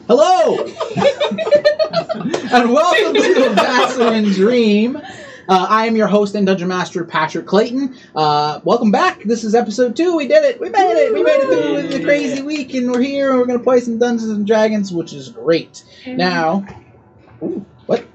Hello! And welcome to Vaceran Dream. I am your host and Dungeon Master, Patrick Clayton. Welcome back. This is episode 2. We did it. We made it. We made it through the crazy week, and we're here, and we're going to play some Dungeons and Dragons, which is great. Now... Ooh, what?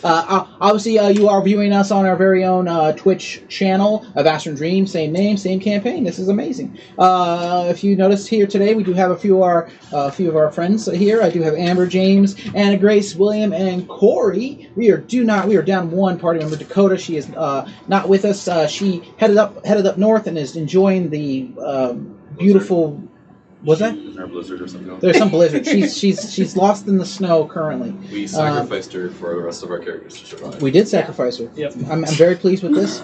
Obviously, you are viewing us on our very own Twitch channel, Vaceran Dream, same name, same campaign. This is amazing. If you notice here today, we do have a few of our friends here. I do have Amber, James, Anna Grace, William, and Corey. We are down one party member, Dakota. She is not with us. She headed up north and is enjoying the beautiful. Was that? Is there a blizzard or something? There's some blizzard. She's lost in the snow currently. We sacrificed her for the rest of our characters to survive. We did sacrifice her. Yep. I'm very pleased with this.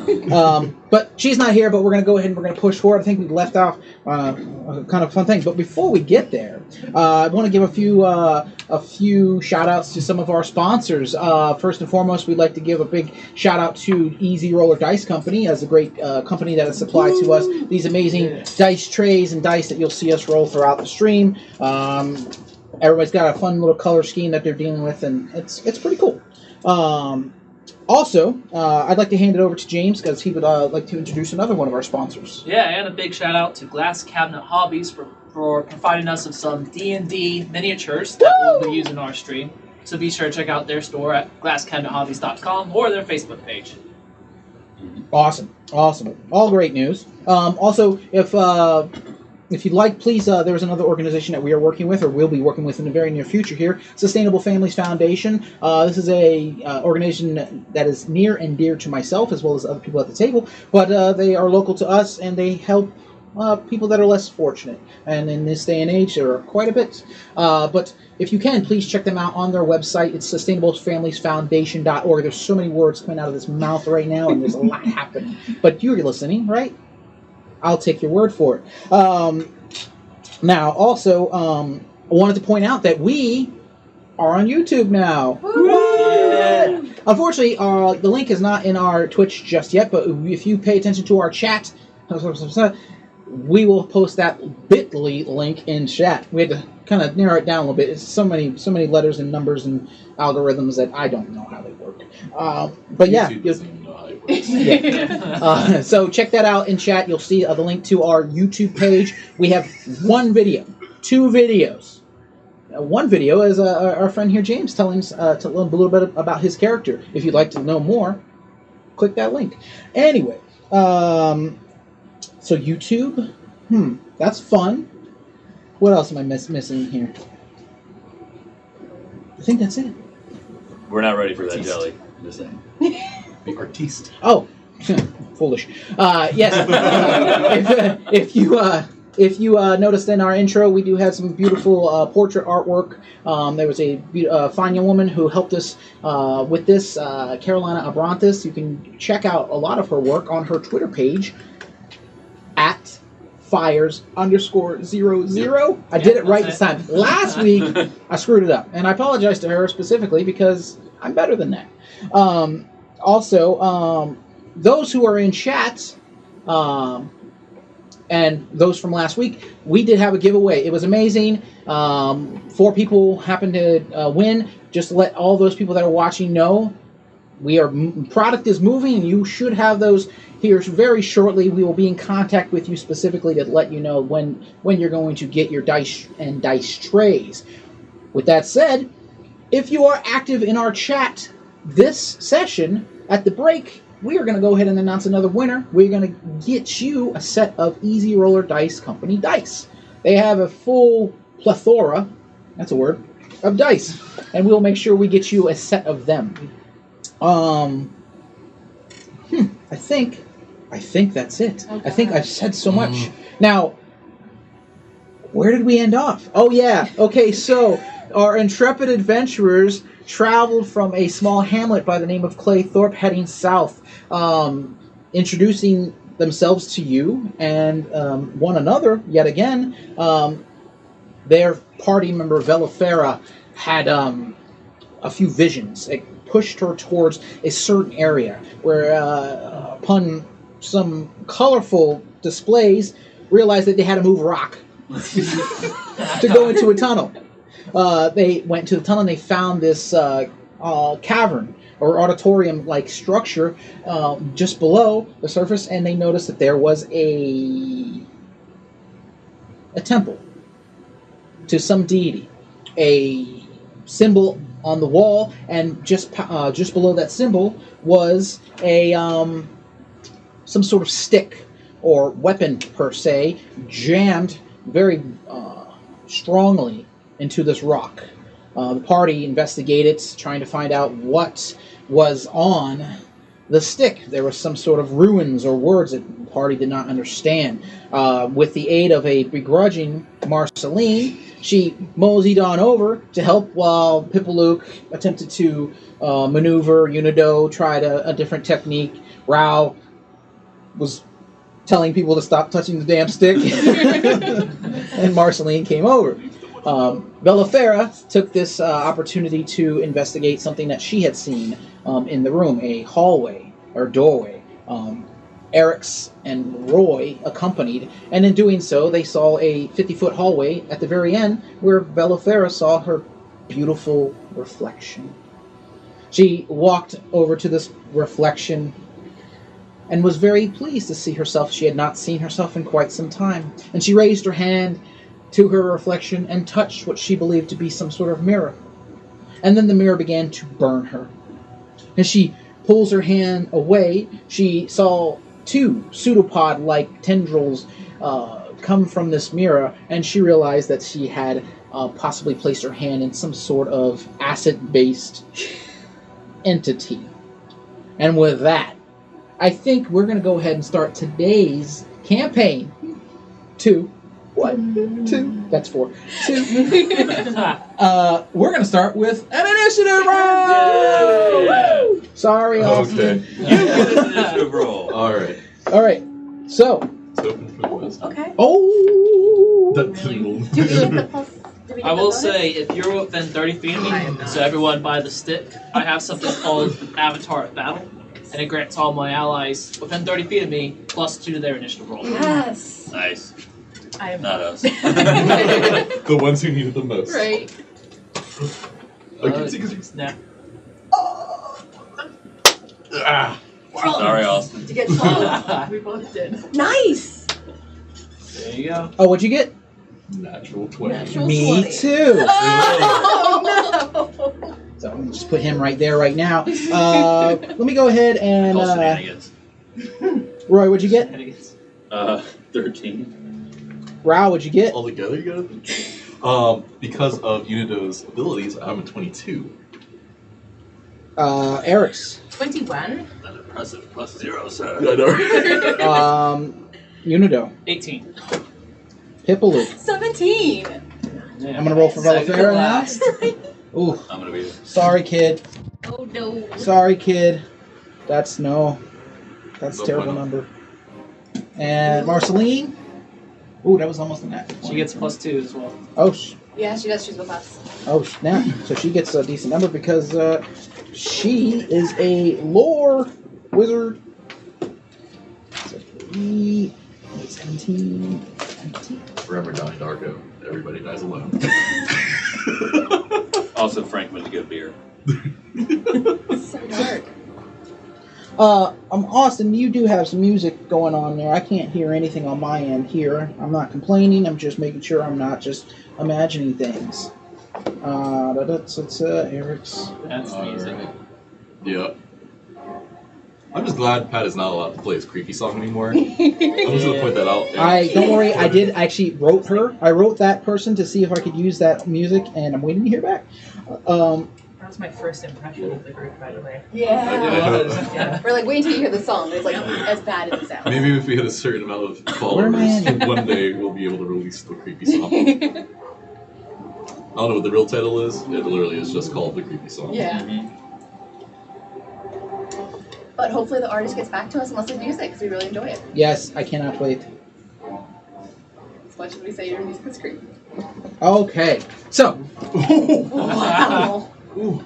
But she's not here, but we're going to go ahead and we're going to push forward. I think we left off a kind of fun thing. But before we get there, I want to give a few shout-outs to some of our sponsors. First and foremost, we'd like to give a big shout-out to Easy Roller Dice Company as a great company that has supplied to us these amazing dice trays and dice that you'll see us roll throughout the stream. Everybody's got a fun little color scheme that they're dealing with, and it's pretty cool. Also, I'd like to hand it over to James because he would like to introduce another one of our sponsors. Yeah, and a big shout out to Glass Cabinet Hobbies for providing us with some D&D miniatures that we'll be using in our stream. So be sure to check out their store at glasscabinethobbies.com or their Facebook page. Awesome. All great news. Also, if you'd like, please, there's another organization that we are working with, or will be working with in the very near future here, Sustainable Families Foundation. This is a organization that is near and dear to myself, as well as other people at the table, but they are local to us, and they help people that are less fortunate. And in this day and age, there are quite a bit. But if you can, please check them out on their website. It's sustainablefamiliesfoundation.org. There's so many words coming out of this mouth right now, and there's a lot happening. But you're listening, right? I'll take your word for it. Now, also, I wanted to point out that we are on YouTube now. Yeah. Unfortunately, the link is not in our Twitch just yet, but if you pay attention to our chat, we will post that bit.ly link in chat. We had to kind of narrow it down a little bit. It's so many letters and numbers and algorithms that I don't know how they work. But yeah. YouTube doesn't even know how it works. Yeah. So check that out in chat. You'll see the link to our YouTube page. We have one video, 2 videos. One video is our friend here, James, telling us a little bit about his character. If you'd like to know more, click that link. Anyway, so YouTube, that's fun. What else am I missing here? I think that's it. We're not ready for that jelly. I'm just saying. Be artiste. Oh, foolish. Yes. If you noticed in our intro, we do have some beautiful portrait artwork. There was a fine young woman who helped us with this, Carolina Abrantes. You can check out a lot of her work on her Twitter page at fires_00. I did it right this time. Last week, I screwed it up, and I apologize to her specifically because I'm better than that. Also, those who are in chat, and those from last week, we did have a giveaway. It was amazing. 4 people happened to win. Just to let all those people that are watching know, product is moving, and you should have those here very shortly. We will be in contact with you specifically to let you know when you're going to get your dice and dice trays. With that said, if you are active in our chat this session, at the break, we are going to go ahead and announce another winner. We're going to get you a set of Easy Roller Dice Company dice. They have a full plethora, that's a word, of dice, and we'll make sure we get you a set of them. I think that's it. Oh, I think I've said so much. Now, where did we end off? Oh yeah. Okay, so our intrepid adventurers traveled from a small hamlet by the name of Claythorpe heading south, introducing themselves to you and one another yet again. Their party member Velifera had a few visions. It pushed her towards a certain area where upon some colorful displays realized that they had to move rock to go into a tunnel. They went to the tunnel and they found this cavern or auditorium-like structure just below the surface, and they noticed that there was a temple to some deity, a symbol on the wall, and just below that symbol was a some sort of stick or weapon per se, jammed very strongly into this rock. The party investigated, trying to find out what was on the stick. There was some sort of ruins or words that the party did not understand. With the aid of a begrudging Marceline, she moseyed on over to help while Pipalook attempted to maneuver Unido, tried a different technique. Rao was telling people to stop touching the damn stick. And Marceline came over. Bellafera took this opportunity to investigate something that she had seen in the room, a hallway or doorway. Eric's and Roy accompanied, and in doing so, they saw a 50-foot hallway at the very end where Bellafera saw her beautiful reflection. She walked over to this reflection and was very pleased to see herself. She had not seen herself in quite some time, and she raised her hand to her reflection and touched what she believed to be some sort of mirror. And then the mirror began to burn her. As she pulls her hand away, she saw two pseudopod-like tendrils come from this mirror, and she realized that she had possibly placed her hand in some sort of acid-based entity. And with that, I think we're going to go ahead and start today's campaign. 2. What? 2? That's 4. 2. We're going to start with an initiative roll! Yeah. Sorry, Austin. Okay. You get an initiative roll. All right. So. It's open for the West. Okay. Oh! That Do we get the plus? Do we get I the will bonus? say, if you're within 30 feet of me, so everyone by the stick, I have something called Avatar of Battle, and it grants all my allies within 30 feet of me +2 to their initiative roll. Yes. Nice. I am Not us. The ones who need it the most. Right. Snap. Ah. Sorry, Austin. Did you get 12? We both did. Nice. There you go. Oh, what'd you get? Natural 20. Natural Me 20. too. Oh no. So I'm gonna just put him right there right now. Let me go ahead and Call shenanigans. Roy, what'd you get? 13. Rao, what'd you get? All together, you got it? Because of Unido's abilities, I'm a 22. Eric's. 21. An impressive +0, sir. I know. Unido. 18. Pipalook. 17. Yeah. I'm gonna roll for Second to Bellafera now. last. Ooh, I'm gonna be. sorry, kid. Oh no. Sorry, kid. That's no. That's No terrible bueno. number. And Marceline. Ooh, that was almost a nat. She gets +2 as well. Oh, Yeah, she does choose with us. oh snap! So she gets a decent number because she is a lore wizard. So 3, 17, 19. Forever dying Darko. Everybody dies alone. Also, Frank went to get beer. It's so dark. Austin, you do have some music going on there. I can't hear anything on my end here. I'm not complaining. I'm just making sure I'm not just imagining things. That's Eric's. That's amazing. Alright. Yep. I'm just glad Pat is not allowed to play his creepy song anymore. I'm just gonna point that out. Don't worry. I did actually wrote her. I wrote that person to see if I could use that music, and I'm waiting to hear back. That was my first impression of the group, by the way. Yeah. Yeah. We're like, wait until you hear the song. It's like as bad as it sounds. Maybe if we hit a certain amount of Where am I followers, at? one day we'll be able to release the creepy song. I don't know what the real title is. It literally is just called The Creepy Song. Yeah. Mm-hmm. But hopefully the artist gets back to us and lets us use it because we really enjoy it. Yes, I cannot wait. As much as we say your music is creepy. Okay, so Wow. Ooh.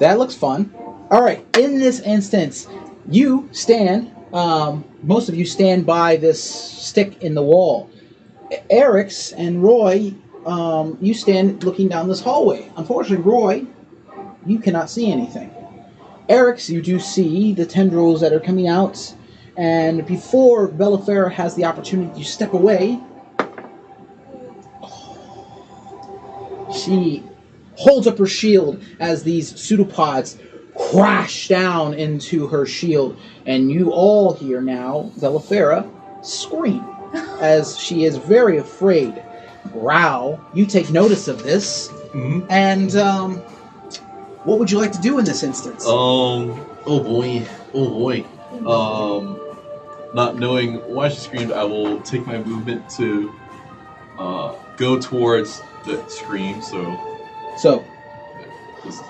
that looks fun. All right, in this instance, you stand. Most of you stand by this stick in the wall. Eric's and Roy, you stand looking down this hallway. Unfortunately, Roy, you cannot see anything. Eric's, you do see the tendrils that are coming out, and before Bellafera has the opportunity to step away, she holds up her shield as these pseudopods crash down into her shield, and you all hear now Bellafera scream as she is very afraid. Rao, you take notice of this, and what would you like to do in this instance? Oh boy. Not knowing why she screamed, I will take my movement to go towards the scream. So, Just-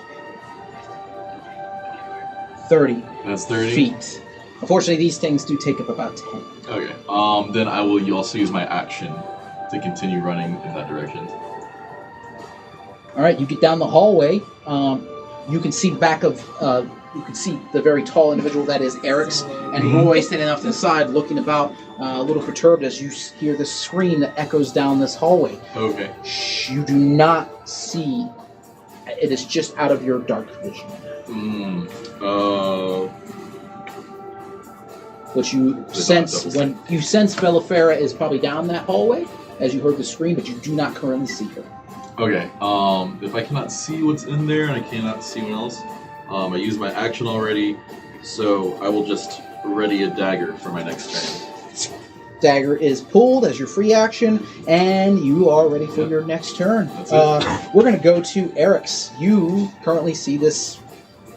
30 that's 30. feet. Unfortunately, these things do take up about 10. Okay. Then I will also use my action to continue running in that direction. All right, you get down the hallway. You can see the back of. You can see the very tall individual that is Eric's, and Roy standing off to the side, looking about, a little perturbed as you hear the scream that echoes down this hallway. Okay. You do not see. It is just out of your dark vision. But you sense when you sense Bellafera is probably down that hallway as you heard the scream, but you do not currently see her. Okay. If I cannot see what's in there and I cannot see anyone else, I used my action already, so I will just ready a dagger for my next turn. Dagger is pulled as your free action, and you are ready for your next turn. That's it. We're going to go to Eric's. You currently see this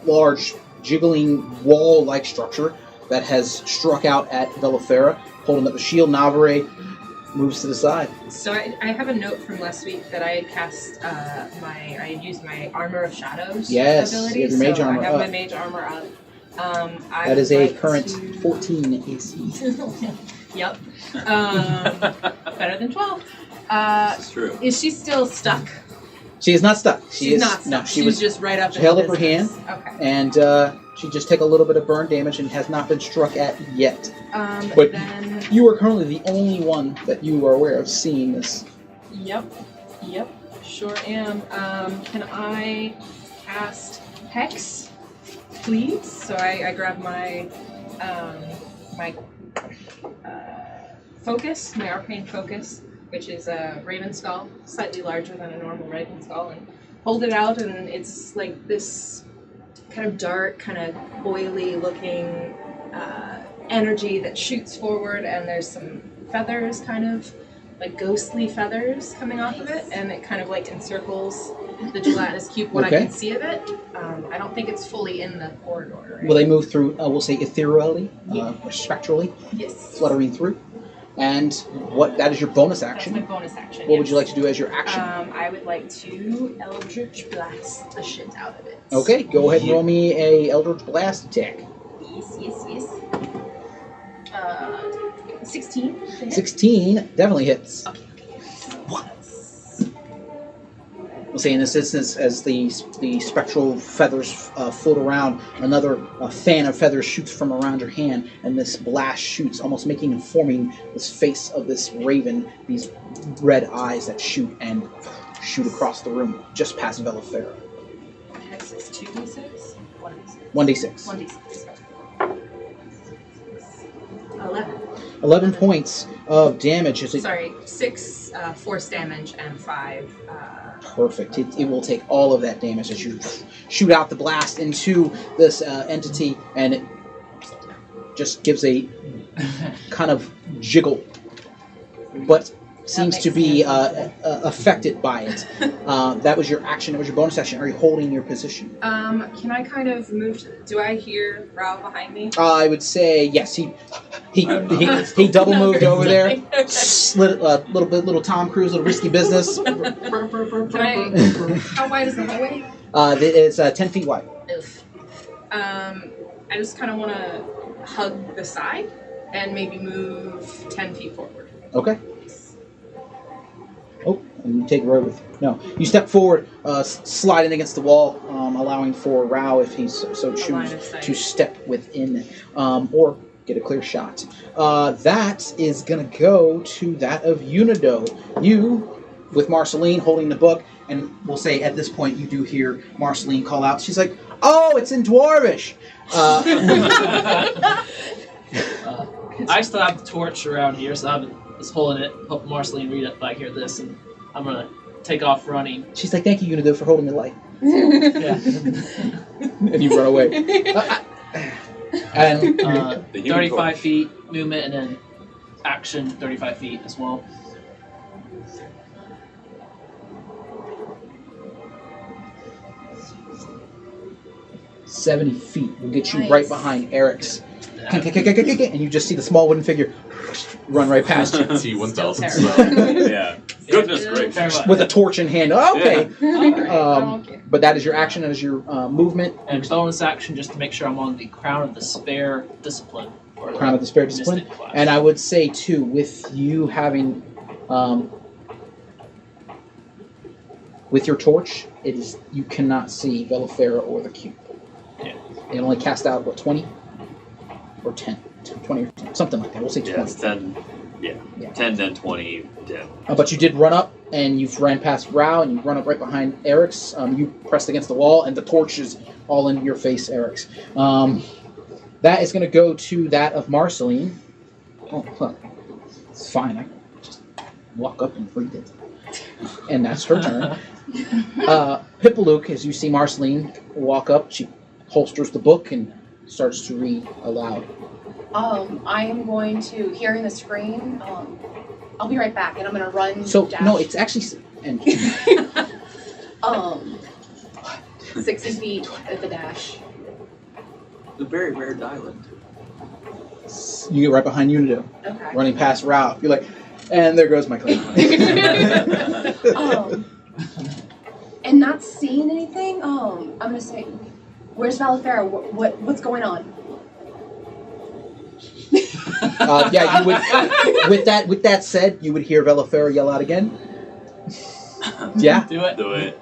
large, jiggling wall-like structure that has struck out at Bellafera, holding up a shield. Navarre moves to the side. So I have a note from last week that I had cast I used my Armor of Shadows Yes, ability. you have your mage so armor I have up. my mage armor up. That is a current 14 AC. Yep. Better than 12. That's true. Is she still stuck? She is not stuck. She's not stuck. No, she was just right up. She held up her hand, Okay. and she just take a little bit of burn damage and has not been struck at yet. But then. you are currently the only one that you are aware of seeing this. Yep. Sure am. Can I cast Hex, please? So I grab my focus, my arcane focus, which is a raven skull, slightly larger than a normal raven skull, and hold it out, and it's like this kind of dark, kind of oily looking energy that shoots forward, and there's some feathers, kind of like ghostly feathers coming off of it, and it kind of like encircles the gelatinous cube, what Okay. I can see of it. I don't think it's fully in the corridor. Right? Will they move through, we'll say ethereally, or spectrally, Yes. fluttering through? And that is your bonus That's action. my bonus action. What would you like to do as your action? I would like to Eldritch Blast the shit out of it. Okay, go ahead and roll me a Eldritch Blast attack. Yes. 16. 16 definitely hits. Okay. We'll say in this instance, as the spectral feathers float around, another fan of feathers shoots from around your hand, and this blast shoots, almost making and forming this face of this raven, these red eyes that shoot across the room, just past Bellafera. Hex is 2d6? 1d6. 1d6. 11. 11 points of damage. Sorry, 6 force damage and 5. Perfect. It will take all of that damage as you shoot out the blast into this entity, and it just gives a kind of jiggle, but seems to be affected by it. That was your action. That was your bonus action. Are you holding your position? Can I kind of move do I hear Rao behind me? I would say yes. He double moved over there. Little Tom Cruise, little risky business. How wide is the hallway? It's 10 feet wide. Oof. I just kind of want to hug the side and maybe move 10 feet forward. Okay. Oh, and you take a road with you. No. You step forward, sliding against the wall, allowing for Rao, if he so chooses, to step within. Or get a clear shot. That is going to go to that of Unido. You, with Marceline holding the book, and we'll say at this point you do hear Marceline call out. She's like, "Oh, it's in Dwarvish." I still have the torch around here, so I'm just holding it. Hope Marceline read it if I hear this, and I'm gonna take off running. She's like, "Thank you, Unido, for holding the light." Yeah. And you run away. And 35 feet movement, and then action 35 feet as well. "70 feet will get you Nice. right behind Eric's. And you just see the small wooden figure run right past you T-1000 So style. Yeah. Goodness gracious. Very much. with a torch in hand. Oh, okay. Okay. But that is your action. That is your movement. And bonus action just to make sure I'm on the Crown of Despair discipline. Or the Crown of Despair discipline. Mystic class. And I would say, too, with you having... with your torch, it is you cannot see Velifera or the cube. Yeah. It only cast out, what, 20? Or 10? 20 or 10. Something like that. We'll say 20. Yeah, it's 10. Yeah. Yeah. 10, then 20, 10. But you did run up, and you've ran past Rao, and you run up right behind Eric's. You pressed against the wall, and the torch is all in your face, Eric's. That is going to go to that of Marceline. Oh, look. It's fine. I just walk up and read it. And that's her turn. Hippoluke, as you see Marceline walk up, she holsters the book and starts to read aloud. I am going to, hearing the scream, I'll be right back, and I'm going to run. So, dash. no, it's actually... And 60 feet at the dash. The very rare diamond. you get right behind Unido, Okay. running past Ralph. You're like, and there goes my claim. And not seeing anything, I'm gonna say, where's Valifera? What's going on? Yeah, you would. With that said, you would hear Velifera yell out again. Yeah. Do it. Do it.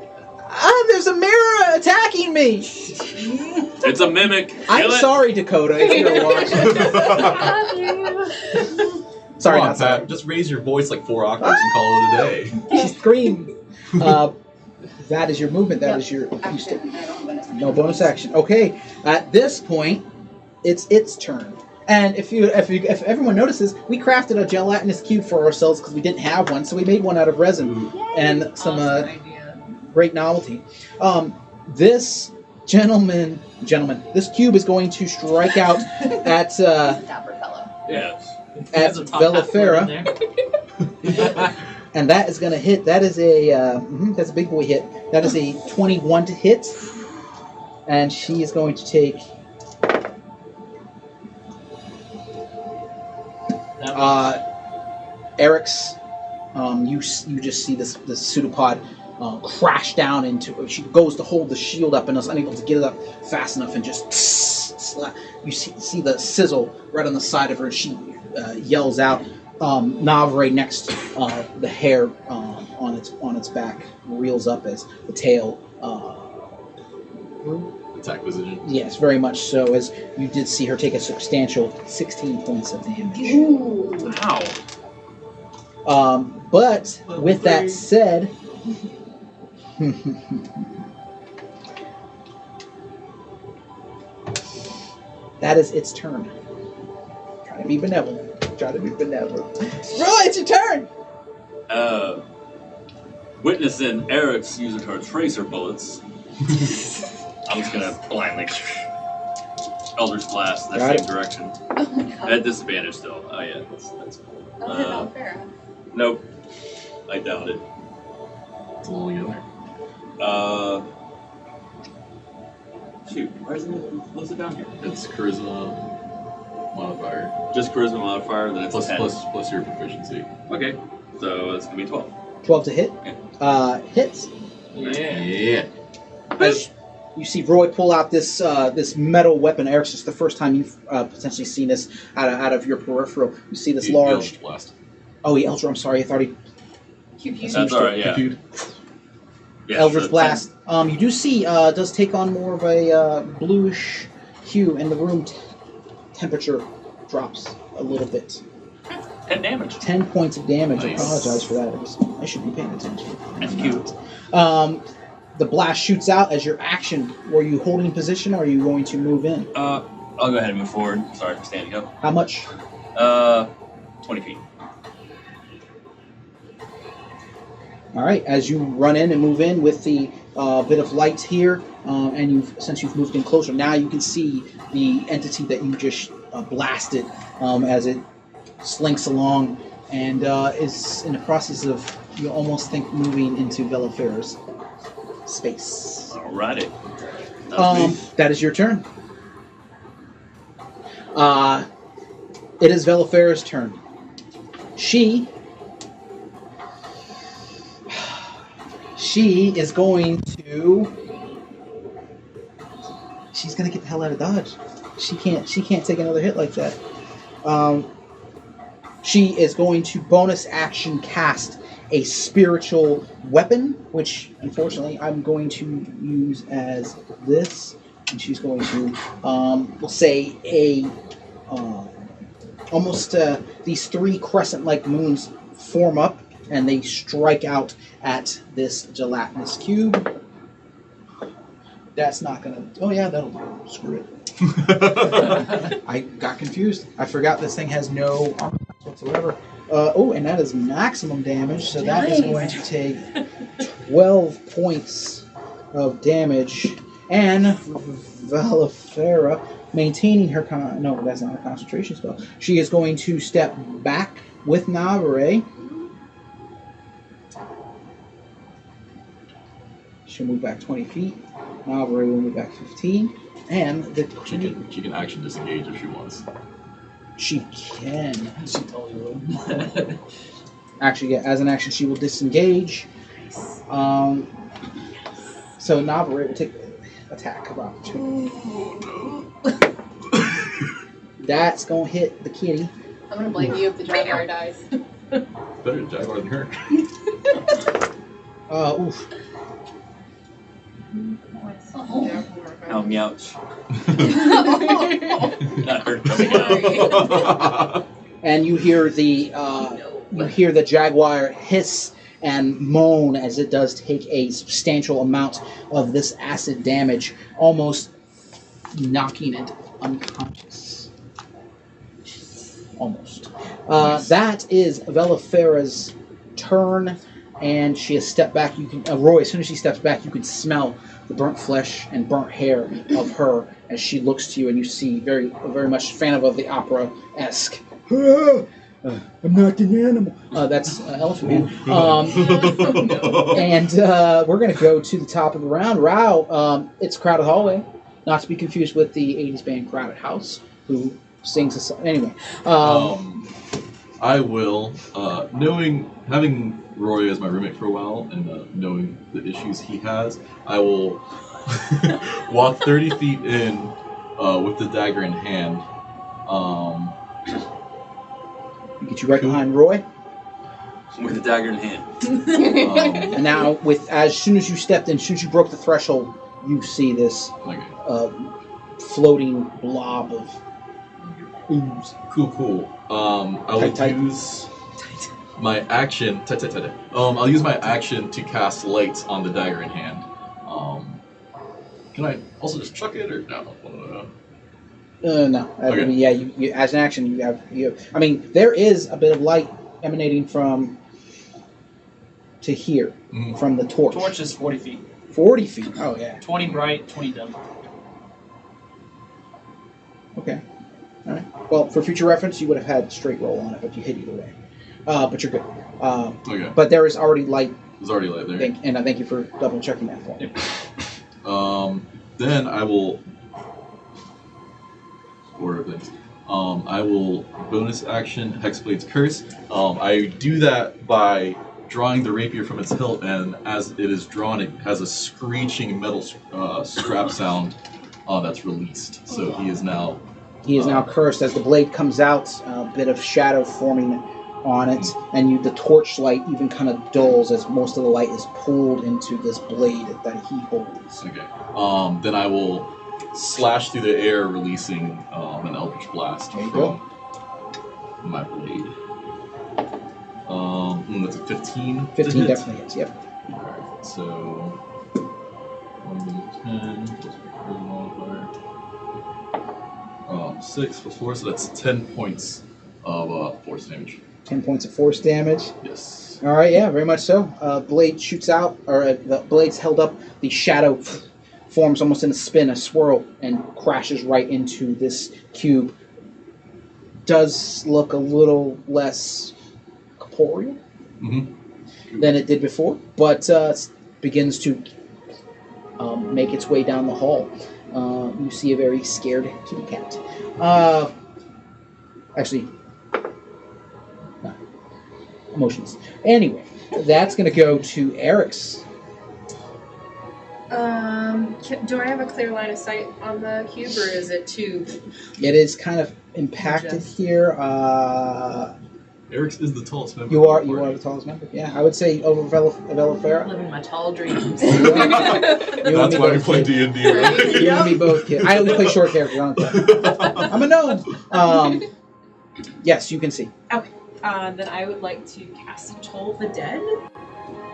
There's a mirror attacking me. It's a mimic. I'm Kill it. sorry, Dakota, if you're watching. Sorry, Come on, not sorry. Pat. Just raise your voice like 4 octaves and call it a day. She screamed. That is your movement. That is your. You still, Action. I don't have bonus action. no bonus action. Okay. At this point, it's its turn. And if everyone notices, we crafted a gelatinous cube for ourselves because we didn't have one, so we made one out of resin and some Awesome idea. great novelty. This gentleman, this cube is going to strike out at Dapper fellow. Yes. He has a top hat Velifera. in there. And that is going to hit. That is a that's a big boy hit. That is a 21 to hit, and she is going to take Eric's. You just see this pseudopod crash down into. She goes to hold the shield up and is unable to get it up fast enough, and just slap. You see the sizzle right on the side of her. And she yells out. Navre next, the hair on its back reels up as the tail. Attack position. Yes, very much so. As you did see her take a substantial 16 points of damage. Ooh. Wow. But with that said, that is its turn. Try to be benevolent. Right, it's your turn. Witnessing Eric's using her tracer bullets, I'm just gonna blindly Eldritch Blast in that Got same direction. Oh my god. At disadvantage still. Oh yeah, that's I'll hit Valifera. nope. I doubt it. It's a little yellow. Shoot, what's it down here? It's charisma modifier. Just charisma modifier, then it's Plus 10. plus your proficiency. Okay, so it's gonna be 12. 12 to hit. Hits. Yeah. As you see Roy pull out this this metal weapon, Eric's, it's the first time you've potentially seen this out of your peripheral. You see this large. Eldritch Blast. Oh, he Eldritch. I'm sorry, I thought he Confused. That's alright, yeah. Computed. Yeah, Eldritch so Blast. You do see does take on more of a bluish hue, and the room temperature drops a little bit. 10 damage. 10 points of damage. Nice. I apologize for that. I should be paying attention. That's cute. The blast shoots out as your action. Were you holding position, or are you going to move in? I'll go ahead and move forward. Sorry for standing up. How much? 20 feet. All right. As you run in and move in with the bit of light here, and since you've moved in closer, now you can see the entity that you just blasted as it slinks along and is in the process of, you almost think, moving into Velifera's space. Alrighty. That is your turn. It is Velifera's turn. She is going to. She's gonna get the hell out of Dodge. She can't take another hit like that. She is going to bonus action cast a spiritual weapon, which unfortunately I'm going to use as this. And she's going to, we'll say, almost these three crescent-like moons form up, and they strike out at this gelatinous cube. That's not gonna. Oh yeah, that'll do. Screw it. I got confused. I forgot this thing has no armor whatsoever. And that is maximum damage, so that is going to take 12 points of damage. And Valifera, maintaining her no, that's not a concentration spell. She is going to step back with Navarre. She'll move back 20 feet. Navarre will move back 15. And She can action disengage if she wants. she can. She totally would. Actually, yeah, as an action, she will disengage. So Navarre will take attack of opportunity. That's going to hit the kitty. I'm gonna blame you if the Jaguar dies. Better Jaguar than her. Oof. Oh, meouch. Not her coming out. And you hear the jaguar hiss and moan as it does take a substantial amount of this acid damage, almost knocking it unconscious. Almost. That is Velifera's turn, and she has stepped back. You can, Roy, as soon as she steps back, you can smell the burnt flesh and burnt hair of her as she looks to you, and you see very much Phantom of the Opera-esque. I'm not an animal. That's Elephant Man. And we're going to go to the top of the round. Rao, it's Crowded Hallway, not to be confused with the 80s band Crowded House, who sings a song. Anyway. I will, having Roy as my roommate for a while and knowing the issues he has, I will walk 30 feet in with the dagger in hand. Get you right behind Roy. With the dagger in hand. And now, as soon as you stepped in, as soon as you broke the threshold, you see this floating blob of ooze. Cool. I will use my action. I'll use my action to cast light on the dagger in hand. Can I also just chuck it or no? No. Okay. I mean, yeah. You as an action, you have. I mean, there is a bit of light emanating from to here from the torch. Torch is 40 feet. 40 feet. Oh yeah. 20 bright, 20 dim. Okay. All right. Well, for future reference, you would have had straight roll on it, but you hit either way. But you're good. Okay. But there is already light. There's already light there. And I thank you for double checking that for me. Then I will. Order of things. I will bonus action Hexblade's Curse. I do that by drawing the rapier from its hilt, and as it is drawn, it has a screeching metal scrap sound that's released. So he is now. He is now cursed as the blade comes out, a bit of shadow forming on it, and the torchlight even kind of dulls as most of the light is pulled into this blade that he holds. Okay. Then I will slash through the air, releasing an Eldritch Blast There you from my blade. That's a 15. 15 definitely hits. Yep. Alright, so 1d10 plus modifier. 6 plus 4, so that's 10 points of force damage. 10 points of force damage. Yes. All right, yeah, very much so. Blade shoots out, or the blade's held up. The shadow forms almost in a spin, a swirl, and crashes right into this cube. Does look a little less corporeal than it did before, but begins to make its way down the hall. You see a very scared kitty cat. Actually, no, emotions. Anyway, that's going to go to Eric's. Do I have a clear line of sight on the cube, or is it too? It is kind of impacted here. Eric's is the tallest member. You are the tallest member. Yeah, I would say over Velafera. Living my tall dreams. That's why we play D&D. You and me both, kid. I only play short characters. I don't play. I'm a gnome. Yes, you can see. Okay. Then I would like to cast Toll the Dead.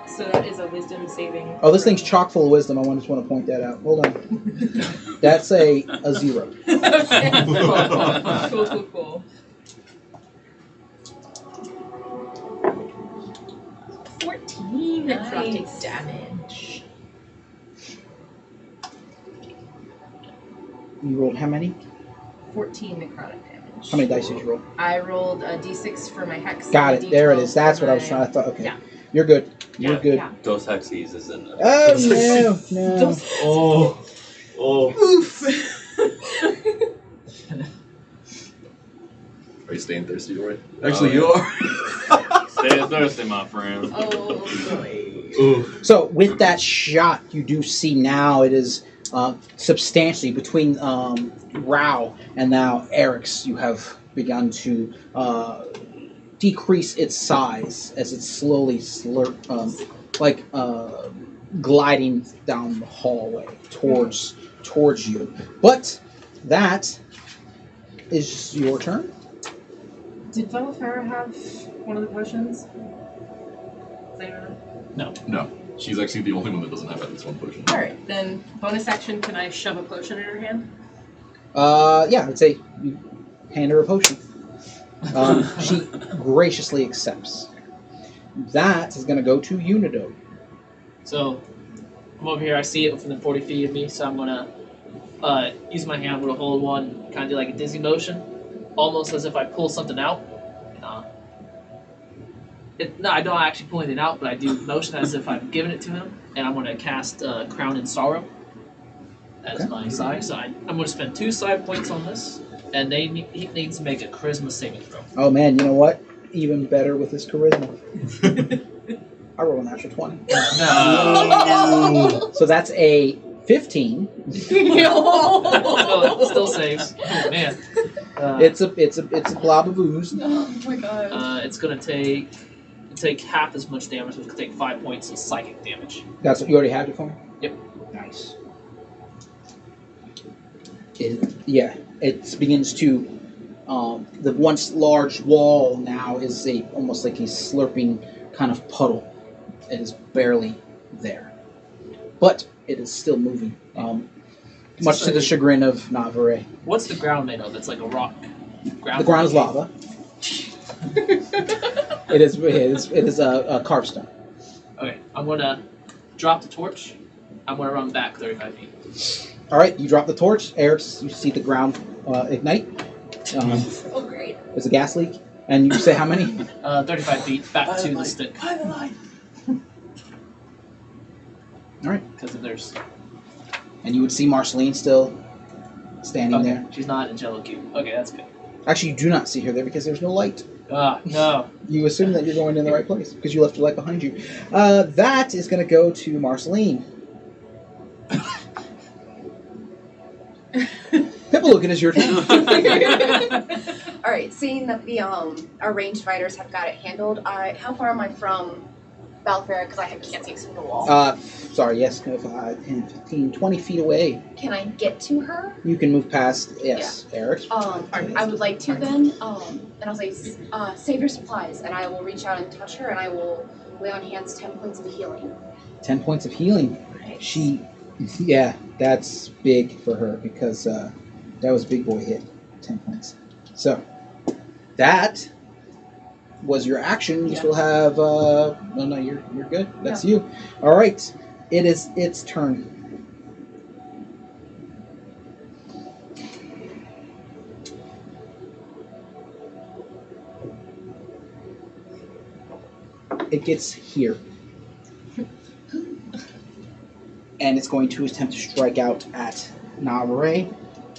So that is a wisdom saving. Oh, this thing's chock full of wisdom. I just want to point that out. Hold on. That's a 0. Okay. Cool. 14 necrotic damage. You rolled how many? 14 necrotic damage. How many dice did you roll? I rolled a d6 for my hex. Got it. and a There it D12 is. That's for what I was my- trying to thought. Okay. Yeah. You're good. You're Yeah, good. Yeah. Dos Hexes is in there. Oh, no. Oh. Oof. Are you staying thirsty, Roy? Actually, you are. Stay thirsty, my friend. Oh boy. Ooh. So with that shot, you do see now it is substantially between Rao and now Eric's. You have begun to decrease its size as it's slowly gliding down the hallway towards you. But that is your turn. Did Velafera have one of the potions? Does anyone know? No, she's actually the only one that doesn't have at least one potion. Alright, then bonus action, can I shove a potion in her hand? Yeah, I'd say you hand her a potion. She graciously accepts. That is going to go to Unido. So I'm over here. I see it within 40 feet of me, so I'm gonna use my hand to hold one, kind of do like a dizzy motion, almost as if I pull something out. No, I don't actually pull anything out, but I do motion as if I'm giving it to him, and I'm gonna cast Crown in Sorrow as Okay. my side. So I'm gonna spend 2 side points on this, and he needs to make a Charisma saving throw. Oh man, you know what? Even better with his charisma. I roll a natural 20. No. So that's a 15. Oh, it still saves. Oh man. It's a blob of ooze. Oh my god. It's gonna take half as much damage. So it's gonna take 5 points of psychic damage. That's what you already have it for me? Yep. Nice. It begins to the once large wall now is almost like a slurping kind of puddle. It is barely there. But it is still moving. Much to the chagrin of Navarre. What's the ground made of? It's like a rock. The ground is lava. It is a carved stone. Okay, I'm gonna drop the torch. I'm gonna run back 35 feet. All right, you drop the torch. Eric, you see the ground ignite. Oh great. There's a gas leak, and you say how many? 35 feet back to the stick. All right, Because if there's and you would see Marceline still standing there. she's not in Jello Cube. Okay, that's good. Actually, you do not see her there because there's no light. No. You assume that you're going in the right place because you left your light behind you. That is going to go to Marceline. Pippa, it is your turn. Alright, seeing that the our ranged fighters have got it handled, how far am I from Valfera because I can't see through the wall. Sorry, yes, 5, 10, 15, 20 feet away. Can I get to her? You can move past, yes, Eric. I would like to then, and I'll say, save your supplies, and I will reach out and touch her, and I will lay on hands 10 points of healing. 10 points of healing. Nice. Yeah, that's big for her because that was a big boy hit. 10 points. So, that was your action. You still have, no, you're good. That's you. All right. It is its turn. It gets here. And it's going to attempt to strike out at Navare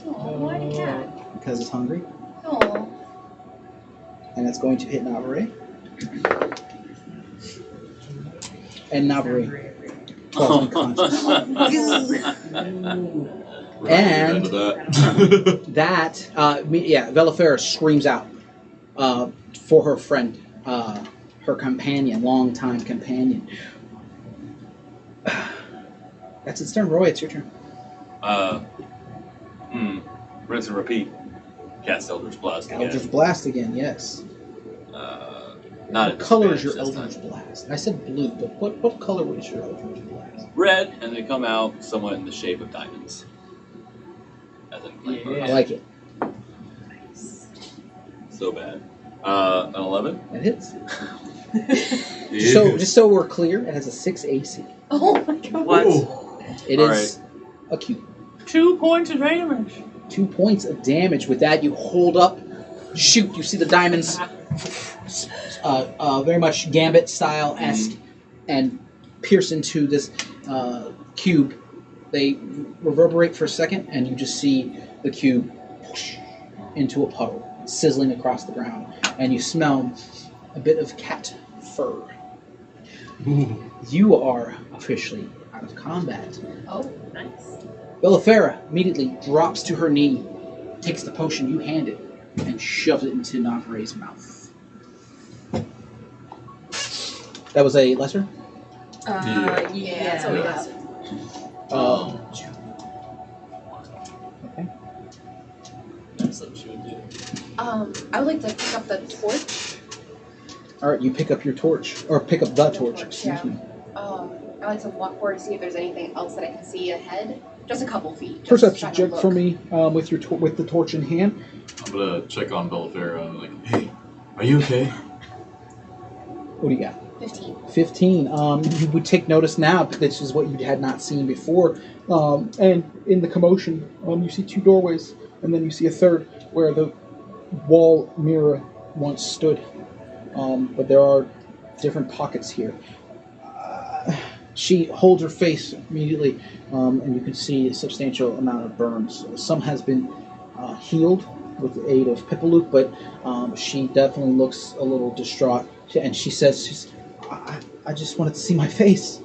Oh, why did that? because it's hungry. Oh. And it's going to hit Navare. And Navare falls unconscious. And that, Velifera screams out for her friend, her companion, longtime companion. That's its turn. Roy, it's your turn. Rinse and repeat. Cast Eldritch Blast again. Eldritch Blast again, yes. Not What color is advantage your this Eldritch time. Blast? I said blue, but what color was your Eldritch Blast? Red, and they come out somewhat in the shape of diamonds. As in, like, Yeah. I like it. so bad. An 11? It hits. So, just so we're clear, it has a 6 AC. Oh my god. What? It All is a cube. 2 points of damage. 2 points of damage. With that, you hold up, shoot. You see the diamonds, very much Gambit style-esque, and pierce into this cube. They reverberate for a second, and you just see the cube into a puddle, sizzling across the ground, and you smell a bit of cat fur. You are officially out of combat. Oh, nice. Belafera immediately drops to her knee, takes the potion you handed, and shoves it into Navare's mouth. That was a lesser? Yeah, that's what we have. Okay. That's what she would do. I would like to pick up the torch. Alright, you pick up your torch. Or pick up the torch, excuse Yeah. me. I like to walk forward to see if there's anything else that I can see ahead. Just a couple feet. Just Perception trying to check look. for me with your with the torch in hand. I'm gonna check on Belafera and like, hey, are you okay? What do you got? 15. 15. You would take notice now, but this is what you had not seen before. And in the commotion, you see 2 doorways, and then you see a third where the wall mirror once stood. But there are different pockets here. She holds her face immediately, and you can see a substantial amount of burns. Some has been healed with the aid of Pipaloop, but she definitely looks a little distraught. And she says, I just wanted to see my face.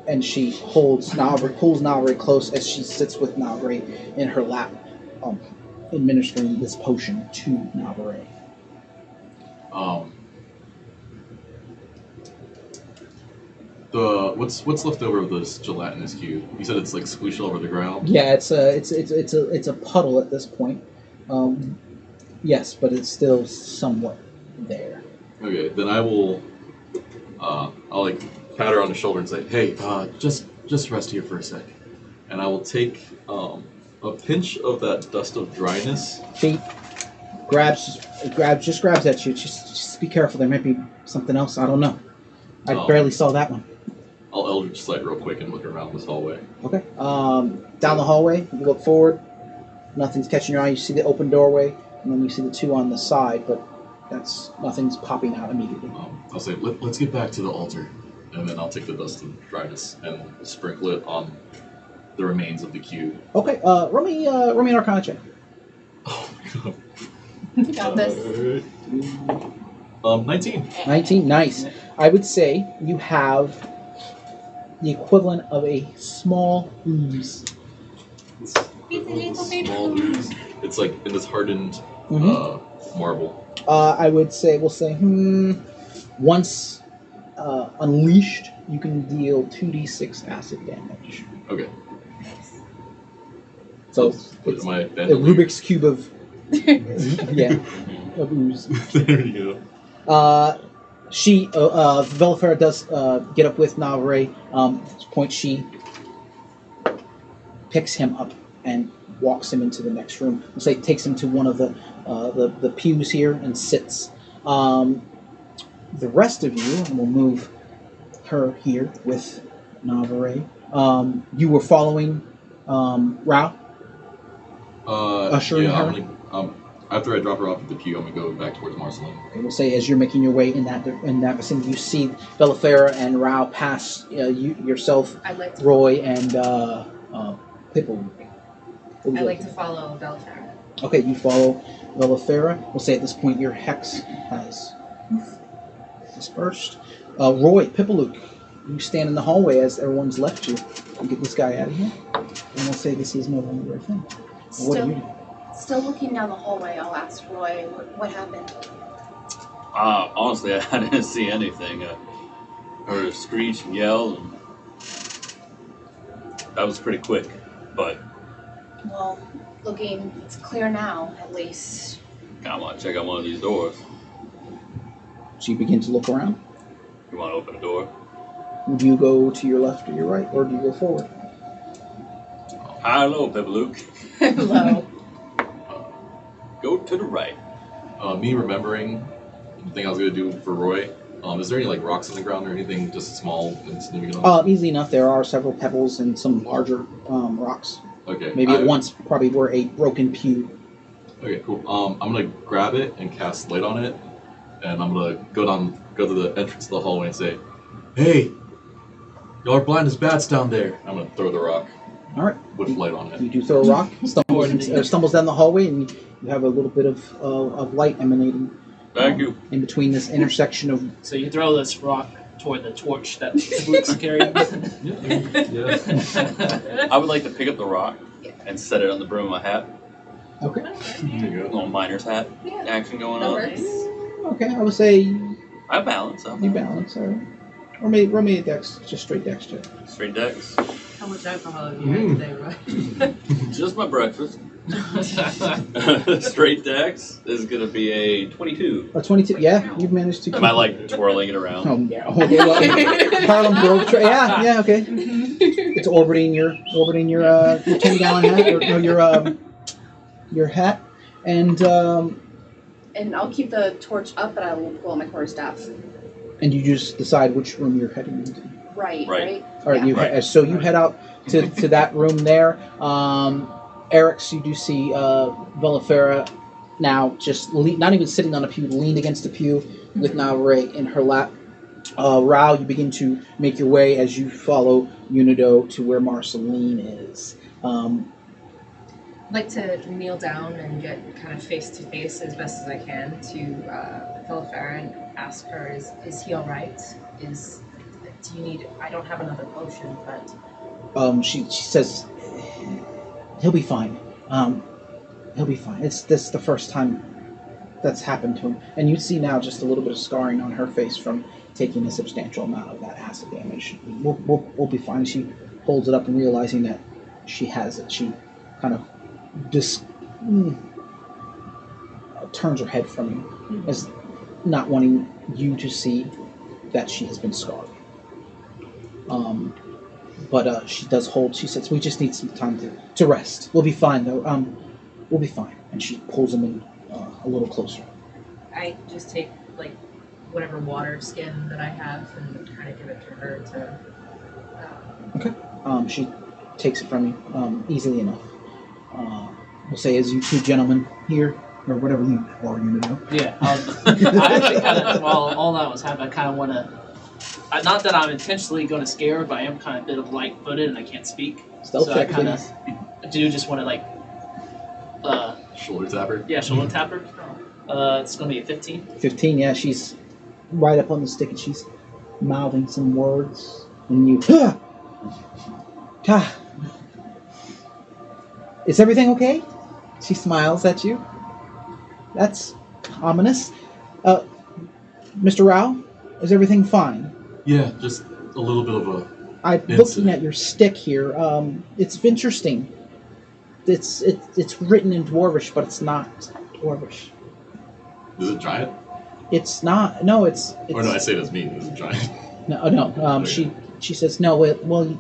And she holds Navre, pulls Navre close as she sits with Navre in her lap, administering this potion to Navre. What's left over of this gelatinous cube? You said it's like squished over the ground. Yeah, it's a puddle at this point. Yes, but it's still somewhat there. Okay, then I will. I'll like pat her on the shoulder and say, "Hey, just rest here for a sec," and I will take a pinch of that dust of dryness. She grabs at you. Just be careful. There might be something else. I don't know. I barely saw that one. I'll Eldritch Sight real quick and look around this hallway. Okay. Down the hallway, you look forward. Nothing's catching your eye. You see the open doorway, and then you see the 2 on the side, but nothing's popping out immediately. I'll say, let's get back to the altar, and then I'll take the dust of dryness and sprinkle it on the remains of the cube. Okay. Roll me an Arcana check. Oh my god. You got this. 19. 19. Nice. I would say you have the equivalent of a small ooze. It's a little bit Small ooze. It's like in this hardened marble. I would say we'll say once unleashed, you can deal 2d6 acid damage. Okay. So put it's my a Rubik's Cube of of ooze. There you Velafera does get up with Navarre. At this point, she picks him up and walks him into the next room. We'll say takes him to one of the pews here and sits. The rest of you, and we'll move her here with Navarre. You were following Rao? Ushering her? After I drop her off at the pew, I'm going to go back towards Marceline. Okay, we'll say as you're making your way in that vicinity, you see Belafera and Rao pass yourself, Roy, and Pipple. I'd like to follow Belfair. Okay, you follow Belafera. We'll say at this point your hex has dispersed. Roy, Pipalook, you stand in the hallway as everyone's left you. You get this guy out of here. And we'll say this is no longer a thing. What do you do? Still looking down the hallway, I'll ask Roy what happened. Honestly, I didn't see anything. Heard a screech and yell, and that was pretty quick. But Well, it's clear now, at least. I want to check out one of these doors. So you begin to look around. You want to open a door? Would you go to your left or your right, or do you go forward? High or low, Pipalook? Hello. Go to the right. Me remembering the thing I was going to do for Roy, is there any like rocks on the ground or anything just small and significant? Easily enough. There are several pebbles and some larger rocks. Okay. Maybe at once probably were a broken pew. Okay, cool. I'm going to grab it and cast light on it, and I'm going to go to the entrance of the hallway and say, "Hey, y'all are blind as bats down there." I'm going to throw the rock. All right. With light on it. You do throw a rock, stumbles down the hallway, and you have a little bit of light emanating. Thank you. In between this intersection of. So you throw this rock toward the torch that Luke's carrying. Yeah. I would like to pick up the rock and set it on the brim of my hat. Okay. There you go. Little miner's hat action going on. Works. Okay, I would say I balance. you balance, all right. Or maybe a dex, just straight dex check. Straight decks. How much alcohol have you had today, Roy? Just my breakfast. Straight decks is going to be a 22. A 22, yeah, you've managed to. Am I like twirling it around? Oh, yeah. Okay, well, Harlem Grove. Yeah, okay. It's orbiting your 10-gallon hat, or no, your hat, and I'll keep the torch up, but I will pull out my quarterstaff. And you just decide which room you're heading into. Right. All right, Yeah. so you head out to that room there. Eric's, you do see Velafera now just not even sitting on a pew, leaned against a pew with Navarre in her lap. Rao, you begin to make your way as you follow Unido to where Marceline is. I'd like to kneel down and get kind of face to face as best as I can to Philifera and ask her, is he all right? Do you need? I don't have another potion, but She says he'll be fine. He'll be fine. This is the first time that's happened to him, and you see now just a little bit of scarring on her face from taking a substantial amount of that acid damage. We'll be fine. She holds it up and realizing that she has it, she kind of turns her head from you, as not wanting you to see that she has been scarred. But she does hold. She says, "We just need some time to rest. We'll be fine, though. We'll be fine." And she pulls him in a little closer. I just take like whatever water skin that I have and kind of give it to her to. Okay. She takes it from you easily enough. We'll say, as you two gentlemen here, or whatever you are, you know. Yeah. I actually kind of, while all that was happening, I kind of want to. Not that I'm intentionally going to scare her, but I am kind of a bit of light-footed and I can't speak. Stealth so check, I kind please. of do just want to like. Shoulder tapper? Yeah, shoulder tapper. It's going to be a 15. 15, yeah, she's right up on the stick and she's mouthing some words. And you, is everything okay? She smiles at you. That's ominous. Mr. Rao, is everything fine? Yeah, just a little bit of a. I'm looking at your stick here. It's interesting. It's written in Dwarvish, but it's not Dwarvish. Is it giant? It's not. No, it's. Or no, I say it as me. Is it giant? No, no. Okay. She says no. Well,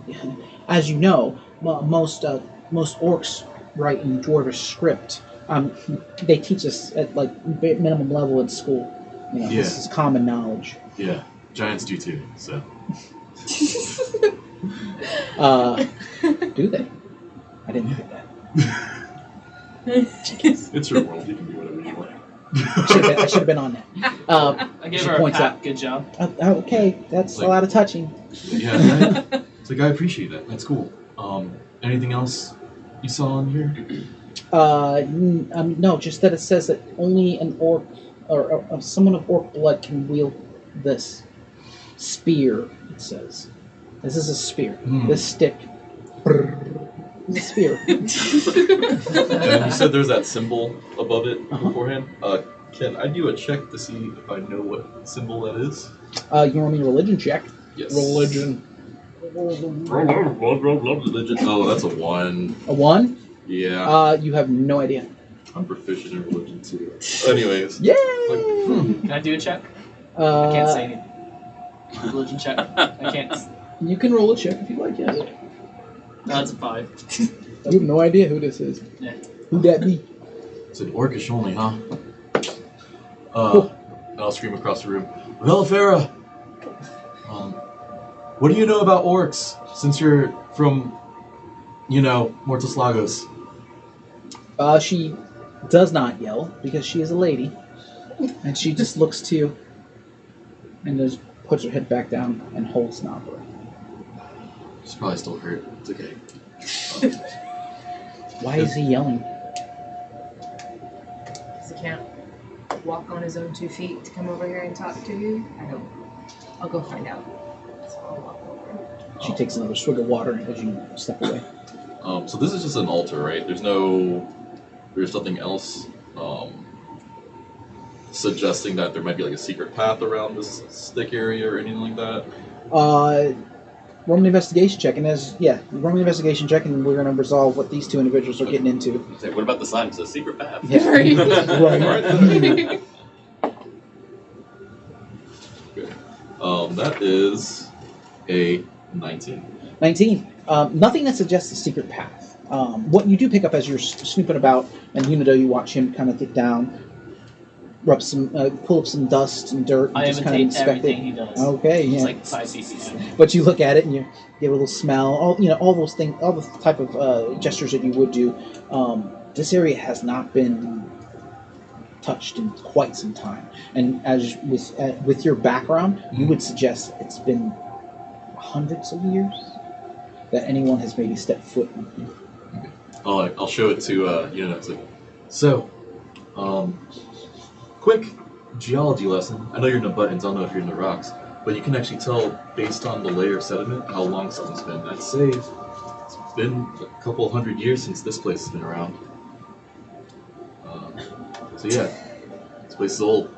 as you know, most orcs write in Dwarvish script. They teach us at like minimum level in school. You know, this is common knowledge. Yeah, giants do too. So. Do they? I didn't think that. It's your world. You can do whatever you want. I should have been on that. I gave she her a points pat. out. Good job. Okay, that's a lot of touching. Yeah, it's like I appreciate that. That's cool. Anything else you saw on here? No, just that it says that only an orc or someone of orc blood can wield this spear. It says this is a spear. This stick. The spear. And you said there's that symbol above it beforehand. Can I do a check to see if I know what symbol that is? You want me a religion check? Yes. Religion. Religion. Oh, that's a 1. A 1? Yeah. You have no idea. I'm proficient in religion too. Anyways. Yay! Can I do a check? I can't say anything. Religion check. I can't. You can roll a check if you like, yes. No, that's a 5. You have no idea who this is. Yeah. Who that be? It's an orcish only, huh? Cool. And I'll scream across the room. Velifera! What do you know about orcs? Since you're from, Mortis Lagos. She does not yell because she is a lady. And she just looks to you and just puts her head back down and holds an opera. She's probably still hurt. It's okay. Why is he yelling? Because he can't walk on his own 2 feet to come over here and talk to you. I'll go find out. So I'll walk over. She takes another swig of water as you step away. So this is just an altar, right? There's nothing else suggesting that there might be like a secret path around this stick area or anything like that. Roll an investigation check, and roll an investigation check, and we're going to resolve what these two individuals are getting into. Say, what about the sign? It's a secret path. Yeah. Right. Right. Okay. That is a 19. 19. Nothing that suggests a secret path. What you do pick up as you're snooping about, and you watch him kind of get down, pull up some dust and dirt, and I just kind of imitate inspect everything it. he does. Okay, It's yeah. like 5 feet behind. But you look at it and you give a little smell. All those things, all the type of gestures that you would do. This area has not been touched in quite some time, and as with your background, you would suggest it's been hundreds of years that anyone has maybe stepped foot in here. I'll show it to it's like, so, quick geology lesson. I know you're in the buttons. I don't know if you're in the rocks, but you can actually tell based on the layer of sediment how long something's been. I'd say it's been a couple 100 years since this place has been around. So yeah, this place is old.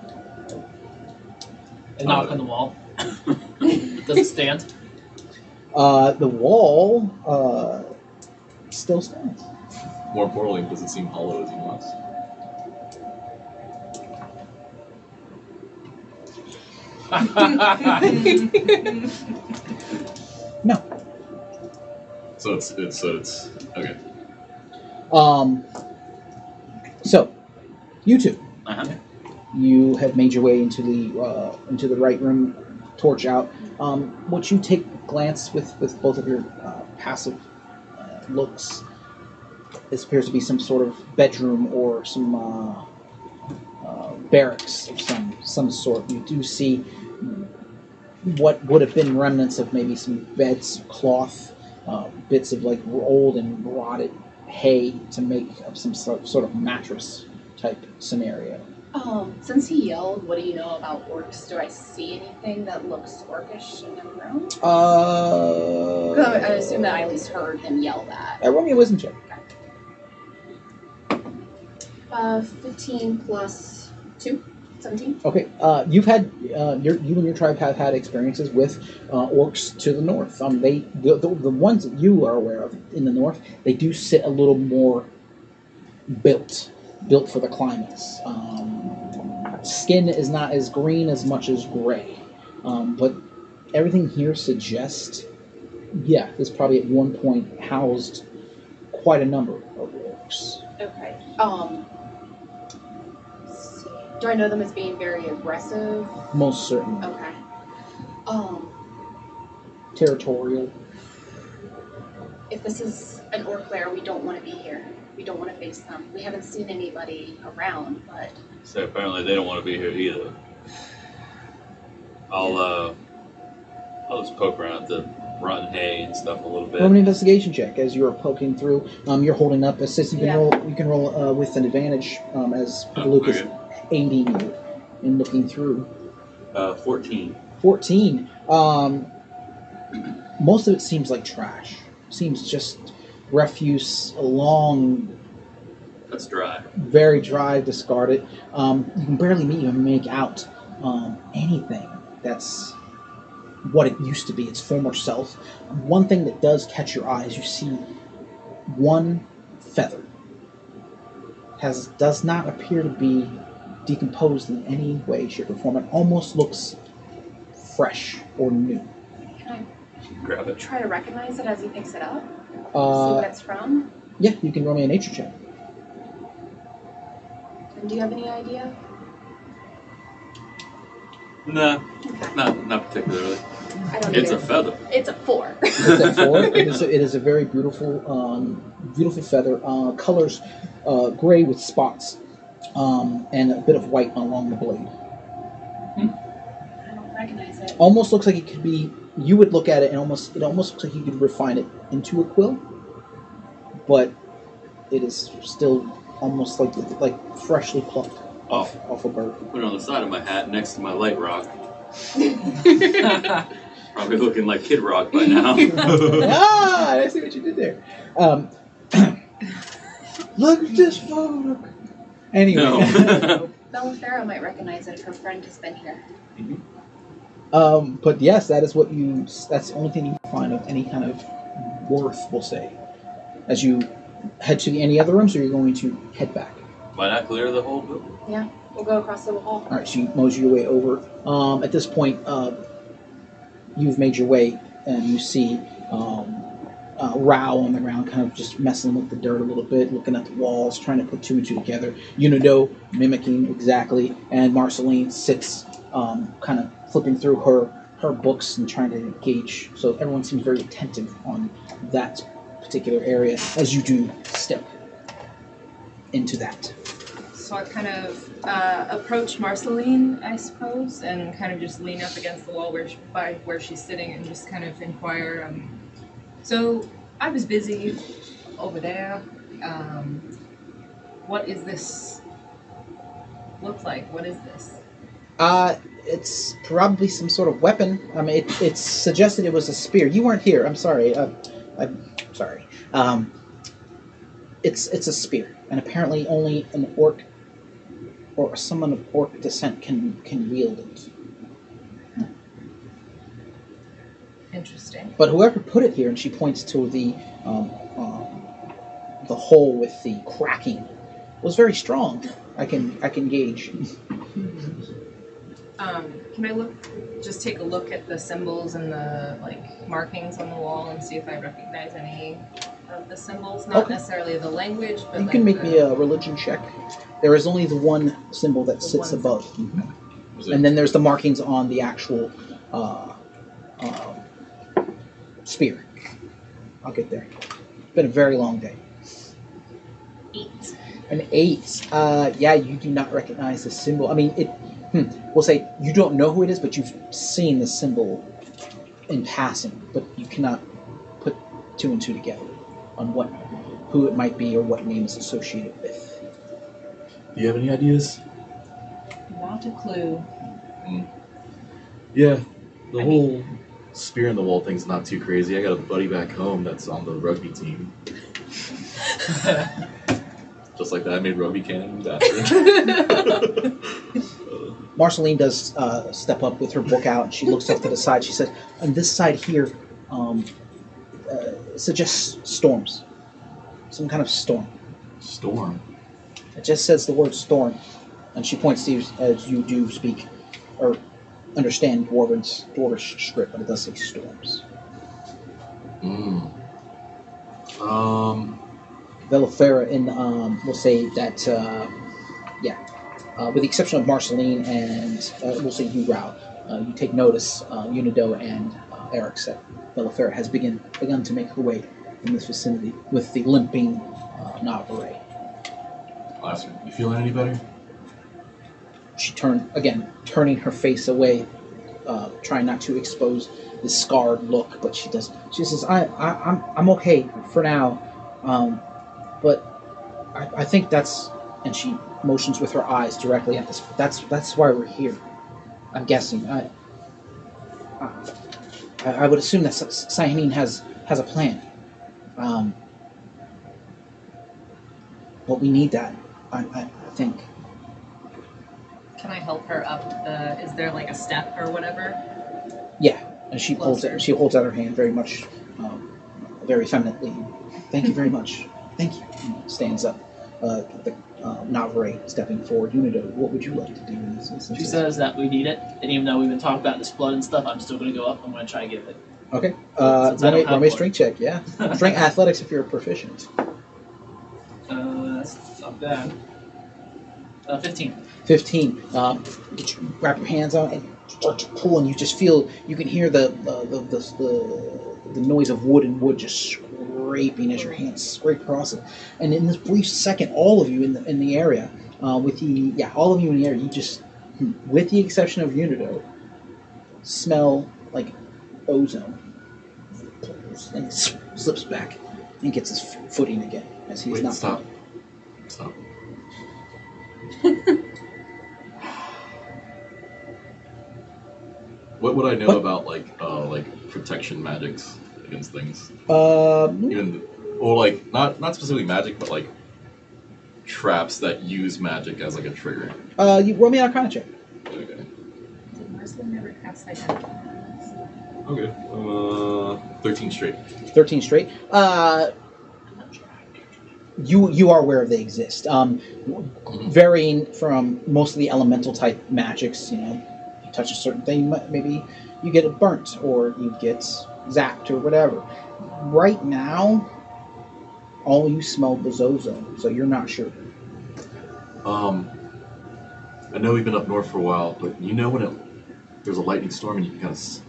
I knock on the wall. Does it stand? The wall still stands. More importantly, does it seem hollow as he knocks? No. So it's okay. So, you two. Uh-huh. You have made your way into the right room, torch out. What you take a glance with both of your passive looks, this appears to be some sort of bedroom or some barracks of some sort. You do see what would have been remnants of maybe some beds, cloth, bits of like old and rotted hay to make up some sort of mattress type scenario. Since he yelled, what do you know about orcs? Do I see anything that looks orcish in the room? I assume that I at least heard him yell that. Roll me a wisdom check. 15 plus 2. 17. Okay, you've had you and your tribe have had experiences with orcs to the north. The ones that you are aware of in the north, they do sit a little more built for the climates. Skin is not as green as much as gray, but everything here suggests, yeah, this probably at one point housed quite a number of orcs. Okay. Let's see. Do I know them as being very aggressive? Most certainly. Okay. Territorial. If this is an orc lair, we don't want to be here. We don't want to face them. We haven't seen anybody around, but So apparently they don't want to be here either. I'll just poke around the rotten hay and stuff a little bit. Roll an investigation check as you're poking through. You're holding up. Assist. You can Yeah. roll. You can roll with an advantage as Luke is Okay. aiding you in looking through. 14. 14. Most of it seems like trash. Seems just refuse, long, That's dry. very dry, discarded. You can barely even make out anything that's what it used to be, its former self. One thing that does catch your eye is you see one feather does not appear to be decomposed in any way, shape, or form. It almost looks fresh or new. can Grab I it. try to recognize it as he picks it up? See what it's from? Yeah, you can roll me a nature check. And do you have any idea? Nah, Okay. not particularly. I don't It's a either. feather. It's a 4. It's a 4. It is a very beautiful, beautiful feather. Colors gray with spots, and a bit of white along the blade. I don't recognize it. Almost looks like it could be. You would look at it and it almost looks like you could refine it into a quill, but it is still almost like freshly plucked off a bird. Put it on the side of my hat next to my light rock. Probably looking like Kid Rock by now. I see what you did there. Look at this photo. Anyway. No. Mellifera might recognize it if her friend has been here. But yes, that's the only thing you can find of any kind of worth, we'll say. As you head to any other rooms, or you're going to head back? Why not clear the whole building? Yeah, we'll go across the hall. Alright, so you mosey your way over. At this point, you've made your way, and you see Rao on the ground, kind of just messing with the dirt a little bit, looking at the walls, trying to put two and two together. Unido mimicking exactly, and Marceline sits kind of flipping through her books and trying to gauge. So everyone seems very attentive on that particular area as you do step into that. So I kind of approach Marceline, I suppose, and kind of just lean up against the wall by where she's sitting and just kind of inquire. So I was busy over there. What is this look like? What is this? It's probably some sort of weapon. I mean, it's suggested it was a spear. You weren't here. I'm sorry. I'm sorry. It's a spear, and apparently only an orc or someone of orc descent can wield it. Interesting. But whoever put it here, and she points to the hole with the cracking, was very strong. I can gauge. Can I just take a look at the symbols and the markings on the wall and see if I recognize any of the symbols? Not Okay. necessarily the language, but You can make me a religion check. There is only the one symbol that sits one above. Was it- And then there's the markings on the actual spear. I'll get there. It's been a very long day. 8. An 8. Yeah, you do not recognize the symbol. I mean, we'll say you don't know who it is, but you've seen the symbol in passing, but you cannot put two and two together on who it might be or what name is associated with. Do you have any ideas? Not a clue. Yeah, the whole spear in the wall thing's not too crazy. I got a buddy back home that's on the rugby team. Just like that, I made rugby cannon in the bathroom. Marceline does step up with her book out, and she looks up to the side. She says, "On this side here, suggests storms. Some kind of storm. Storm. It just says the word storm." And she points to you as you do speak, or understand Dwarvish script, but it does say storms. Velifera we'll say that, with the exception of Marceline and we'll say you, Rao, you take notice, Unido and Eric's, that Velifera has begun to make her way in this vicinity with the limping Navarre. I'll ask her, you feeling any better? She turning her face away, trying not to expose this scarred look, but she says, I'm okay for now, but I think that's, and she motions with her eyes directly at this. That's why we're here. I'm guessing. I would assume that Sahinine has a plan. But we need that. I think. Can I help her up is there like a step or whatever? Yeah, and she holds out her hand very much, very femininely. Thank you very much. Thank you. And stands up. The Navarre stepping forward. Unido, what would you like to do in this instance? She says that we need it, and even though we've been talking about this blood and stuff, I'm still going to go up. I'm going to try to get it. Okay. Since I don't have Run a one. strength check. Yeah. Strength athletics if you're proficient. That's not bad. 15. 15. Wrap your hands on and start to pull, and you just feel, you can hear the noise of wood and wood just scraping as your hands scrape across it. And in this brief second, all of you in the area, all of you in the area, you just, with the exception of Unido, smell like ozone. And he slips back and gets his footing again as he's not. Stop. What would I know about like protection magics against things? Even, or like not specifically magic, but like traps that use magic as like a trigger. You roll me an Arcana check. Okay. Did Marceline never cast identify? Okay. 13 straight. 13 straight. You are aware they exist. Varying from most of the elemental type magics, you touch a certain thing, maybe you get burnt or you get zapped or whatever. Right now, all you smelled was ozone, so you're not sure. I know we've been up north for a while, but when there's a lightning storm and you can kind of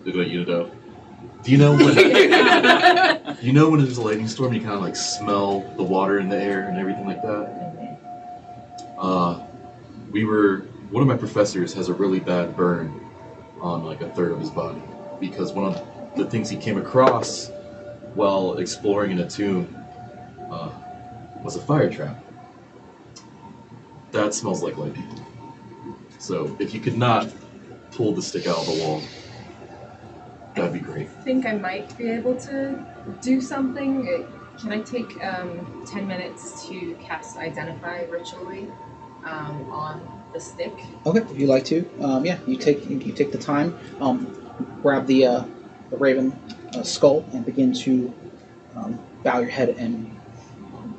look at Unido. Do you know when when there's a lightning storm you kind of like smell the water in the air and everything like that? One of my professors has a really bad burn on like a third of his body because one of the things he came across while exploring in a tomb was a fire trap. That smells like lightning. So if you could not pull the stick out of the wall, that'd be great. I think I might be able to do something. Can I take 10 minutes to cast Identify ritually on the stick? Okay, if you like to. You take the time, grab the raven skull and begin to bow your head and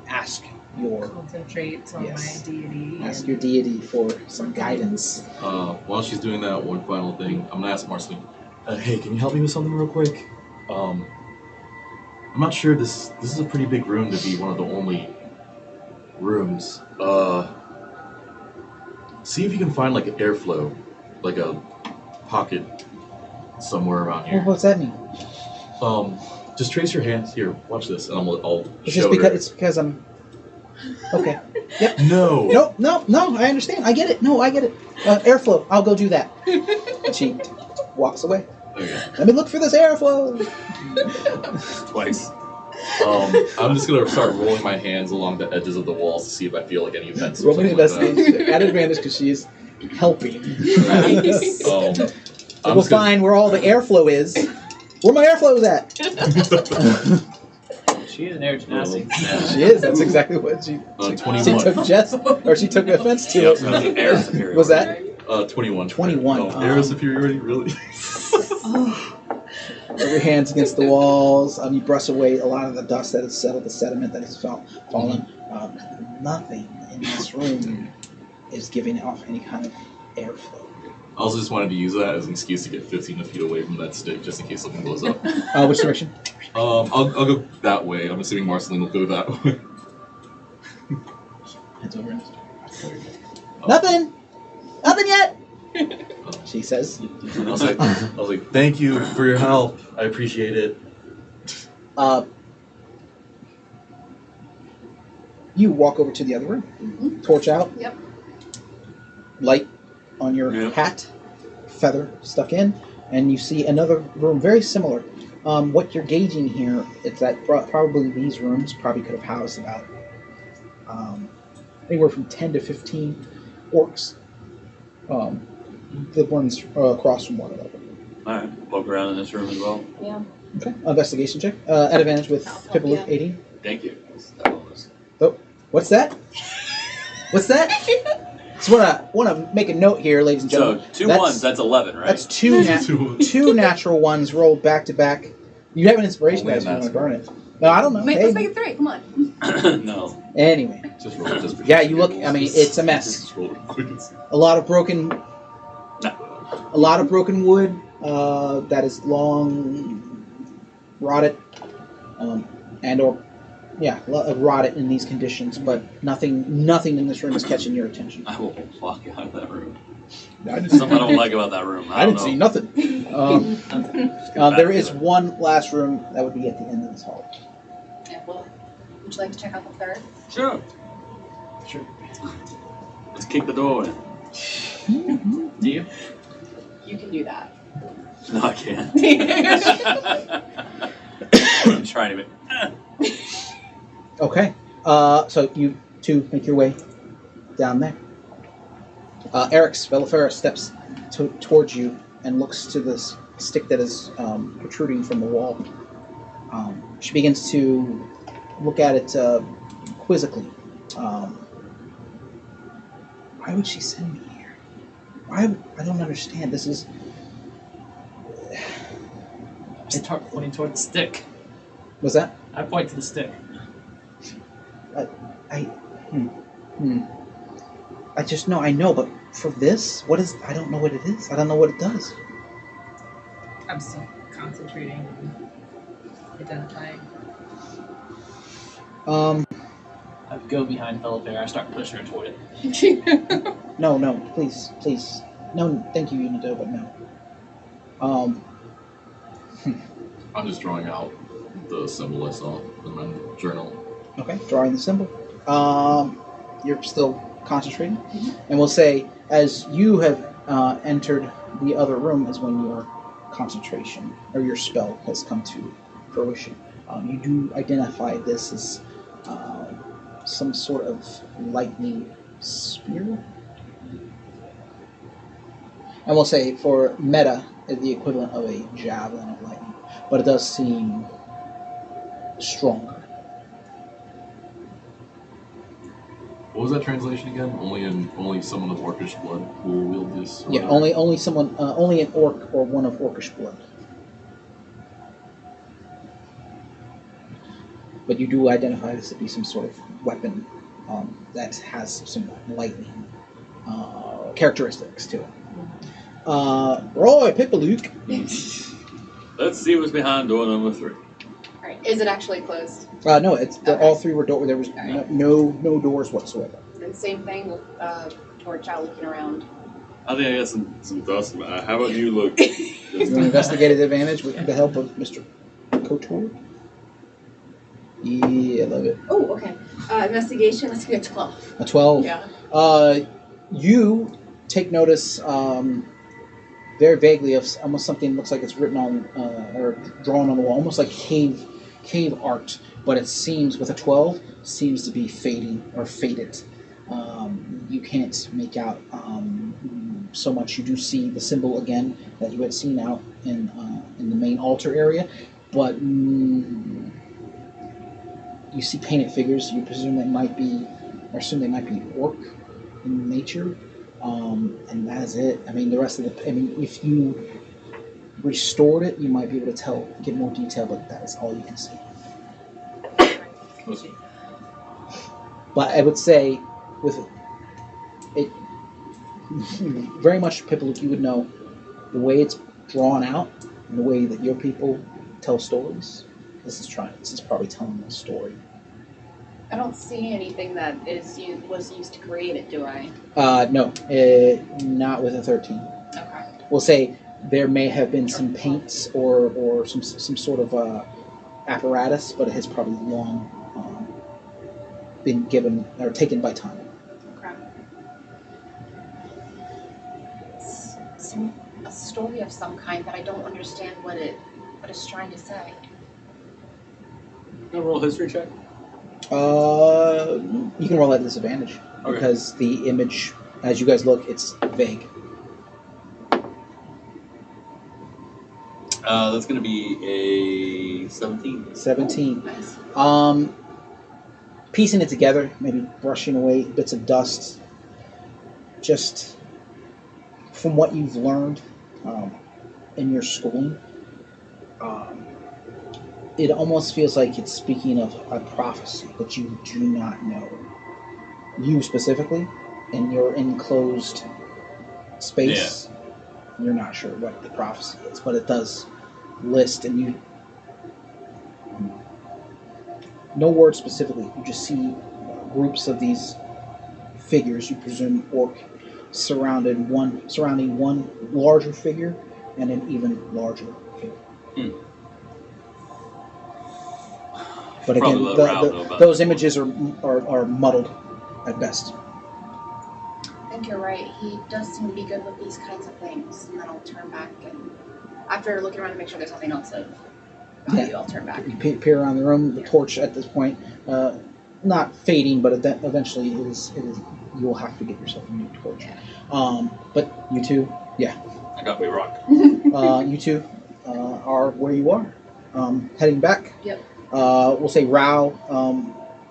ask your concentrate on my deity. Ask your deity for some guidance. While she's doing that, one final thing, I'm gonna ask Marceline. Hey, can you help me with something real quick? I'm not sure this is a pretty big room to be one of the only rooms. See if you can find like an airflow, like a pocket somewhere around here. Well, what's that mean? Just trace your hands. Here, watch this, and I'll It's show just because her. it's because I'm okay. Yep. No. No. I understand. I get it. No, I get it. Airflow. I'll go do that. She walks away. Okay. Let me look for this airflow. Twice. I'm just gonna start rolling my hands along the edges of the walls to see if I feel like any vents. Roll an investigation at advantage because she is helping. Nice. We'll find where all the airflow is. Where my airflow is at. She is an air gymnastic. She is. That's exactly what she 21. She took jest, or she took offense to Yep, it. that's the air superiority. Was that 21. 21? Oh, air superiority, really? Your hands against the walls. You brush away a lot of the dust that has settled, the sediment that has fallen. Nothing in this room is giving off any kind of airflow. I also just wanted to use that as an excuse to get 15 feet away from that stick, just in case something blows up. Which direction? I'll go that way. I'm assuming Marceline will go that way. Heads over. Nothing. Nothing yet. She says. I was like, thank you for your help. I appreciate it. You walk over to the other room. Mm-hmm. Torch out. Yep. Light on your hat. Feather stuck in. And you see another room very similar. What you're gauging here is that probably these rooms probably could have housed about anywhere from 10 to 15 orcs. The ones across from one another. Alright, poke around in this room as well. Yeah. Okay. Investigation check. At advantage with Pipalook yeah. 18. Thank you. Oh, what's that? What's that? Just want to make a note here, ladies and So, gentlemen. two ones, that's 11, right? That's two natural ones rolled back to back. You have an inspiration Only dice if you a want to natural. burn it. No, I don't know. Wait, Hey. let's make it 3. Come on. No. Anyway, Just roll it just for yeah, you look. I mean, it's a mess. Just roll it quick and see. A lot of broken wood that is long rotted, rotted in these conditions. But nothing in this room is catching your attention. I will walk out of that room. I Something I don't like about that room. I don't didn't see know. nothing. There is one last room that would be at the end of this hall. Yeah, well, would you like to check out the third? Sure. Sure. Let's kick the door in. Do you? You can do that. No, I can't. I'm trying to be. Okay. So you two make your way down there. Eric's Belafera steps towards you and looks to this stick that is protruding from the wall. She begins to look at it quizzically. Why would she send me here? I don't understand. This is... Start pointing toward the stick. Was that? I point to the stick. I just know, I know, but for this, what is... I don't know what it is. I don't know what it does. I'm still concentrating on identifying. I go behind Felipare. I start pushing her toward it. No, please. No, thank you, Unido, but no. I'm just drawing out the symbol I saw in my journal. Okay, drawing the symbol. You're still concentrating, and we'll say as you have entered the other room is when your concentration or your spell has come to fruition. You do identify this as some sort of lightning spear, and we'll say for meta the equivalent of a javelin of lightning, but it does seem stronger. What was that translation again? Only someone of orcish blood will wield this. Yeah, only someone, only an orc or one of orcish blood. But you do identify this to be some sort of weapon that has some lightning characteristics to it. Roy Pipalook. Let's see what's behind door number 3. Alright, is it actually closed? No, it's Okay. all three were there was Alright. no doors whatsoever. And same thing with Torch out looking around. I think I got some thoughts about it. How about you look? You want to investigate advantage with the help of Mr. Kotor? Yeah, I love it. Oh, okay. Investigation, let's get 12. A 12. Yeah. You take notice very vaguely of almost something looks like it's written on or drawn on the wall, almost like cave art, but it seems with a 12 seems to be fading or faded. You can't make out so much. You do see the symbol again that you had seen out in the main altar area, but you see painted figures. You presume they might be, or assume they might be orc in nature, and that is it. I mean, the rest of the. I mean, if you restored it, you might be able to get more detail, but that is all you can see. But I would say, with it, very much people you would know, the way it's drawn out and the way that your people tell stories. This is probably telling a story. I don't see anything that was used to create it, do I? No, not with a 13. Okay. We'll say there may have been some paints or some sort of apparatus, but it has probably long been given or taken by time. Okay. It's a story of some kind, but I don't understand what it's trying to say. Gonna roll a history check. You can roll at disadvantage Okay. because the image, as you guys look, it's vague. That's gonna be a 17. 17. Nice. Piecing it together, maybe brushing away bits of dust, just from what you've learned in your schooling, it almost feels like it's speaking of a prophecy, but you do not know. You specifically, in your enclosed space, you're not sure what the prophecy is, but it does list, and you... No words specifically, you just see groups of these figures, you presume orc, surrounding one larger figure and an even larger figure. But again, Probably let Rao know about those that. images are muddled at best. I think you're right. He does seem to be good with these kinds of things. And then I'll turn back, and after looking around to make sure there's nothing else of value, I'll turn back. You peer around the room. The torch at this point, not fading, but eventually it is. You will have to get yourself a new torch. Yeah. But you two, I got me rock. you two are where you are. Heading back. Yep. We'll say Rao.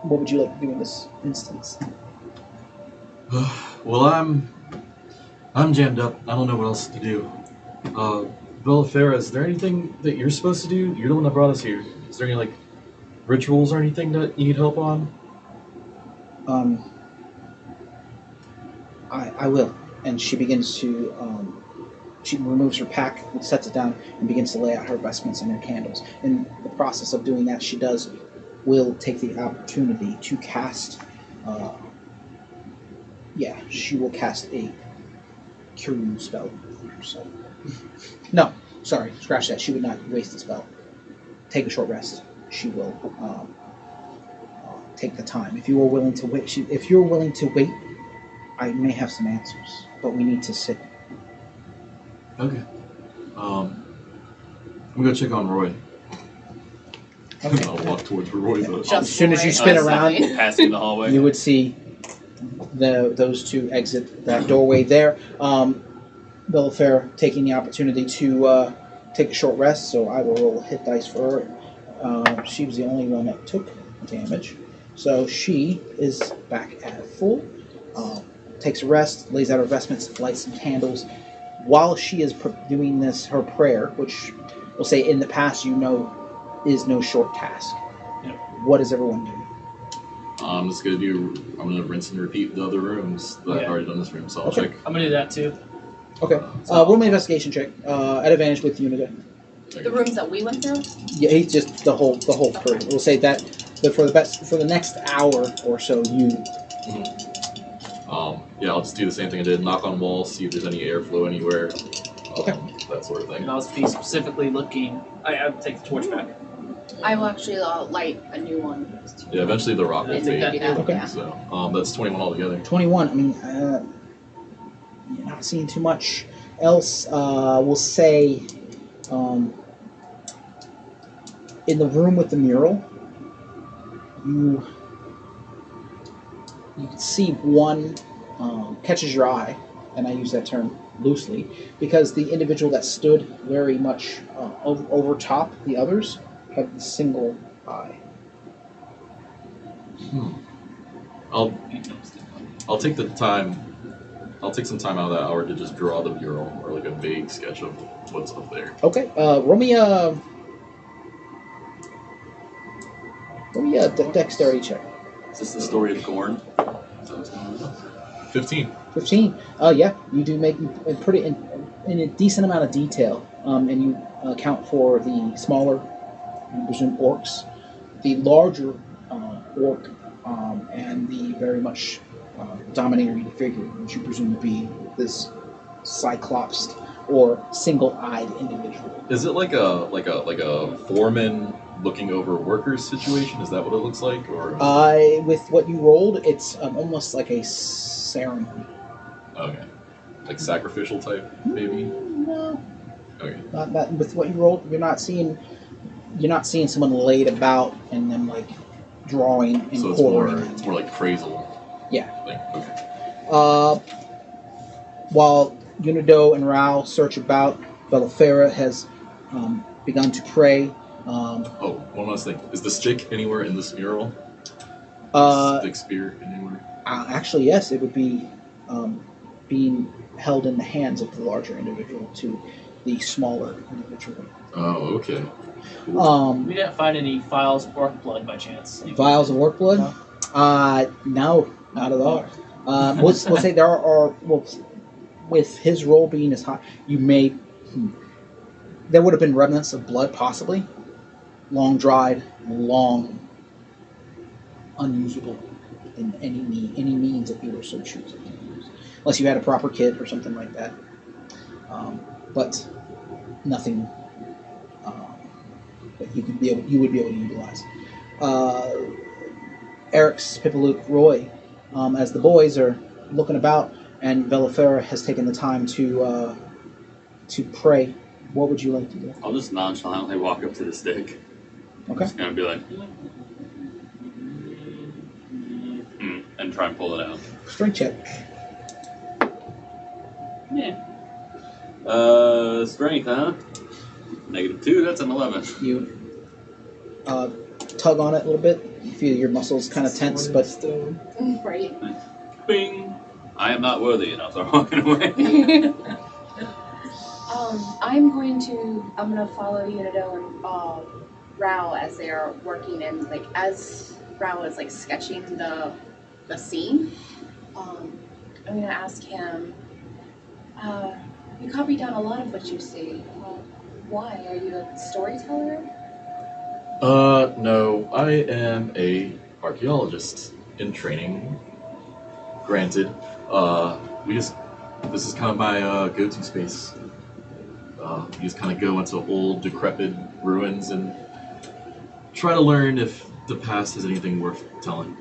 What would you like to do in this instance? Well, I'm jammed up. I don't know what else to do. Villafera, is there anything that you're supposed to do? You're the one that brought us here. Is there any rituals or anything that you need help on? I will. And she begins to, she removes her pack, sets it down, and begins to lay out her vestments and her candles. In the process of doing that, will take the opportunity to cast, she will cast a cure spell herself. No, sorry, scratch that. She would not waste the spell. Take a short rest. She will take the time. If you are willing to wait, I may have some answers, but we need to sit. Okay. I'm gonna check on Roy. Okay. I'll walk towards where Roy's at. As soon as you spin around, Passing the hallway. you would see those two exit that doorway there. Villafera taking the opportunity to take a short rest, so I will roll hit dice for her. She was the only one that took damage, so she is back at full. Takes a rest, lays out her vestments, lights some candles. While she is doing this, her prayer, which we'll say in the past is no short task. Yep. What is everyone doing? I'm gonna rinse and repeat the other rooms that I've already done this room, so I'll Okay. check. I'm gonna do that too. Okay. Roll me an investigation check at advantage with Unida. The rooms that we went through? Yeah, he's just the whole crew. We'll say that, but for the next hour or so, you. I'll just do the same thing I did. Knock on walls, see if there's any airflow anywhere. Okay. That sort of thing. And I'll be specifically looking. I'll take the torch back. I will actually light a new one. Yeah, eventually the rock will And fade. maybe that, Okay. yeah. So that's 21 altogether. 21. I mean, you're not seeing too much else. We'll say, in the room with the mural, you can see one catches your eye, and I use that term loosely because the individual that stood very much over top the others had the single eye. I'll take the time. I'll take some time out of that hour to just draw the mural or like a vague sketch of what's up there. Okay. Roll me a dexterity check. Is this the story of Gorn? Is that what's going on? 15. 15. Yeah, you do make pretty in a decent amount of detail, and you account for the smaller, I presume, orcs, the larger orc, and the very much dominating figure, which you presume to be this cyclops or single-eyed individual. Is it like a foreman looking over workers situation? Is that what it looks like? Or With what you rolled, it's almost like a ceremony. okay, like sacrificial type maybe. No. Okay. Not with what you rolled. You're not seeing someone laid about and then like drawing and So quartering. it's more like appraisal. Yeah. Thing. Okay. While Unido and Rao search about, Belafera has begun to pray. Oh, one last thing. Is the stick anywhere in this mural? Stick spear anywhere? Actually, yes, it would be being held in the hands of the larger individual to the smaller individual. Oh, okay. We didn't find any vials of orc blood by chance. Vials of orc blood? No, not at all. We'll say there are. Well, with his role being as high, you may. There would have been remnants of blood, possibly. Long dried, long unusable in any means if you were so choosing to use, unless you had a proper kit or something like that. But nothing that you would be able to utilize. Eric's Pipalook Roy, as the boys are looking about, and Belafera has taken the time to pray. What would you like to do? I'll just nonchalantly walk up to the stick. Okay. Just gonna be like, and try and pull it out. Strength check. Yeah. Strength, huh? -2. That's an 11. You tug on it a little bit. You feel your muscles kind of tense, but Right. Bing. I am not worthy enough. I'm walking away. I'm gonna follow Unido and Rao as they are working, and like as Rao is like sketching the scene. I'm gonna ask him. You copied down a lot of what you see. Why? Are you a storyteller? No. I am a archaeologist in training. Granted, this is kind of my go-to space. You just kind of go into old, decrepit ruins and try to learn if the past has anything worth telling.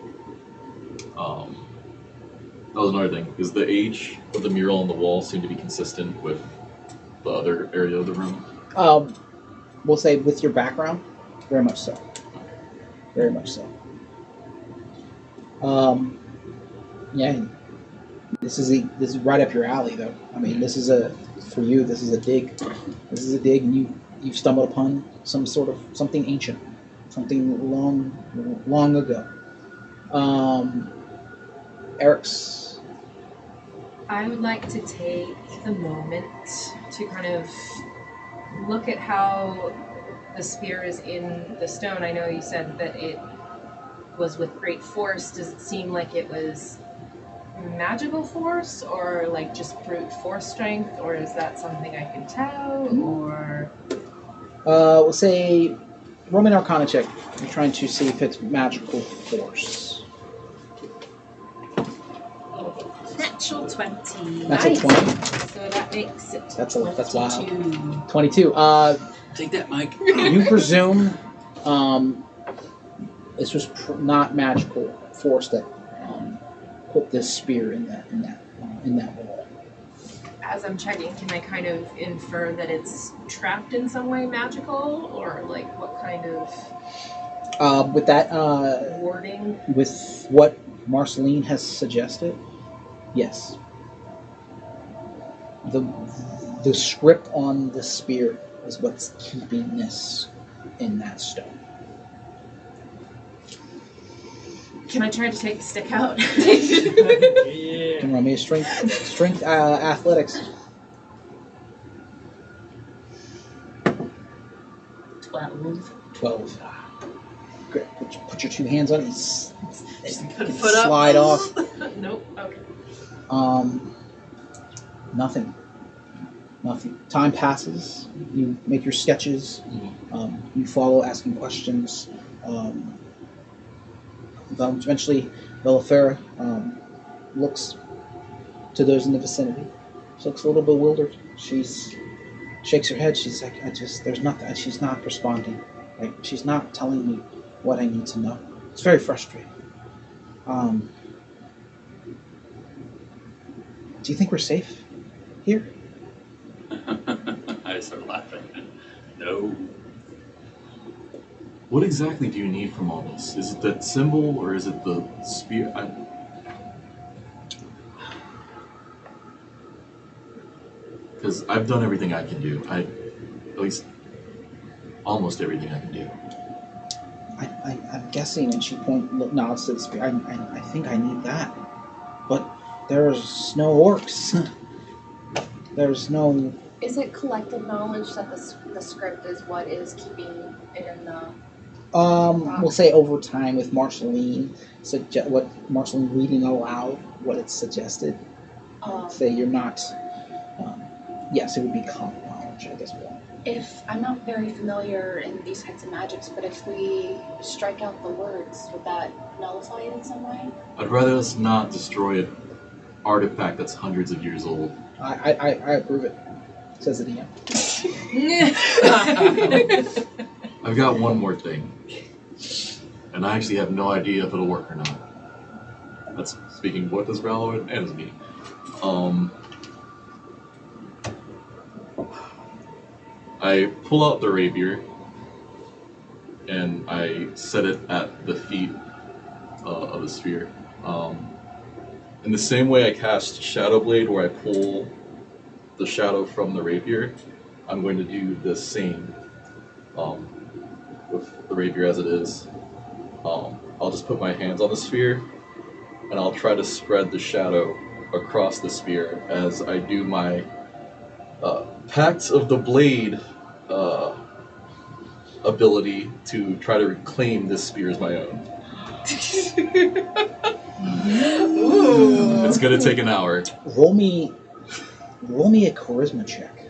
That was another thing, because the age of the mural on the wall seemed to be consistent with the other area of the room. we'll say with your background, very much so. Very much so. Yeah, this is right up your alley, though. I mean, this is a dig. This is a dig, and you've stumbled upon something ancient, something long ago. Eric's. I would like to take the moment to kind of look at how the spear is in the stone. I know you said that it was with great force. Does it seem like it was magical force, or like just brute force strength, or is that something I can tell, or? We'll say Roman Arcana check. You're trying to see if it's magical force. Natural 20. Natural Nice. 20. So that makes it That's wild. 22. 22. Take that, Mike. You presume this was not magical force that put this spear in that wall. As I'm checking, can I kind of infer that it's trapped in some way magical, or like what kind of With that, wording? with what Marceline has suggested, yes. The script on the spear is what's keeping this in that stone. Can I try to take the stick out? You can roll me a strength athletics. 12. Great. Put your two hands on it. Put a foot up. Slide off. Nope. Okay. Nothing. Time passes. You make your sketches. You follow, asking questions. Eventually, Vaceran looks to those in the vicinity. She looks a little bewildered. She's shakes her head. She's like, there's nothing. She's not responding. Like, she's not telling me what I need to know. It's very frustrating. Do you think we're safe here? I start laughing. No. What exactly do you need from all this? Is it that symbol or is it the spear? Because I've done everything I can do. At least almost everything I can do. I'm guessing, and she nods to the spear. I think I need that, but there's no orcs. There's no. Is it collective knowledge that the script is what is keeping it in the? We'll say over time with Marceline, what Marceline reading aloud, what it suggested. Say you're not. Yes, it would be common knowledge at this point. If I'm not very familiar in these kinds of magics, but if we strike out the words, would that nullify it in some way? I'd rather us not destroy an artifact that's hundreds of years old. I approve it. Says the DM. I've got one more thing, and I actually have no idea if it'll work or not. That's speaking what does Rallo and as me. I pull out the rapier and I set it at the feet of the sphere. In the same way I cast Shadow Blade, where I pull the shadow from the rapier, I'm going to do the same with the rapier as it is. I'll just put my hands on the sphere and I'll try to spread the shadow across the sphere as I do my Pact of the Blade ability to try to reclaim this spear as my own. Ooh. It's gonna take an hour. Roll me a charisma check.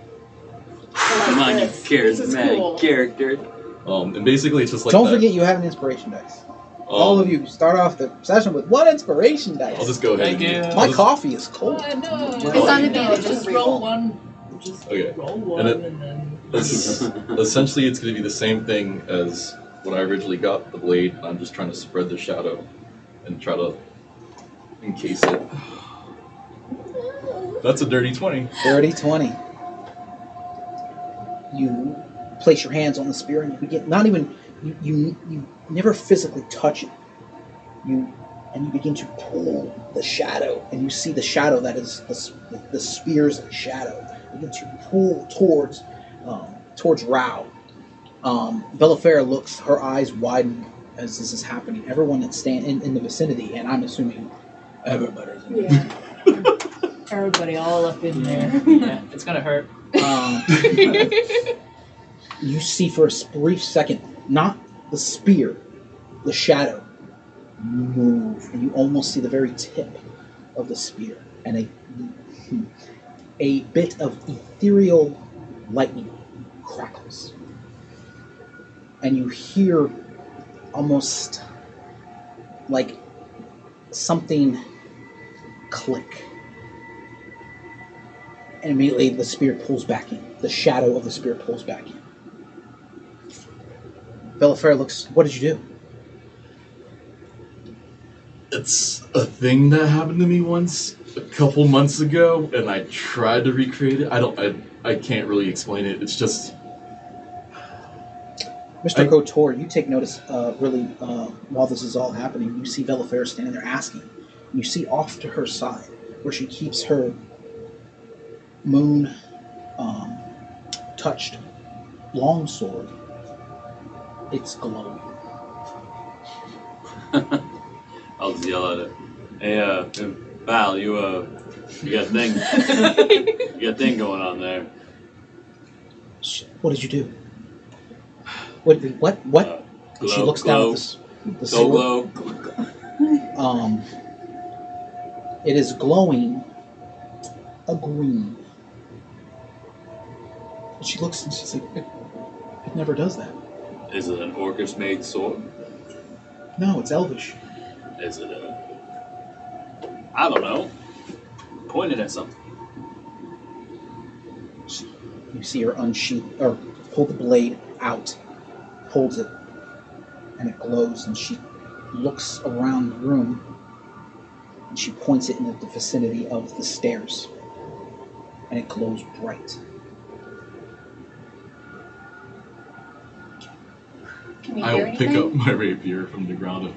Come on, you charismatic character. And basically it's just like Don't that. forget you have an inspiration dice. All of you start off the session with one inspiration dice. I'll just go ahead. Thank you. My coffee is cold. No. It's on advantage. Just roll one. Just Okay. roll one and then. Essentially, it's going to be the same thing as when I originally got the blade. I'm just trying to spread the shadow and try to encase it. That's a dirty 20. Dirty 20. You place your hands on the spear and you begin, not even, you never physically touch it. You begin to pull the shadow, and you see the shadow that is the spear's shadow. You begin to pull towards Rao. Vaceran looks, her eyes widen as this is happening. Everyone that's in the vicinity, and I'm assuming everybody's in there. Everybody all up in there. Yeah, it's gonna hurt. You see for a brief second, not the spear, the shadow move, and you almost see the very tip of the spear, and a bit of ethereal lightning crackles, and you hear almost like something click, and immediately the spear pulls back in. The shadow of the spear pulls back in. Vaceran looks, what did you do? It's a thing that happened to me once a couple months ago, and I tried to recreate it. I can't really explain it. It's just... Mr. Kotor, you take notice, while this is all happening, you see Vaceran standing there asking. You see off to her side, where she keeps her moon touched longsword. It's glowing. I'll just yell at it. Hey, Val, you got a thing, you got a thing going on there. What did you do? What? Glow, She looks down at the sword. glow. It is glowing a green. She looks and she's like, it never does that. Is it an orcish made sword? No, it's elvish. Is it I don't know. Pointed at something. You see her unsheath or pull the blade out, holds it, and it glows, and she looks around the room and she points it in the vicinity of the stairs, and it glows bright. Can we I hear will pick anything? up my rapier from the ground.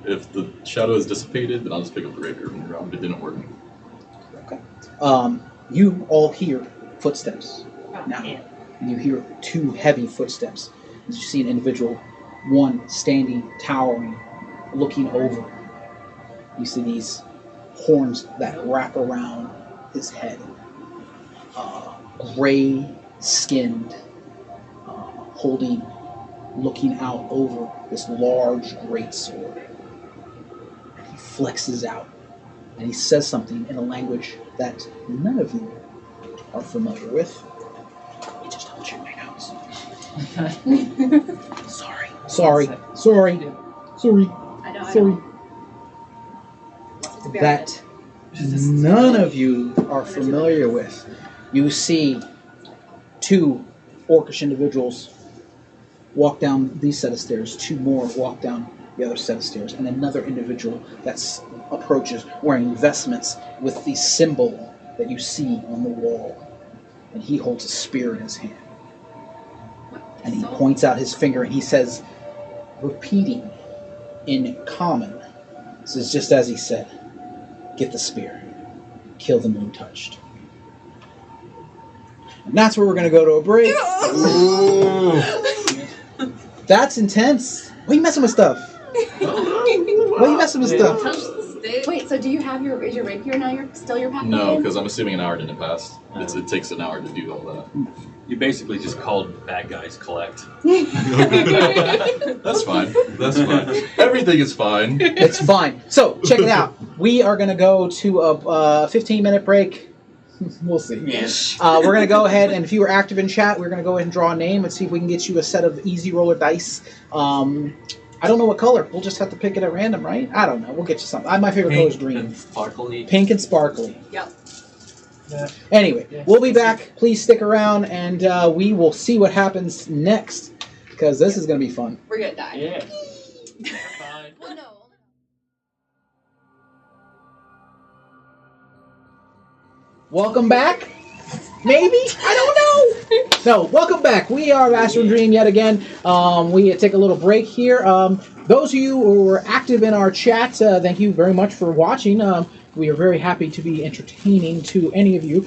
If the shadow is dissipated, then I'll just pick up the rapier from the ground. It didn't work. Okay. You all hear footsteps now. Yeah. And you hear two heavy footsteps. As you see an individual, one standing, towering, looking over. You see these horns that wrap around his head. Gray-skinned, looking out over this large great sword. And he flexes out, and he says something in a language that none of you are familiar with. Let me just double check my notes. Sorry. I don't. That none of you are familiar with. You see two orcish individuals walk down these set of stairs, two more walk down the other set of stairs, and another individual that approaches wearing vestments with the symbol that you see on the wall. And he holds a spear in his hand. And he points out his finger and he says, repeating in common, this is just as he said, get the spear, kill the moon touched. And that's where we're going to go to a break. That's intense. Why are you messing with stuff? Why are you messing with stuff? Touch the stick. Wait, so do you have is your rapier now still your pack? No, because I'm assuming an hour didn't pass. It takes an hour to do all that. You basically just called bad guys collect. That's fine. That's fine. Everything is fine. It's fine. So, check it out. We are going to go to a 15-minute break. We'll see. Yes. We're going to go ahead, and if you were active in chat, we're going to go ahead and draw a name and see if we can get you a set of easy roller dice. I don't know what color. We'll just have to pick it at random, right? I don't know. We'll get you something. My favorite color is green. Sparkly. Pink and sparkly. Yep. Anyway, we'll be back. Please stick around, and we will see what happens next, because this is going to be fun. We're gonna die. Yeah. Fine. Well, no. Welcome back. Maybe? I don't know. No, welcome back. We are Vaceran Dream yet again. We take a little break here. Those of you who were active in our chat, thank you very much for watching. We are very happy to be entertaining to any of you.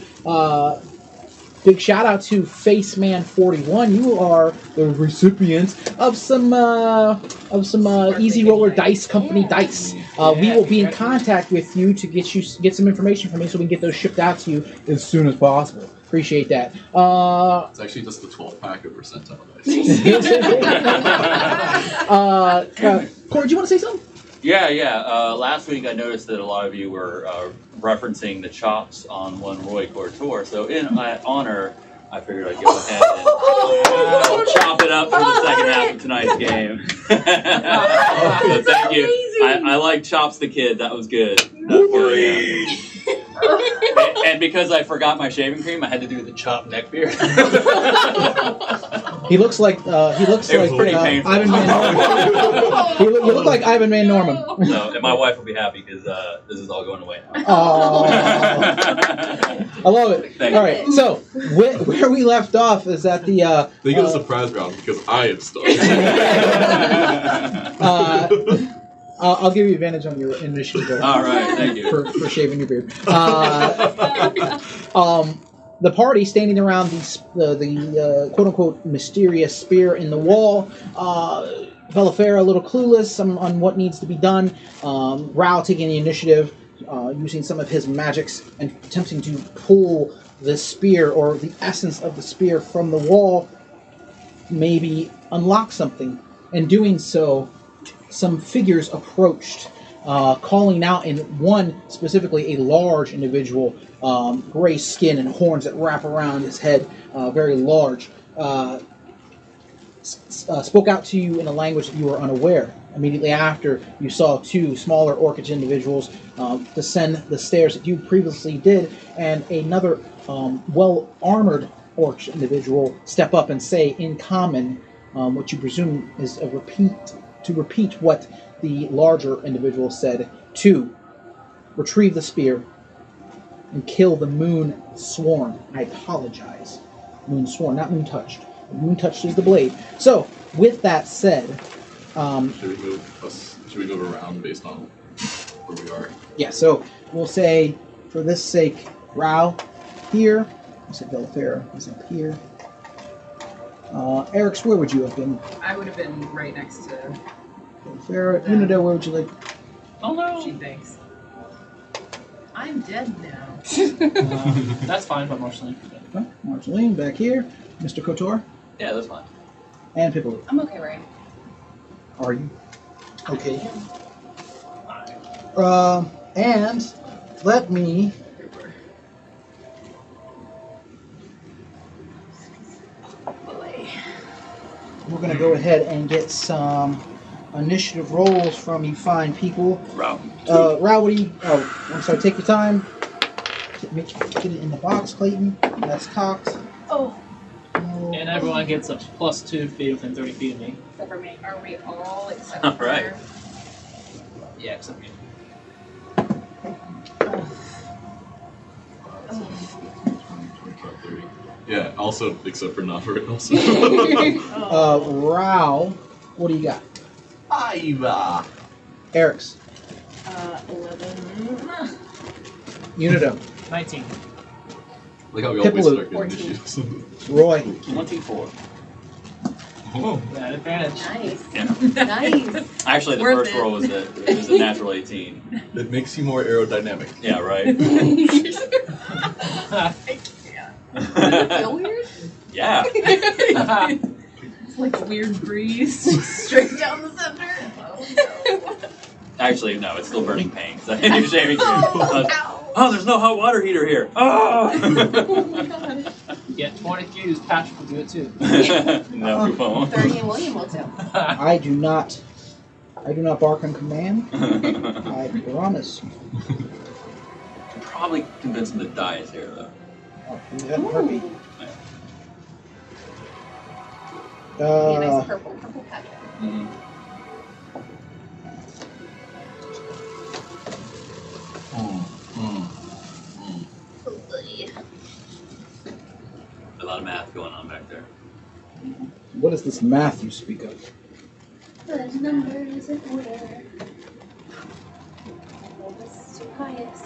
Big shout out to Faceman41. You are the recipient of some Easy Roller Dice Company dice. We will be in contact with you to get some information from you so we can get those shipped out to you as soon as possible. Appreciate that. It's actually just the 12 pack of percentile dice. Corey, do you want to say something? Yeah. Last week I noticed that a lot of you were referencing the chops on one Roy Couture, so in my honor, I figured I'd go ahead and chop it up for the second half of tonight's game. So thank you. I like Chops the Kid. That was good. And because I forgot my shaving cream, I had to do the chop neck beard. He looks like It was pretty painful. Ivan Man Norman. You look like Ivan Man Norman. No, and my wife will be happy because this is all going away now. Oh, I love it. Thank All you. right, so where we left off is at the. They get a surprise round because I am stuck. I'll give you advantage on your initiative. All right, thank you. For shaving your beard. The party standing around the quote unquote mysterious spear in the wall. Velafera a little clueless on what needs to be done. Rao taking the initiative, using some of his magics and attempting to pull the spear or the essence of the spear from the wall, maybe unlock something. In doing so, some figures approached, calling out in one specifically a large individual, gray skin and horns that wrap around his head, very large. Spoke out to you in a language that you were unaware. Immediately after, you saw two smaller orcish individuals descend the stairs that you previously did, and another well-armored orc individual step up and say in common, what you presume is to repeat what the larger individual said, to retrieve the spear and kill the moon sworn. I apologize. Moon sworn, not moon touched. Moon touched is the blade. So, with that said, Should we move around based on where we are? yeah. So we'll say, for this sake, Rao here. I said Velafera is up here. Eric's, where would you have been? I would have been right next to Velafera. Unido, where would you like? Oh no! she thinks. I'm dead now. That's fine, but Marceline. Okay, Marceline back here. Mr. Kotor Yeah, that's fine. and Pippaloo. I'm okay, right? Are you? Okay. And let me. We're going to go ahead and get some initiative rolls from you fine people. Route. Rao, what do you... Oh, I'm sorry, take your time. Get it in the box, Clayton. That's cocked. Oh, And everyone gets a +2 to be within 30 feet of me. except for me. Are we all except All for right. Yeah, except me. Yeah, also, except for Navert, also. Rao, what do you got? Aiva! Eric's. 11. Unido. 19. Like how we always Pippaloo. start getting issues. Roy. 24. Oh, That advantage. Nice. Yeah. Nice. Actually, the Worth first it. roll was a natural 18. it makes you more aerodynamic. Yeah, right. Feel weird? Yeah. It's like a weird breeze straight down the center. Actually, no, it's still burning pain. So you're shaving oh, there's no hot water heater here. Oh! Yeah, 20 Q's, Patrick will do it too. No, we won't. 30 and William will too. I do not bark on command. I promise. Probably convince him to dye his hair, though. I'll do that in a heartbeat. Be a nice purple pattern. Mm-hmm. A lot of math going on back there. What is this math you speak of? The numbers in order. Lowest to highest.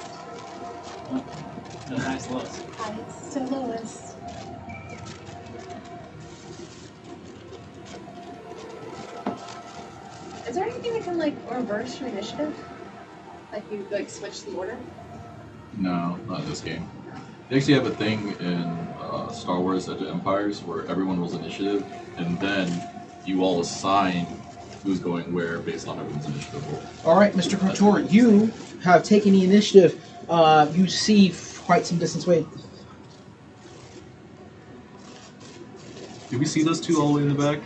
No, nice lowest. Highest to lowest. Is there anything that can like reverse your initiative? Like you like switch the order? No, not in this game. They actually have a thing in Star Wars Edge of Empires where everyone rolls initiative, and then you all assign who's going where based on everyone's initiative roll. All right, Mr. Couture, you have taken the initiative. You see quite some distance away. Did we see those two all the way in the back?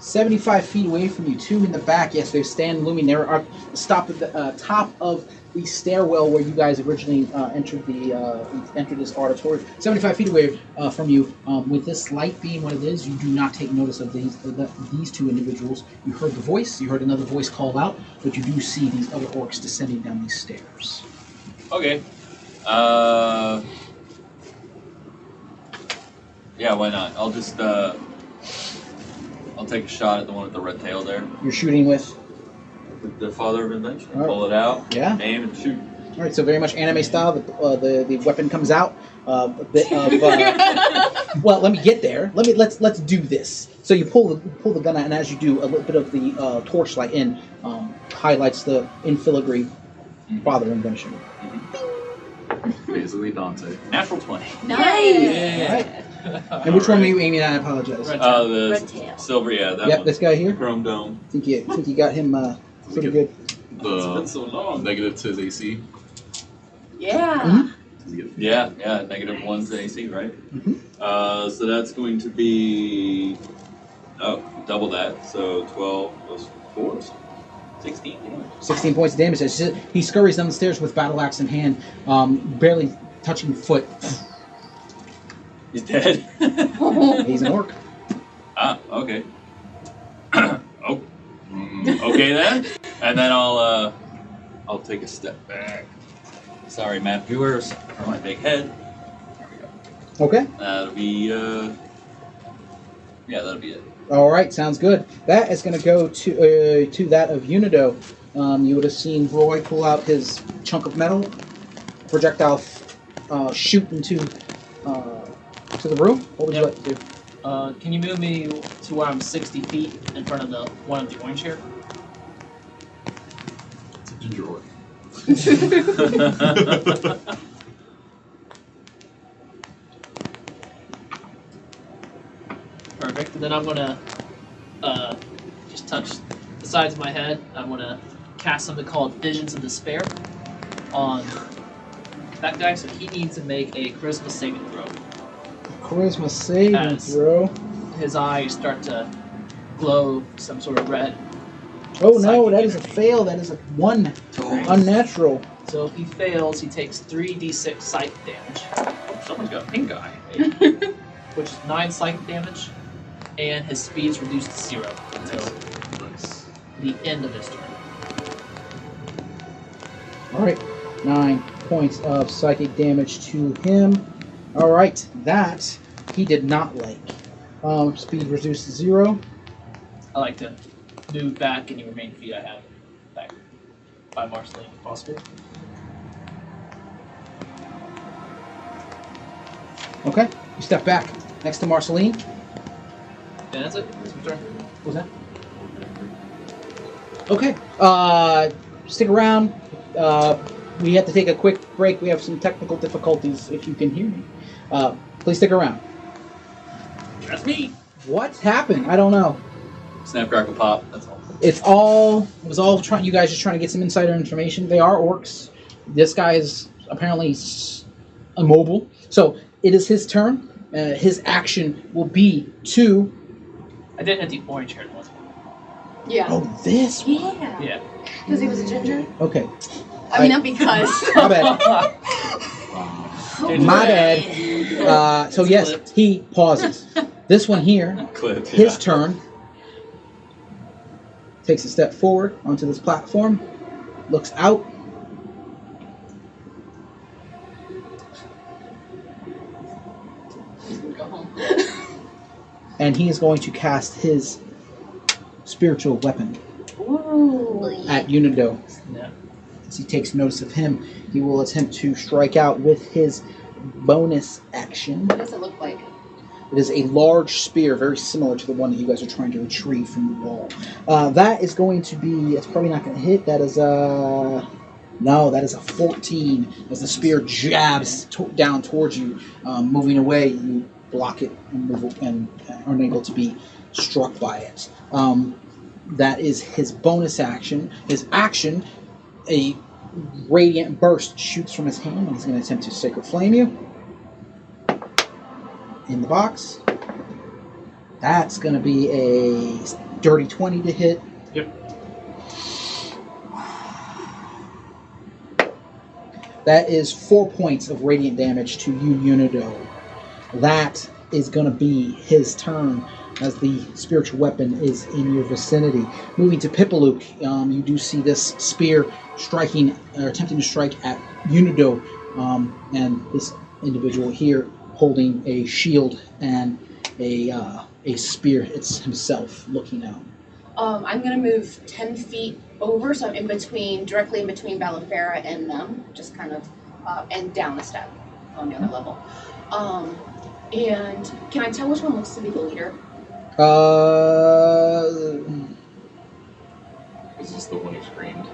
75 feet away from you, two in the back. Yes, they stand looming. They are stopped at the top of the stairwell where you guys originally entered this auditorium. 75 feet away from you. With this light being what it is, you do not take notice of these two individuals. You heard the voice. You heard another voice called out, but you do see these other orcs descending down these stairs. Okay. Yeah, why not? I'll just, I'll take a shot at the one with the red tail there. You're shooting with? With the Father of Invention. All right. Pull it out. Yeah. Aim and shoot. All right, so very much anime style. The weapon comes out. A bit of Well, let me get there. Let's do this. So you pull the gun out, and as you do, a little bit of the torchlight highlights the in filigree father invention. Basically Dante. Natural 20. Nice. All right. And which one were you aiming at? I apologize. Red The Red tail. silver, yeah, that Yep, one. this guy here. Chrome Dome. Think you got him pretty good. It's been so long. Negative to his AC. Yeah. Mhm. Yeah, -1's AC, right? Mhm. So that's going to be double that. So 12 plus 4, 16 damage. 16 points of damage. He scurries down the stairs with battle axe in hand, barely touching foot. He's dead. He's an orc. Okay. Okay then. And then I'll take a step back. Sorry, map viewers, for my big head. There we go. Okay. That'll be that'll be it. All right, sounds good. That is going to go to that of Unido. You would have seen Roy pull out his chunk of metal, projectile shoot into to the room. What would you like to do? Can you move me to where I'm 60 feet in front of the one of the orange here? It's a ginger orc. Perfect. And then I'm gonna just touch the sides of my head. I'm gonna cast something called Visions of Despair on that guy, so he needs to make a charisma saving throw. Charisma saving As- throw. His eyes start to glow some sort of red. Oh no, Psychic that is a energy. fail. That is a 1. Unnatural. So if he fails, he takes 3d6 psychic damage, Someone's got a pink eye. which is 9 psychic damage, and his speed is reduced to 0 until Nice. the end of his turn. All right, 9 points of psychic damage to him. All right, that he did not like. Speed reduced to 0. I like to move back any remaining feet I have back by Marceline if possible. Okay, you step back next to Marceline. Yeah, that's it. That's my turn. What was that? Okay. Stick around. We have to take a quick break. We have some technical difficulties, if you can hear me. Please stick around. That's me. What happened? I don't know. Snap, crackle, pop. That's all. It was all trying. You guys just trying to get some insider information. They are orcs. This guy is apparently immobile. So it is his turn. His action will be to. I did hit the orange haired one. Yeah. Oh, this one. Yeah. Yeah. Because he was a ginger. Okay. I mean, not because. My bad. My bad. So It's yes, clipped. he pauses. This one here, Clip. his turn, takes a step forward onto this platform, looks out. Go home. And he is going to cast his spiritual weapon Ooh. at Unido. Yeah. As he takes notice of him, he will attempt to strike out with his bonus action. What does it look like? It is a large spear, very similar to the one that you guys are trying to retrieve from the wall. That is going to be, it's probably not going to hit. That is a, no, that is a 14. As the spear jabs down towards you, moving away, you block it and move and are unable to be struck by it. That is his bonus action. His action, a radiant burst shoots from his hand, and he's going to attempt to Sacred Flame you. In the box. That's going to be a dirty 20 to hit. Yep. That is 4 points of radiant damage to you, Unido. That is going to be his turn as the spiritual weapon is in your vicinity. Moving to Pipalook, you do see this spear striking, or attempting to strike at Unido, and this individual here holding a shield and a spear. It's himself looking out. I'm gonna move 10 feet over, so I'm in between, directly in between Balafera and them, just kind of, and down a step on the other level. And can I tell which one looks to be the leader? Is this the one who screamed?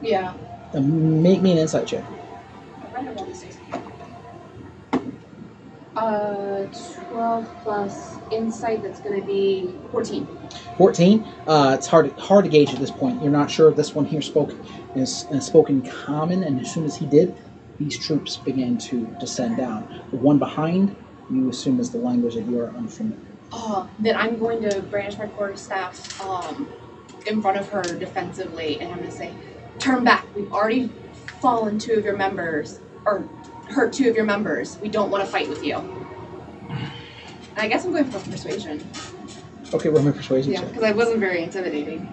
Yeah. Make me an insight check. I read it all these days. 12 plus insight, that's going to be 14. 14. It's hard to gauge at this point. You're not sure if this one here spoke in common, and as soon as he did, these troops began to descend down. The one behind, you assume is the language that you are unfamiliar. Then I'm going to brandish my quarterstaff in front of her defensively, and I'm going to say, turn back. We've already fallen 2 of your members, or hurt 2 of your members. We don't want to fight with you. And I guess I'm going for persuasion. Okay, roll me persuasion Yeah, check. because I wasn't very intimidating.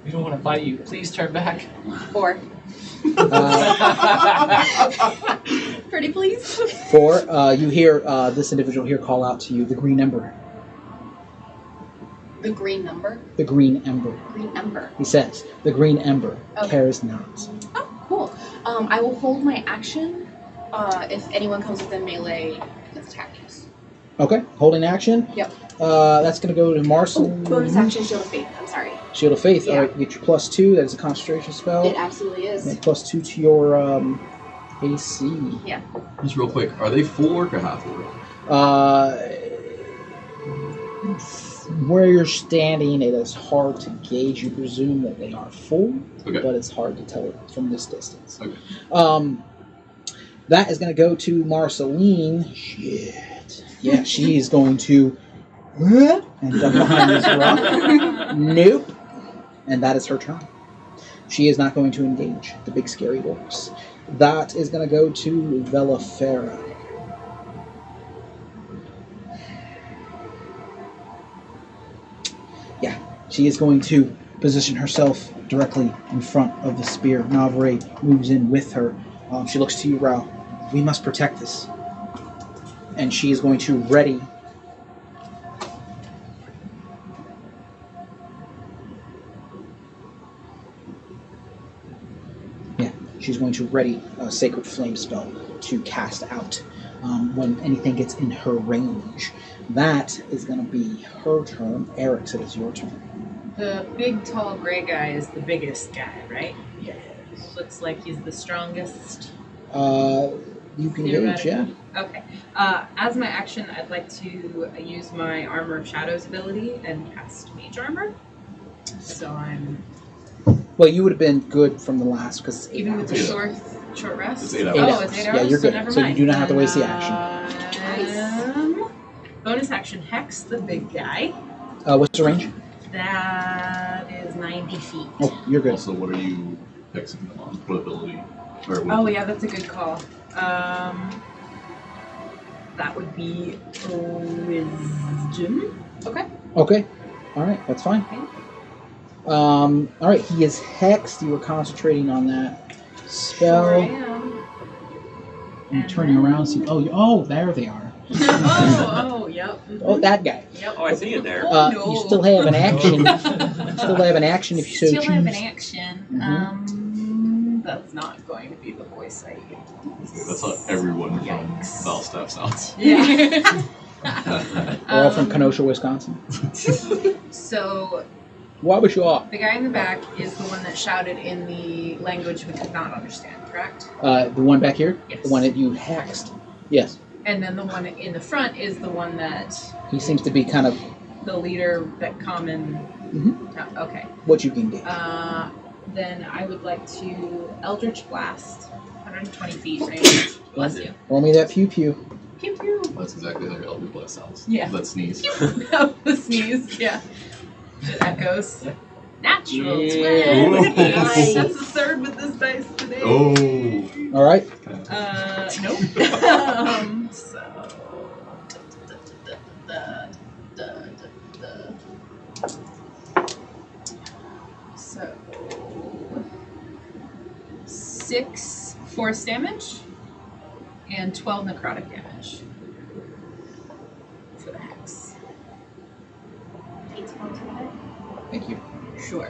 We don't want to fight you. Please turn back. 4. Pretty please. 4. You hear this individual here call out to you, the Green Ember. The green number? The Green Ember. Green ember. He says, the Green Ember Okay. cares not. Oh, cool. I will hold my action if anyone comes within melee against attackers. Okay, holding action. Yep. That's going to go to Marcel. Oh, bonus action, Shield of Faith. I'm sorry. Shield of Faith. Yeah. All right, you get your +2. That is a concentration spell. It absolutely is. And +2 to your AC. Yeah. Just real quick, are they full orc or half orc? Where you're standing, it is hard to gauge. You presume that they are full, Okay. but it's hard to tell it from this distance. Okay. That is going to go to Marceline. Shit. Yeah, she is going to and duck behind this rock. Nope. And that is her turn. She is not going to engage the big scary orcs. That is going to go to Velafera. Yeah, she is going to position herself directly in front of the spear. Navre moves in with her. She looks to you, Rao. We must protect this. And she is going to ready. Yeah, she's going to ready a Sacred Flame spell to cast out when anything gets in her range. That is going to be her turn. Eric's, it is your turn. The big, tall, gray guy is the biggest guy, right? Yes. Looks like he's the strongest. You can gauge, yeah. Okay. As my action, I'd like to use my Armor of Shadows ability and cast Mage Armor. So I'm Well, you would have been good from the last because it's 8 even hours. with the Yeah. short rest. It's 8 8 hours. Oh, hours. it's 8 Yeah, hours. you're So good. never So you mind. do not have to waste the Then, action. Bonus action Hex the big guy. What's the range? That is 90 feet. Oh, you're good. Also, what are you hexing them on? What ability? Or what Oh yeah, that's a good call. That would be wisdom. Okay. Okay. All right, that's fine. All right, he is hexed. You were concentrating on that spell. Sure am. And turning around, see. Oh, there they are. Yep. Oh, that guy. Yep. Oh, I see it there. You still have an action. Still have an action if you so Still choose. have an action. Mhm. That's not going to be the voice I use. That's how everyone from Yikes. Valstaff sounds. Yeah. We're all from Kenosha, Wisconsin. So Wabashaw. the guy in the back is the one that shouted in the language we could not understand, correct? The one back here? Yes. The one that you hexed. Yes. And then the one in the front is the one that He seems to be kind of the leader that common. Okay. what you can do. Then I would like to Eldritch Blast, 120 feet range. Bless you. Roll me that pew pew. Pew pew. That's exactly how your Elder Blast sounds. Yeah. That sneeze. The sneeze. Yeah. It echoes. Natural Yeah. 20. Nice. That's the third with this dice today. Oh. All right. Nope. So. So. 6 force damage and 12 necrotic damage for the hex. Thank you. Sure.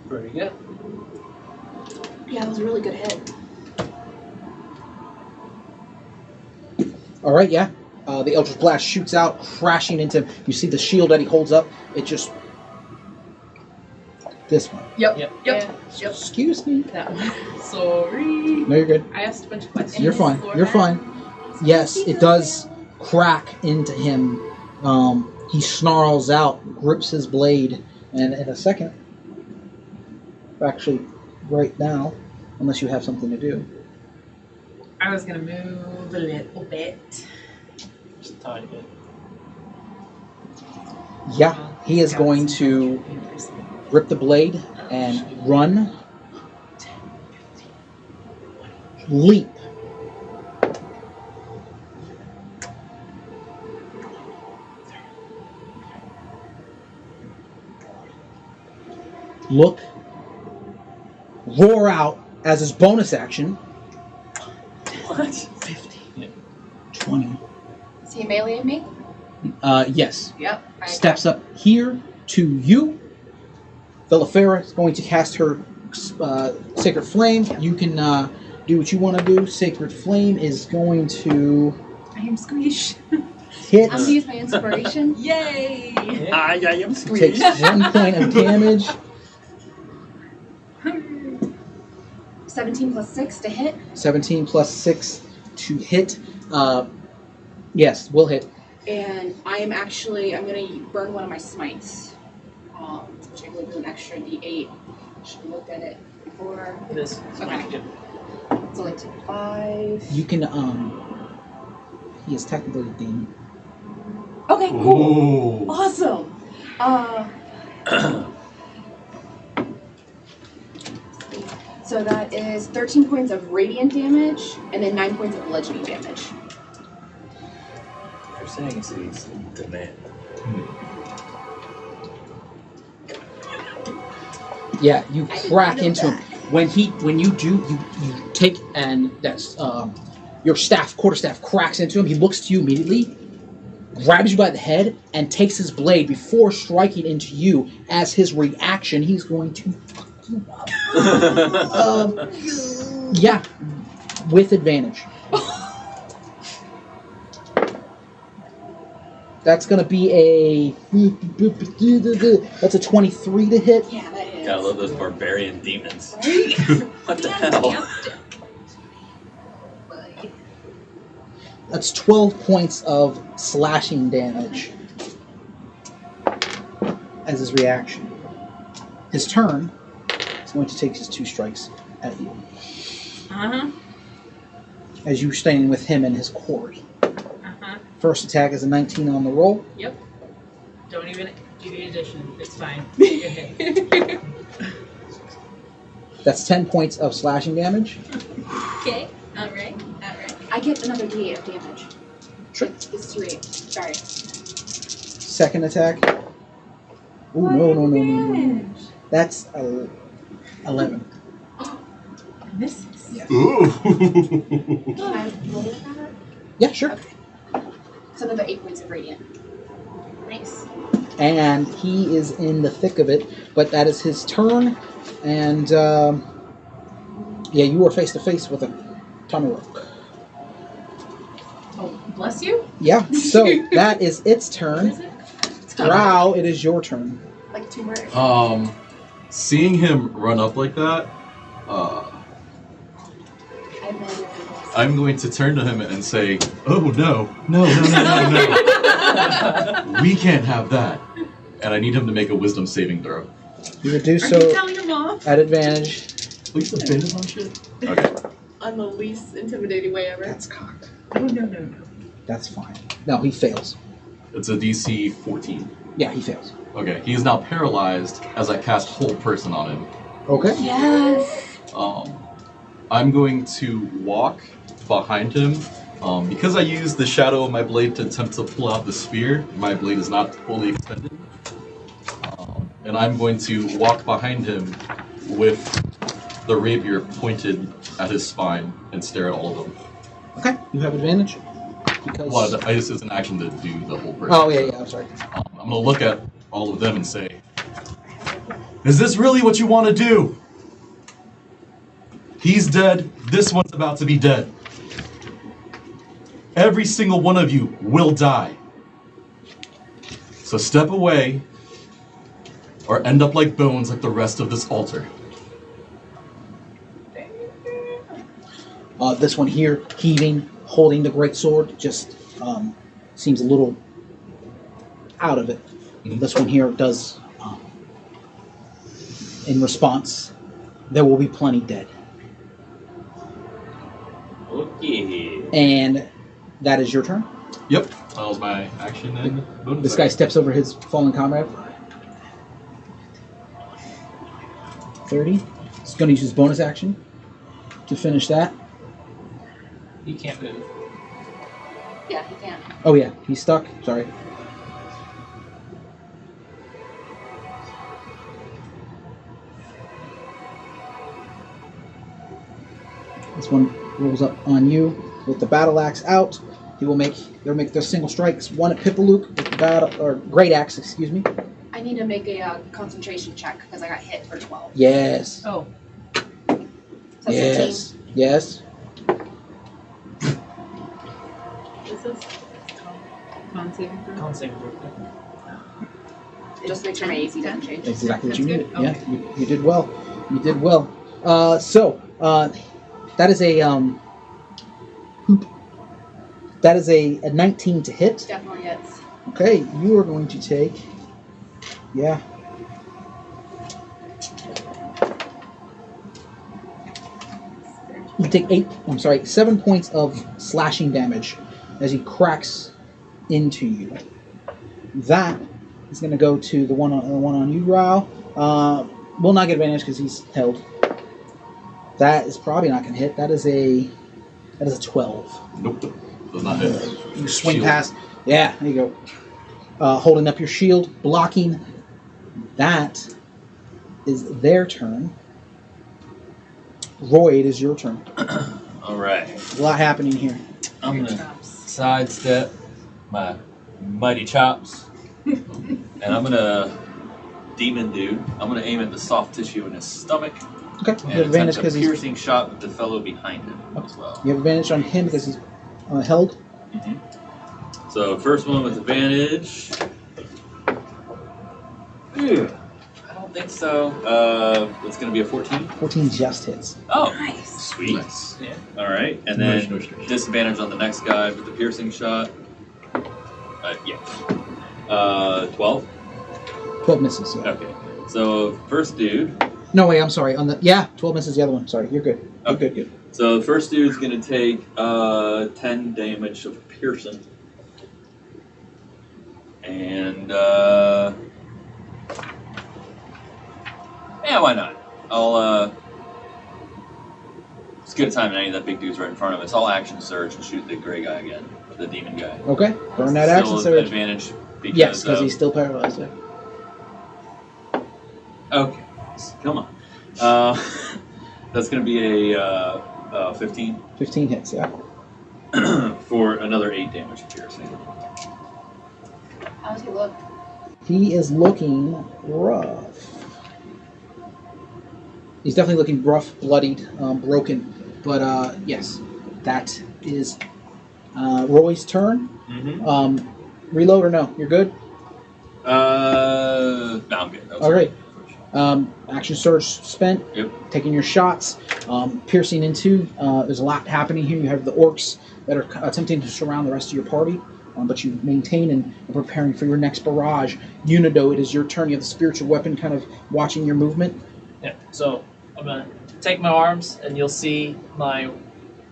Pretty good. Yeah, that was a really good hit. All right, yeah. The Eldritch Blast shoots out, crashing into him. You see the shield that he holds up. It just... This one. Yep. Excuse me. That one. Sorry. No, you're good. I asked a bunch of questions. You're fine. You're fine. Yes, it does crack into him. He snarls out, grips his blade, and in a second, actually, right now, unless you have something to do. I was gonna move a little bit. Just a tiny bit. Yeah, he is going to rip the blade and run, leap. Look, roar out as his bonus action. What? 50, 20. Is he meleeing me? Yes. Yep. Steps up here to you. Villafera is going to cast her Sacred Flame. You can do what you want to do. Sacred Flame is going to I am squeesh. hit. I'm gonna use my inspiration. Yay! I am Takes 1 point of damage. 17 plus 6 to hit. 17 plus 6 to hit. Yes, will hit. And I'm gonna burn one of my smites. Which I believe is an extra D8. Should have looked at it before. This. Okay. It's only 5. You can he is technically a demon. Okay, cool. Ooh. Awesome. So that is 13 points of radiant damage and then 9 points of bludgeoning damage. They're saying he's in demand. Yeah, you I didn't crack know into him. that. When you do, you take and that's your quarterstaff cracks into him. He looks to you immediately, grabs you by the head, and takes his blade before striking into you. As his reaction, he's going to fuck you up. Yeah, with advantage. That's gonna be that's a 23 to hit. Yeah, that is. Gotta love those barbarian demons. Right? What the hell? That's 12 points of slashing damage as his reaction. His turn is going to take his 2 strikes at you. Uh-huh. As you standing with him in his court. Uh-huh. First attack is a 19 on the roll. Yep. Don't even do the addition. It's fine. You're hit. That's 10 points of slashing damage. Okay. Alright. I get another D8 of damage. Sure. It's 2-8. Sorry. Second attack. Ooh, no. That's 11. Misses. Yeah. Ooh. Can I roll with that? Yeah, sure. Okay. So another 8 points of radiant. Nice. And he is in the thick of it, but that is his turn. And yeah, you are face to face with a Tomahawk. Oh, bless you. Yeah, so that is its What turn. is it? Drow, it is your turn. Like turmeric. Seeing him run up like that, I'm going to turn to him and say, "Oh no. We can't have that." And I need him to make a wisdom saving throw. You would do Are you so telling your mom? at advantage. Please the bit on shit. Okay. On the least intimidating way ever. That's cocked. Oh, no. That's fine. No, he fails. It's a DC 14. Yeah, he fails. Okay. He is now paralyzed as I cast Whole Person on him. Okay. Yes. I'm going to walk behind him. Because I used the shadow of my blade to attempt to pull out the spear, my blade is not fully extended. And I'm going to walk behind him with the rapier pointed at his spine and stare at all of them. Okay, you have advantage. Because... Well, I just it's an action to do the whole person. Oh, yeah, I'm sorry. I'm going to look at all of them and say, "Is this really what you want to do? He's dead. This one's about to be dead." every single one of you will die. So step away, or end up like bones like the rest of this altar. This one here, heaving, holding the great sword, just seems a little out of it. This one here does, in response, there will be plenty dead. Okay. And that is your turn. Yep, that was my action and bonus. This guy steps over his fallen comrade. 30. He's going to use his bonus action to finish that. He can't move. Yeah, he can. Oh yeah, he's stuck. Sorry. This one rolls up on you with the battle axe out. They'll make their single strikes. One at Pipalook with the great axe. Excuse me. I need to make a concentration check because I got hit for 12. Yes. Oh, So Yes. Yes. Is this con saving throw? con saving throw. 15. Just make sure my AC doesn't change. That's exactly what That's you good. needed. Yeah, you did well. You did well. That is a that is a 19 to hit. Definitely hits. Okay, you are going to take. Yeah. You take 7 points of slashing damage as he cracks into you. That is going to go to the one on you, Rao. Will not get advantage because he's held. That is probably not going to hit. That is a 12. Nope, does not hit. You swing Shield. past. Yeah, there you go. Holding up your shield, blocking. That is their turn. Roy, it is your turn. All right. There's a lot happening here. I'm gonna sidestep my mighty chops, and I'm gonna demon dude. I'm gonna aim at the soft tissue in his stomach Okay, and you have advantage attempt a because he's. piercing shot with the fellow behind him as well. You have advantage on him because he's held. So first one with advantage. Ew, I don't think so. It's gonna be a 14. 14 just hits. Oh, Nice. sweet. Nice. All right, and then disadvantage on the next guy with the piercing shot. Yeah. 12. 12 misses. Yeah. Okay. So first dude. No, wait, I'm sorry. 12 misses the other one. Sorry, you're good. You're Okay. good. So the first dude's gonna take 10 damage of piercing. And yeah, why not? I'll it's a good time that any of that big dude's right in front of us. I'll action surge and shoot the gray guy again, the demon guy. Okay, burn that action Still surge. advantage because Yes, because he's still paralyzed. Yeah. okay. Come on. That's gonna be a 15 15 hits. Yeah. for another 8 damage of piercing. How does he look? He is looking rough. He's definitely looking rough, bloodied, broken. But yes, that is Roy's turn. Mm-hmm. Reload or no? You're good? No, I'm good. That was All right. good. Action surge spent. Yep. Taking your shots, piercing into. There's a lot happening here. You have the orcs that are attempting to surround the rest of your party, but you maintain and are preparing for your next barrage. Unido, it is your turn. You have the spiritual weapon kind of watching your movement. Yeah. So I'm gonna take my arms, and you'll see my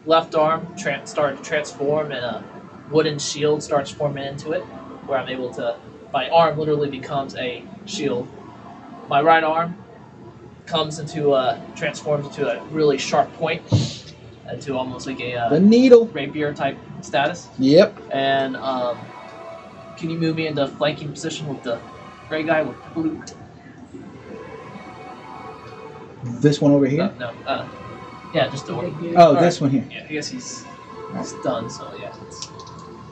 left arm start to transform, and a wooden shield starts forming into it, where I'm able to. My arm literally becomes a shield. My right arm transforms into a really sharp point, into almost like The a needle. rapier type status. Yep. And can you move me into flanking position with the gray guy with blue? This one over here. Yeah, just the one. Oh, this one here. Yeah, I guess he's done. So yeah.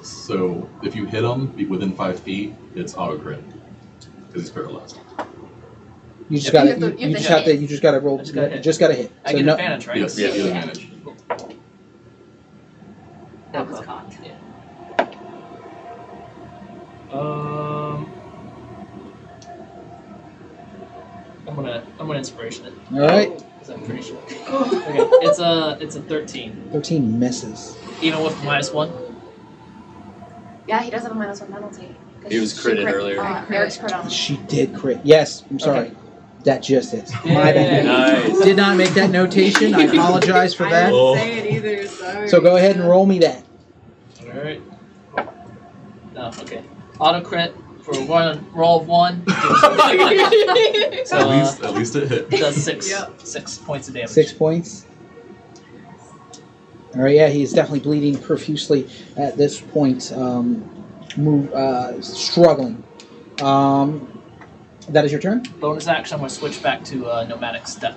So if you hit him within 5 feet, it's auto crit because he's paralyzed. You just Yeah, got you have to. to- You you just have have to to. You just got to roll. I just gotta hit. Just got to hit. I So get no, advantage, right? Yes, Yeah. you have advantage. that was cocked. I'm gonna inspiration it. All right. Because I'm pretty sure. Okay, it's a 13. 13 misses. Even with -1. Yeah, he does have a -1 penalty. 'Cause He was she critted earlier. Eric's crit on him. She did crit. Yes, I'm sorry. Okay. That just is. My bad. Nice. Did not make that notation. I apologize for I that. didn't say it either, sorry. So go ahead and roll me that. Alright. No, okay. Auto crit for one roll of 1. So At least it hit. does 6 Yep. 6 points of damage. 6 points. All right, yeah, he's definitely bleeding profusely at this point. Struggling. That is your turn? Bonus action, I'm gonna switch back to nomadic step.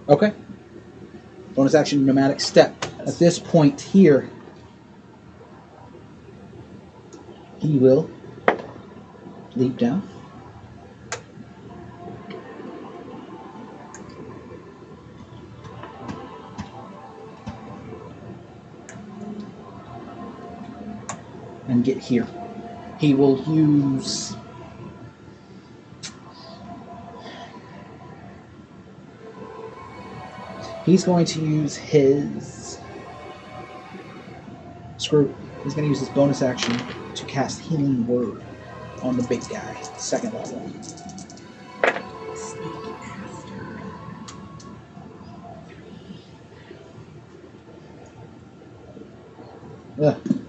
Okay. Bonus action, nomadic step. At this point here, he will leap down. And get here. He will use... He's going to use his... Screw. He's going to use his bonus action to cast Healing Word on the big guy, 2nd level.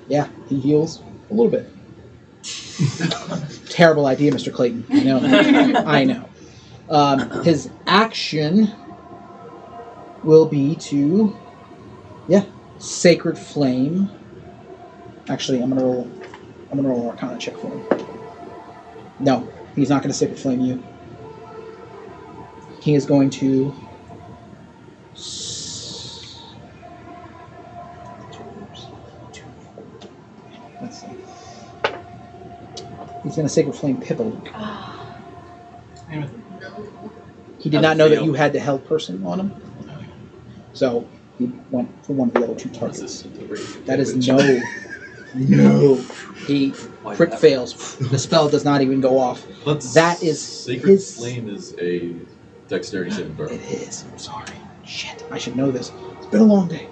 Yeah, he heals a little bit. Terrible idea, Mr. Clayton. I know. I know. His action will be to, Sacred Flame. Actually, I'm gonna roll an Arcana check for him. No, he's not gonna Sacred Flame you. He is going to. Let's see. He's gonna Sacred Flame Pipple. He did not know that you had the held person on him. So he went for one of the other 2 targets. That is no. He crit fails. The spell does not even go off. That is Sacred his... Flame is a dexterity saving throw. It is. I'm sorry. Shit. I should know this. It's been a long day.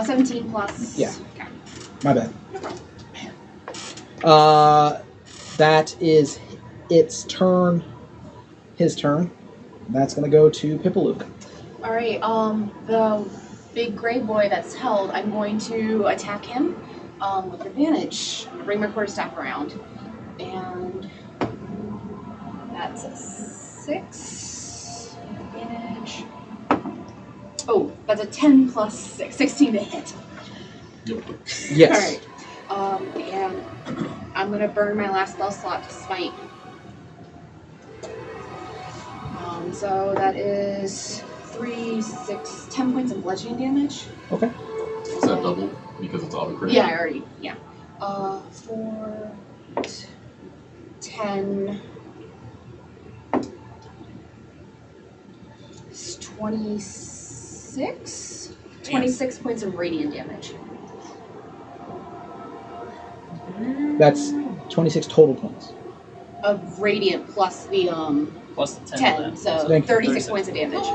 17 plus. Yeah. Okay. My bad. Man. That is its turn. His turn. That's going to go to Pipalook. All right. The big gray boy that's held, I'm going to attack him with advantage. I'm gonna bring my quarterstaff around, and that's a 6 advantage. Oh, that's a 10 plus 6, 16 to hit. Yep. Yes. All right. And I'm gonna burn my last spell slot to smite. So that is 3, 6, 10 points of bludgeoning damage. Okay. Is that double? Because it's auto crit? Yeah, I already, 4, 10, 26? 26 points of radiant damage. That's 26 total points. Of radiant plus the Plus the 10 10, of that. so Thank you. 36 points of damage.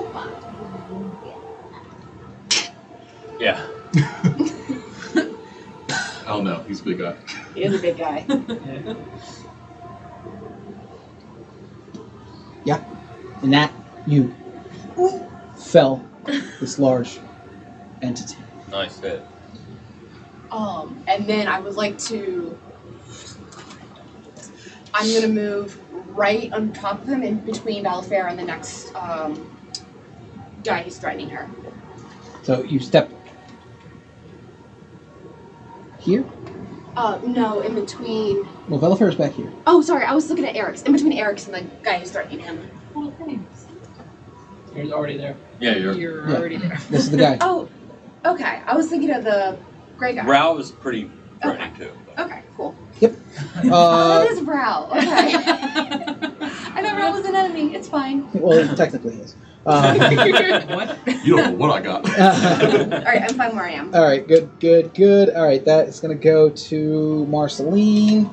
Yeah. Oh no, he's a big guy. He is a big guy. And that you fell this large entity. Nice hit. And then I would like to. I'm gonna move right on top of him, in between Valfair and the next guy who's threatening her. So you step here? No, in between. Well, Velafair's back here. Oh, sorry, I was looking at Eric's. In between Eric's and the guy who's threatening him. Oh, thanks. You're already there. Yeah, You're Yeah. already there. This is the guy. Oh, okay. I was thinking of the gray guy. Rao was pretty threatening too. Okay, cool. Yep. Oh, it is Rao. Okay. I thought Rao was an enemy. It's fine. Well, it technically is. Um, What? You don't know what I got. Alright, I'm fine where I am. all right, good. All right, that is going to go to Marceline.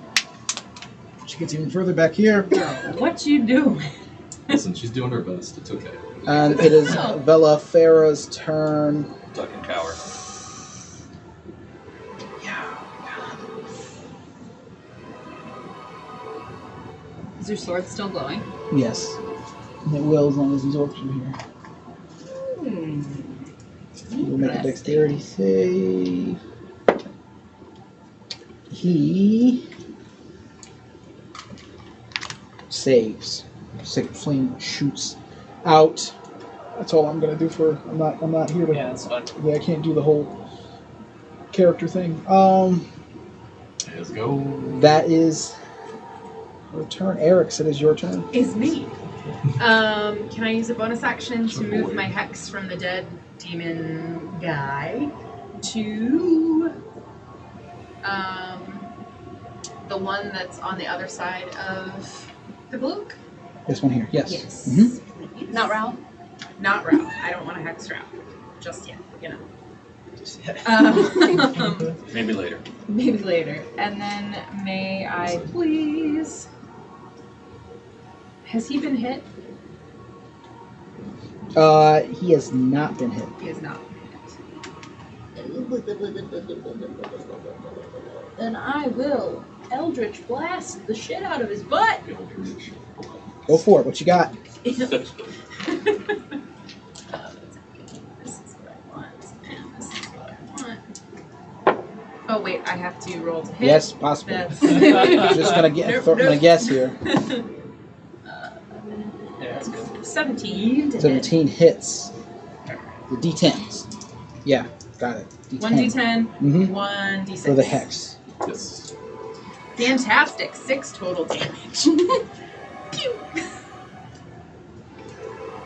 She gets even further back here. What you doing? Listen, she's doing her best. It's okay. And it is Vela Farah's turn. Duck and cower. Is your sword still glowing? Yes. And it will as long as these orcs are here. We'll make a dexterity save. He saves. Sacred flame shoots out. That's all I'm gonna do for. I'm not here to. Yeah, that's fine. Yeah, I can't do the whole character thing. Let's go. That is her turn. Eric, it is your turn. Is me. Can I use a bonus action to Good move boy. my hex from the dead demon guy to the one that's on the other side of the bloke? This one here. Yes. Yes. Mhm. Not Rao. Not Rao. I don't want to hex Rao just yet. You know. Maybe later. Maybe later. And then may I please? Has he been hit? He has not been hit. He has not been hit. Then I will Eldritch Blast the shit out of his butt. Go for it. What you got? This is what I want, and this is what I want. Oh wait, I have to roll to hit. Yes, possible. That's Just gonna get. Nope, Gonna nope. guess here. Yeah, that's good. 17 to hit. 17 hits. The D10s. Yeah, got it. D10. 1d10, Mhm. 1d6. For the hex. Yes. Fantastic. 6 total damage. Pew!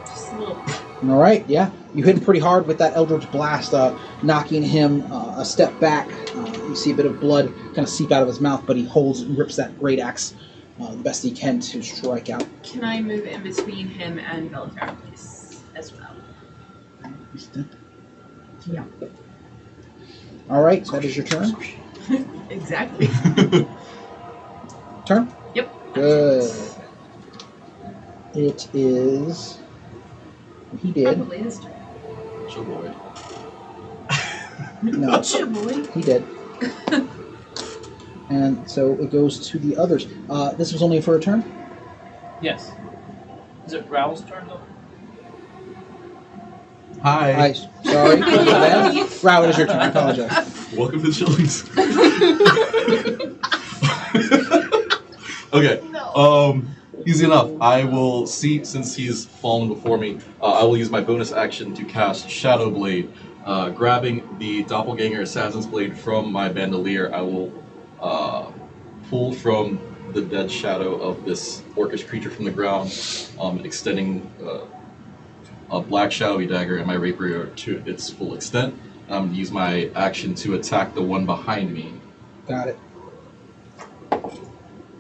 Just a little. All right. Yeah, you hit him pretty hard with that Eldritch Blast, knocking him a step back. You see a bit of blood kind of seep out of his mouth, but he holds and rips that great axe the best he can to strike out. Can I move in between him and Vaceran, please, as well? Yeah. All right. So that is your turn. Exactly. Turn. Yep. Good. It is. He did. Probably his turn. Sure boy. No, Shit, boy. he did. And so it goes to the others. This was only for a turn? Yes. Is it Raoul's turn though? Hi. Sorry. Rao, it is your turn. I apologize. Welcome to Chili's. Okay. Easy enough. I will see, since he's fallen before me, I will use my bonus action to cast Shadow Blade. Grabbing the Doppelganger Assassin's Blade from my bandolier, I will pull from the dead shadow of this orcish creature from the ground, extending a black shadowy dagger and my rapier to its full extent. Use my action to attack the one behind me. Got it.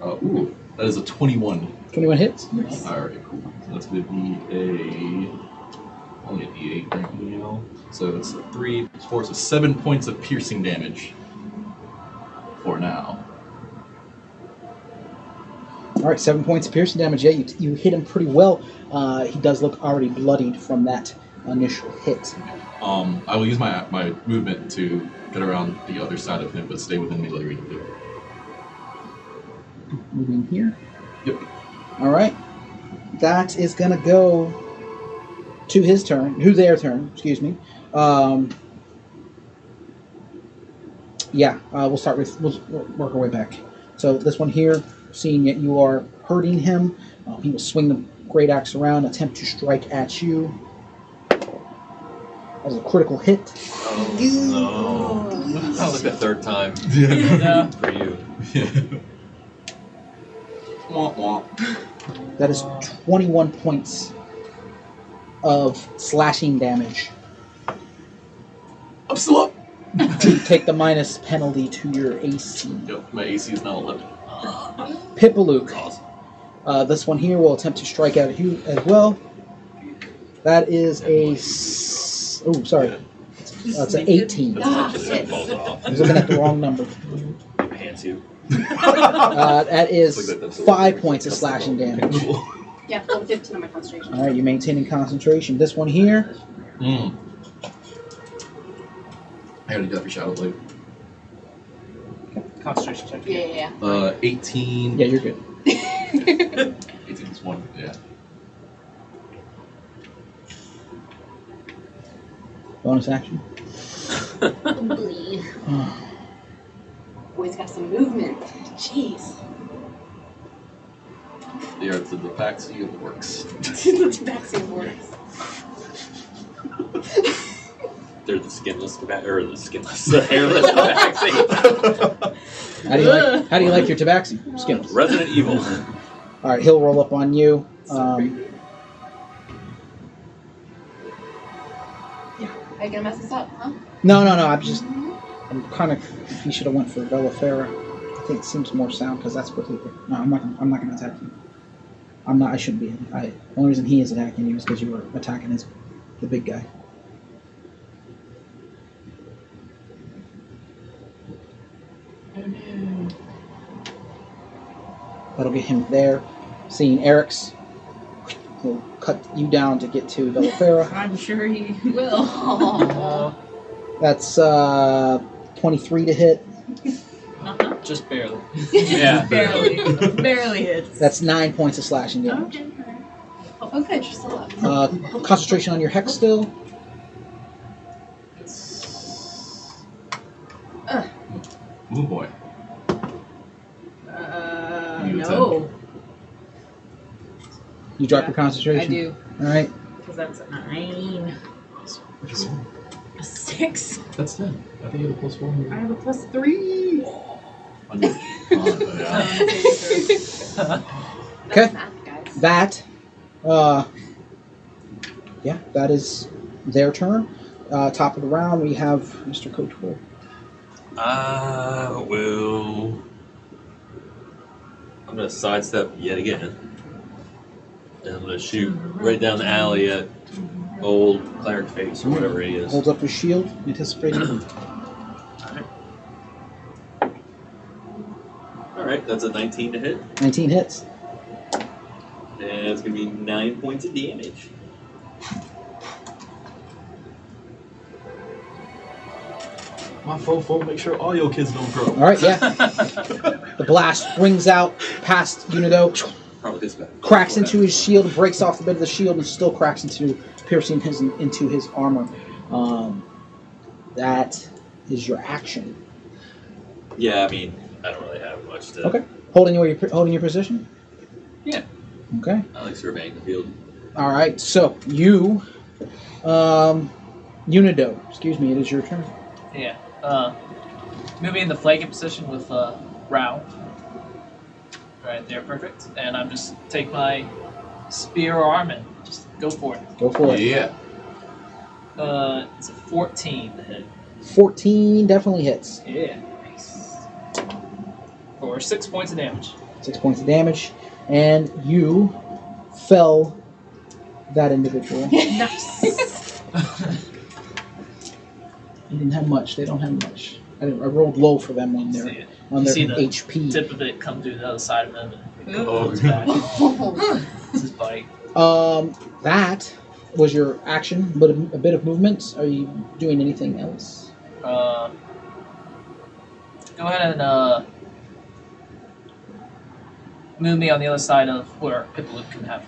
Ooh, that is a 21. 21 hits? Alright, cool. So that's going to be only a d8 right now. So it's 3, 4, so 7 points of piercing damage for now. All right, 7 points of piercing damage. Yeah, you hit him pretty well. He does look already bloodied from that initial hit. I will use my movement to get around the other side of him, but stay within melee range of him. Moving here. Yep. All right. That is going to go to his turn. Their turn, excuse me. We'll start with, we'll work our way back. So this one here, seeing that you are hurting him, he will swing the great axe around, attempt to strike at you. That is a critical hit. Oh no. That was like the third time Yeah. for you. Womp womp. That is 21 points of slashing damage. I'm still up! You take the minus penalty to your AC. Yep, my AC is now 11. Pipalook. Awesome. This one here will attempt to strike out at you as well. That is oh, sorry. That's an 18. That falls off. I was looking at the wrong number. It pants you. That is 5 points of slashing damage. Yeah, level 15 on my concentration. All right, you're maintaining concentration. This one here. I gotta do that for Shadow Blade. Concentration check. Yeah. 18. Yeah, you're good. 18 is 1. Yeah. Bonus action. Bleed. Boy's got some movement. Jeez. They are the Tabaxi of orcs. Vaccine works. They're the skinless or the skinless, the hairless tabaxi. How do you like your tabaxi? Skins. Resident Evil. All right, he'll roll up on you. Are you gonna mess this up, huh? No. I'm kind of. He should have went for Velafera. I think it seems more sound because that's what he. No, I'm not going to attack you. I shouldn't be. The only reason he is attacking you is because you were attacking the big guy. That'll get him there. Seeing Eric's, he'll cut you down to get to Velafera. I'm sure he will. That's 23 to hit. Just barely. Yeah. barely hits. That's 9 points of slashing damage. Okay. Oh, good, you're still up. Concentration on your hex still. Ooh boy. No. You drop Yeah, your concentration? I do. All right. Because that's a 9. What'd you roll? A 6. That's 10. I think you had a +4. I have a +3. On your Okay. That's math, guys. That, yeah, that is their turn. Top of the round, we have Mr. Couture. Well, I'm gonna sidestep yet again, and I'm gonna shoot right down the alley at old Cleric Face or whatever he is. Holds up his shield, anticipating. All right, that's a 19 to hit, 19 hits. and it's gonna be 9 points of damage. My fofo, make sure all your kids don't grow. All right, yeah. The blast rings out past Unido, Probably this guy. cracks into his shield, breaks off the bit of the shield, and still cracks piercing into his armor. That is your action. Yeah, I mean, I don't really have much to. Okay. Holding your position? Yeah. Okay. I like surveying the field. All right. So you, Unido. Excuse me. It is your turn. Yeah. Moving in the flanking position with Rao. Right there, perfect. And I'm just take my spear arm and just go for it. Go for it. Yeah. It's a 14 to hit. 14 definitely hits. Yeah. Nice. For 6 points of damage. 6 points of damage, and you fell that individual. Nice. They didn't have much. They don't have much. I rolled low for them on their See it. on You their see the HP. tip of it come through the other side of him and Oh, it's back. Oh. It's his bite. That was your action, but a bit of movement. Are you doing anything else? Go ahead and move me on the other side of where Pipaloop can have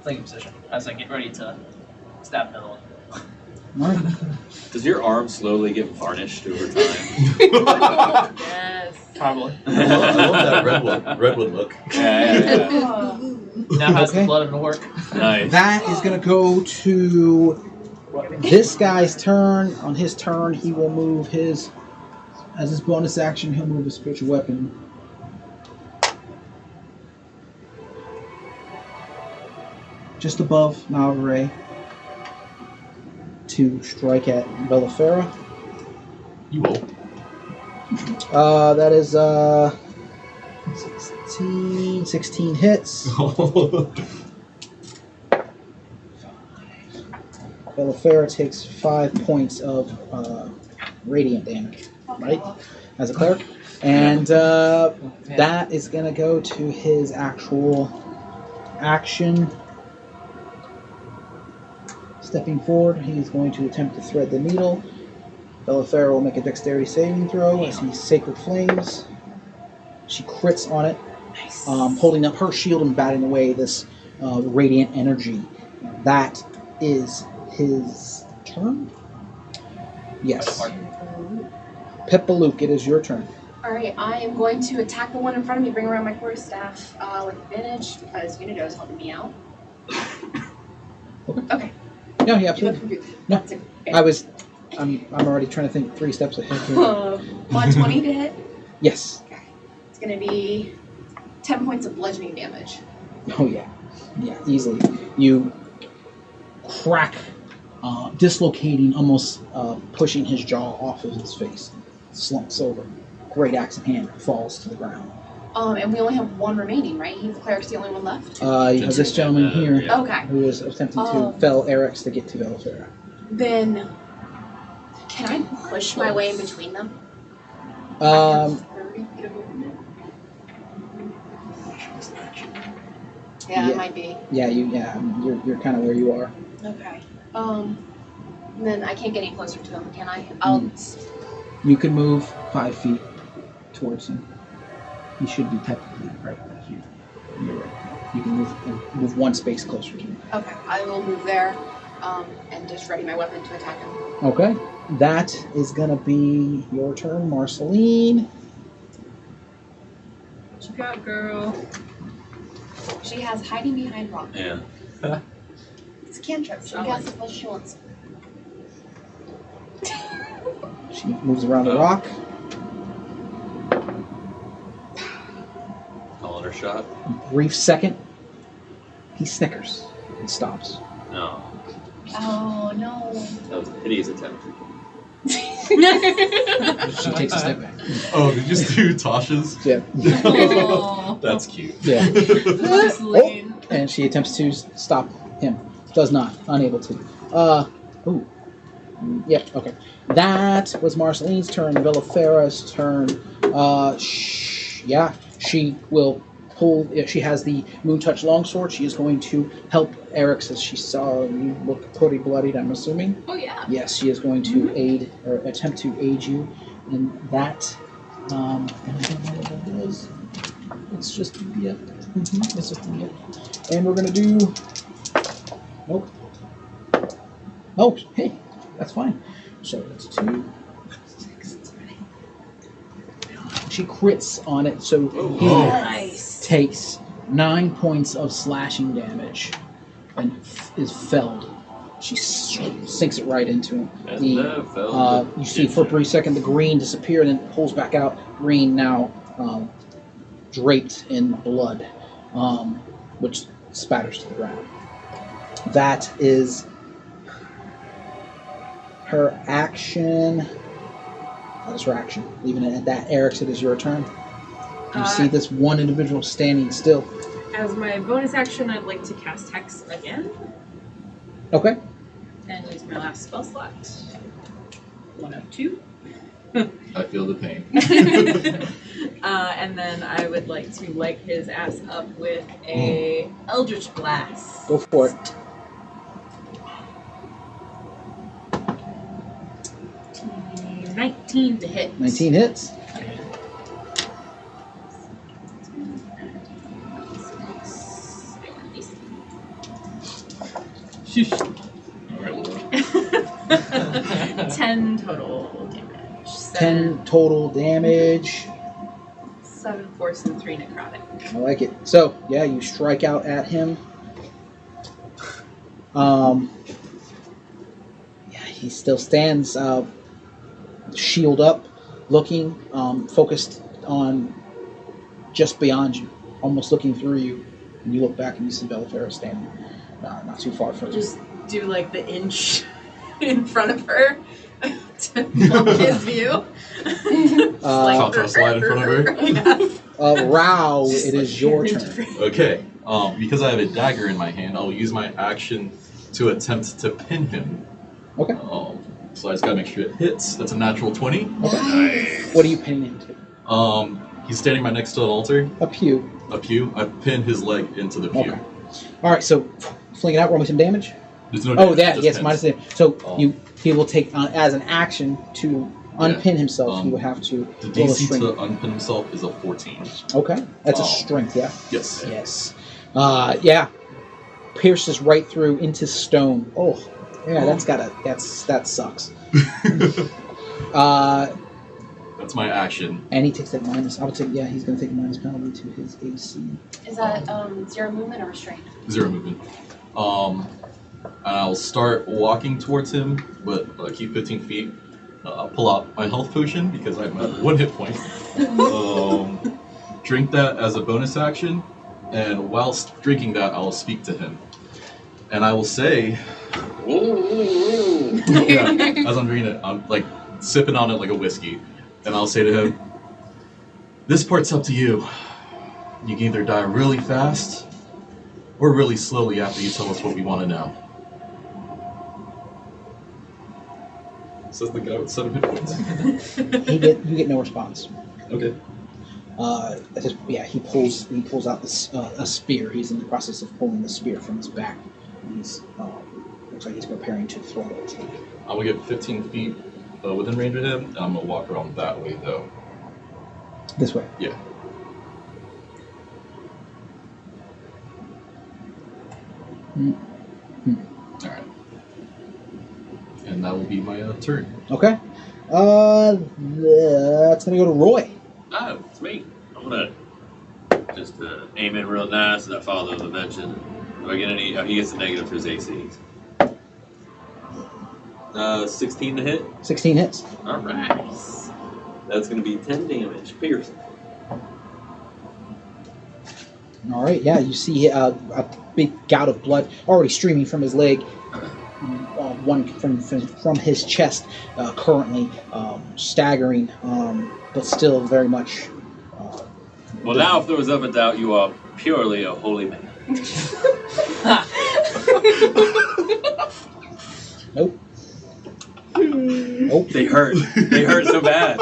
flanking position as I get ready to stab another one. All right. Does your arm slowly get varnished over time? Yes. Probably. I love that redwood look. Yeah. Now has Okay. the blood of an orc. Nice. That is going to go to this guy's turn. On his turn, he will move his, as his bonus action, he'll move his spiritual weapon. Just above Malveray to strike at Bellafera. You will. That is 16 hits. Belafera takes 5 points of radiant damage, right? As a cleric. And that is going to go to his actual action. Stepping forward, he's going to attempt to thread the needle. Belafera will make a dexterity saving throw as he Sacred Flames. She crits on it, holding up her shield and batting away this radiant energy. That is his turn? Yes. Pepalook, it is your turn. Alright, I am going to attack the one in front of me, bring around my quarterstaff with advantage because Unido is helping me out. Okay. No, yeah, absolutely. No, I'm already trying to think 3 steps ahead here. 120 to hit. Yes. Okay. It's going to be 10 points of bludgeoning damage. Oh, yeah. Yeah, easily. You crack, dislocating, almost pushing his jaw off of his face. Slumps over. Great axe in hand, falls to the ground. And we only have 1 remaining, right? The cleric's the only one left? You have this gentleman here Okay. who is attempting to fell Eric's to get to Belafera. Then, can I push my way in between them? I have 30 feet of movement. Yeah, it might be. Yeah, you're kind of where you are. Okay. Then I can't get any closer to them, can I? You can move 5 feet towards him. He should be technically right here. You're right. You can move 1 space closer to him. Okay, I will move there, and just ready my weapon to attack him. Okay. That is gonna be your turn, Marceline. What you got, girl? She has hiding behind rock. Yeah. It's a cantrip. She casts as much as she wants. She moves around the rock. Calling her shot. Brief second. He snickers and stops. No. Oh no. That was a hideous attempt. She takes a step back. Oh, did you just do Tasha's? Yeah. Oh, That's cute. Yeah. Marceline. And she attempts to stop him. Does not. Unable to. Ooh. Yep, okay. That was Marceline's turn. Belafera's turn. She will pull. She has the Moontouch Longsword. She is going to help Eric's as she saw you look pretty bloodied, I'm assuming. Oh, yeah. Yes, she is going to aid, or attempt to aid you in that. And I don't know what that is. It's just a yep. It's just a yep. And we're going to do. Nope. Oh, hey. That's fine. So it's 2, 6. She crits on it, so he takes 9 points of slashing damage and is felled. She sinks it right into him. You see for a brief second the green disappear and then pulls back out. Green now draped in blood, which spatters to the ground. That is her action. That is her action. Leaving it at that. Eric's, it is your turn. You see this one individual standing still. As my bonus action, I'd like to cast Hex again. Okay. And use my last spell slot. 1 of 2. I feel the pain. And then I would like to light his ass up with a Eldritch Blast. Go for it. 19 to hit. 19 hits. Alright, 10 total damage. 10 total damage. 7 force and 3 necrotic. I like it. So, yeah, you strike out at him. Yeah, he still stands, shield up, looking, focused on just beyond you, almost looking through you. And you look back and you see Belafera standing not too far from you. Just do like the inch in front of her to block his view. slide in front of her. Yeah. Rao, it is your turn. Okay, because I have a dagger in my hand, I'll use my action to attempt to pin him. Okay. So I just gotta make sure it hits. That's a natural 20. Okay. What are you pinning him to? He's standing right next to an altar. A pew. A pew. I pin his leg into the pew. Okay. All right. So fling it out. Roll me some damage. There's no Oh, damage, that just yes, pins. minus damage. So he will take as an action to unpin himself. He would have to The roll a DC strength. to unpin himself is a 14. Okay, that's a Wow. strength. Yeah. Yes. Yes. Yeah. Pierces right through into stone. Oh, yeah. That sucks. That's my action. And he takes that minus. I would say, yeah, he's going to take a minus penalty to his AC. Is that 0 movement or restraint? 0 movement. And I'll start walking towards him, but keep 15 feet. I'll pull out my health potion because I'm at 1 hit point. Drink that as a bonus action, and whilst drinking that, I'll speak to him. And I will say, yeah, as I'm drinking it, I'm like sipping on it like a whiskey. And I'll say to him, this part's up to you. You can either die really fast or really slowly after you tell us what we want to know. Says the guy with 7 hit points. You get no response. Okay. He pulls out a spear. He's in the process of pulling the spear from his back. And he's looks like he's preparing to throw it. I'm going to get 15 feet within range of him, and I'm going to walk around that way, though. This way. Yeah. Alright. And that will be my turn. Okay. That's gonna go to Roy. Oh, it's me. I'm gonna just aim in real nice as that father of the mention. Do I get any? He gets a negative for his AC. 16 to hit. 16 hits. All right. That's gonna be 10 damage, piercing. All right. Yeah, you see a big gout of blood already streaming from his leg. One from his chest, currently staggering, but still very much. Well, now if there was ever doubt, you are purely a holy man. Nope. Nope. They hurt. They hurt so bad.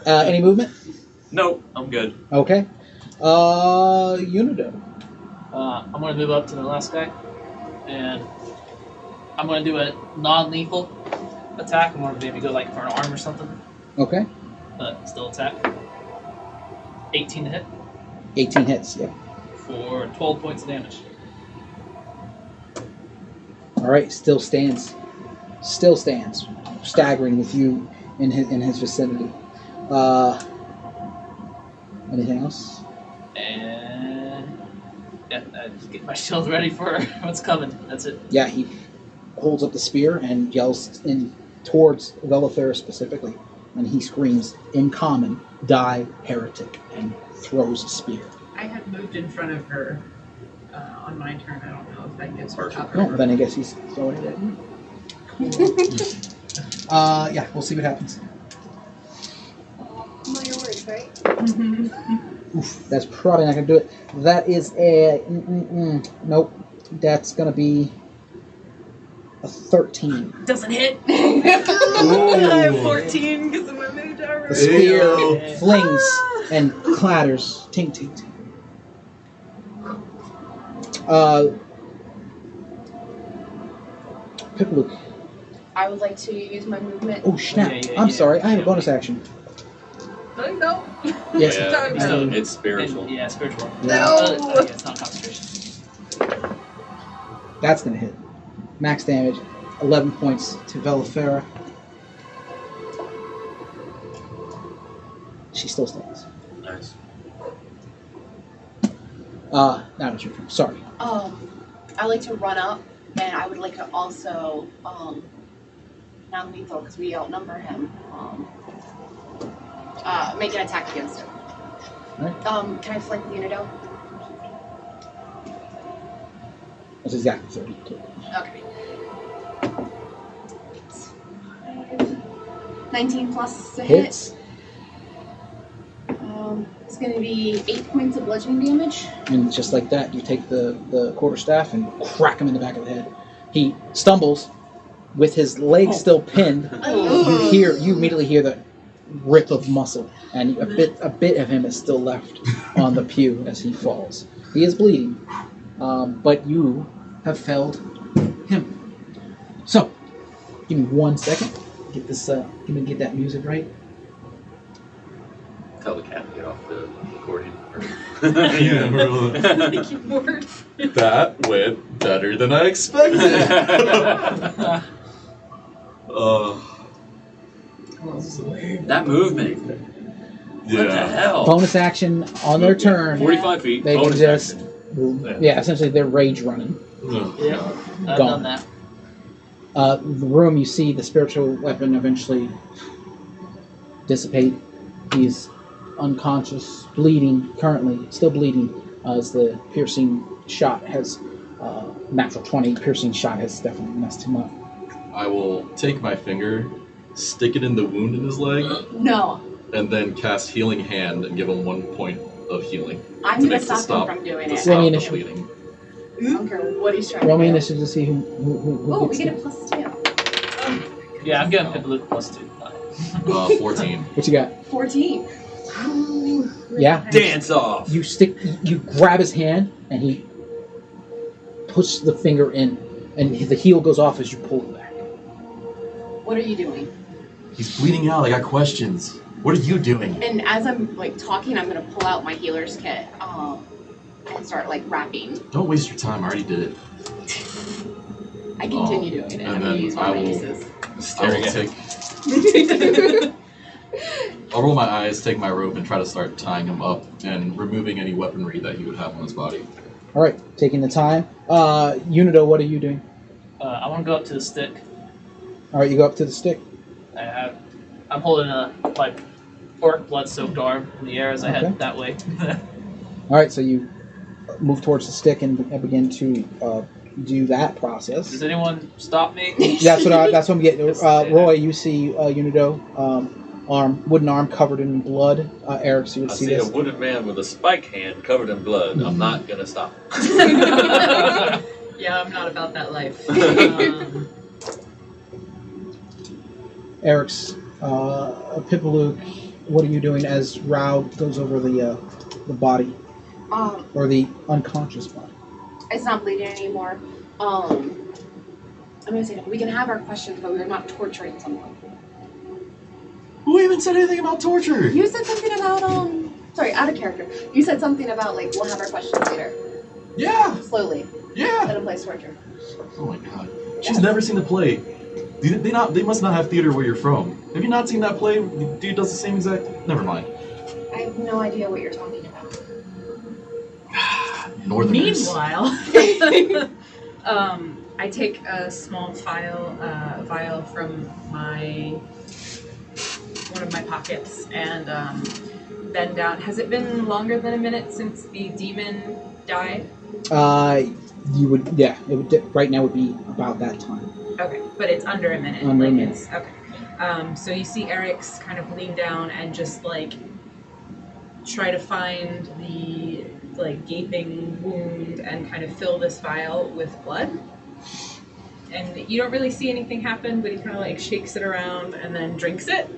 Any movement? Nope, I'm good. Okay. Unido. I'm gonna move up to the last guy, and I'm gonna do a non-lethal attack. I'm gonna maybe go like for an arm or something, Okay. but still attack. 18 to hit 18 hits. Yep. for 12 points of damage. All right. Still stands. Still stands, staggering with you in his vicinity. Anything else? And yeah, I just get my shield ready for what's coming. That's it. Yeah, he holds up the spear and yells in towards Velithera specifically, and he screams in common, "Die, heretic!" and throws a spear. I had moved in front of her on my turn. I don't know if that gives her cover. No, then I guess he's throwing it at you. Yeah, we'll see what happens. Know your words, right? Oof, that's probably not gonna do it. That is a nope. That's gonna be a 13. Doesn't hit. I have 14 because of my mage armor. The spear Ew. flings and clatters. Tink, tink, tink. Pipluke. I would like to use my movement. Oh snap! Yeah, I'm yeah. sorry. I have a bonus action. No. Yes. Yeah, No. it's spiritual. And, yeah, spiritual. No. Yeah, it's not concentration. That's gonna hit. Max damage, 11 points to Velithera. She still stands. Nice. Now it's your turn. Sorry. I like to run up, and I would like to also non-lethal because we outnumber him. Make an attack against him. Alright. Can I flank the Unido? That's exactly 32. Okay. 19 plus a hit. Hits. It's going to be 8 points of bludgeoning damage. And just like that, you take the quarterstaff and crack him in the back of the head. He stumbles with his leg still pinned. You immediately hear the rip of muscle, and a bit of him is still left on the pew as he falls. He is bleeding, but you have felled him. So, give me 1 second. Get this. Get that music right. Tell the cat to get off the accordion. Yeah, The keyboard. that went better than I expected. That movement. What the Yeah. hell? Bonus action on their turn. 45 feet. They can bonus just, action. essentially they're rage running. Yeah, I've Gone. done that. The room, you see the spiritual weapon eventually dissipate. He's unconscious, bleeding, currently still bleeding, as the piercing shot has, natural 20 piercing shot has definitely messed him up. I will take my finger, stick it in the wound in his leg, No. and then cast Healing Hand and give him 1 point of healing. I'm To going to make- to stop him from doing To it. stop the initiative. bleeding. I don't care what he's trying Roll me to do. initiative to see who Oh, we gets get it. a +2. Yeah, I'm getting Pipluke +2. 14. What you got? 14. Yeah. Dance off. You grab his hand, and he puts the finger in, and the heel goes off as you pull it back. What are you doing? He's bleeding out. I got questions. What are you doing? And as I'm like talking, I'm going to pull out my healer's kit and start like wrapping. Don't waste your time. I already did it. I continue doing it. and I'm going then to use I one of my will- uses. I will Staring at take. I'll roll my eyes, take my rope, and try to start tying him up and removing any weaponry that he would have on his body. All right, taking the time. Unido, what are you doing? I want to go up to the stick. All right, you go up to the stick. I'm holding my orc blood-soaked arm in the air as I Okay. head that way. All right, so you move towards the stick and begin to do that process. Does anyone stop me? That's what I'm getting. Roy, you see Unido, wooden arm covered in blood. Eric, so you would I see see a this. wooden man with a spike hand covered in blood. I'm not gonna stop. Yeah, I'm not about that life. Eric's Pipalook, what are you doing as Rao goes over the body, or the unconscious body? It's not bleeding anymore. I'm going to say we can have our questions, but we're not torturing someone. Who even said anything about torture? You said something about, sorry, out of character. You said something about, like, we'll have our questions later. Yeah, Slowly. yeah. Let him play torture. Oh my god. She's never seen the play. They must not have theater where you're from. Have you not seen that play? The dude does the same exact... Never mind. I have no idea what you're talking about. Northerners. Meanwhile, I take a small vial from one of my pockets and bend down. Has it been longer than a minute since the demon died? You would, yeah. It would right now would be about that time. Okay, but it's under a minute. Under a like minute. It's, okay. So you see Eric's kind of lean down and just like try to find the like gaping wound and kind of fill this vial with blood. And you don't really see anything happen, but he kind of like shakes it around and then drinks it.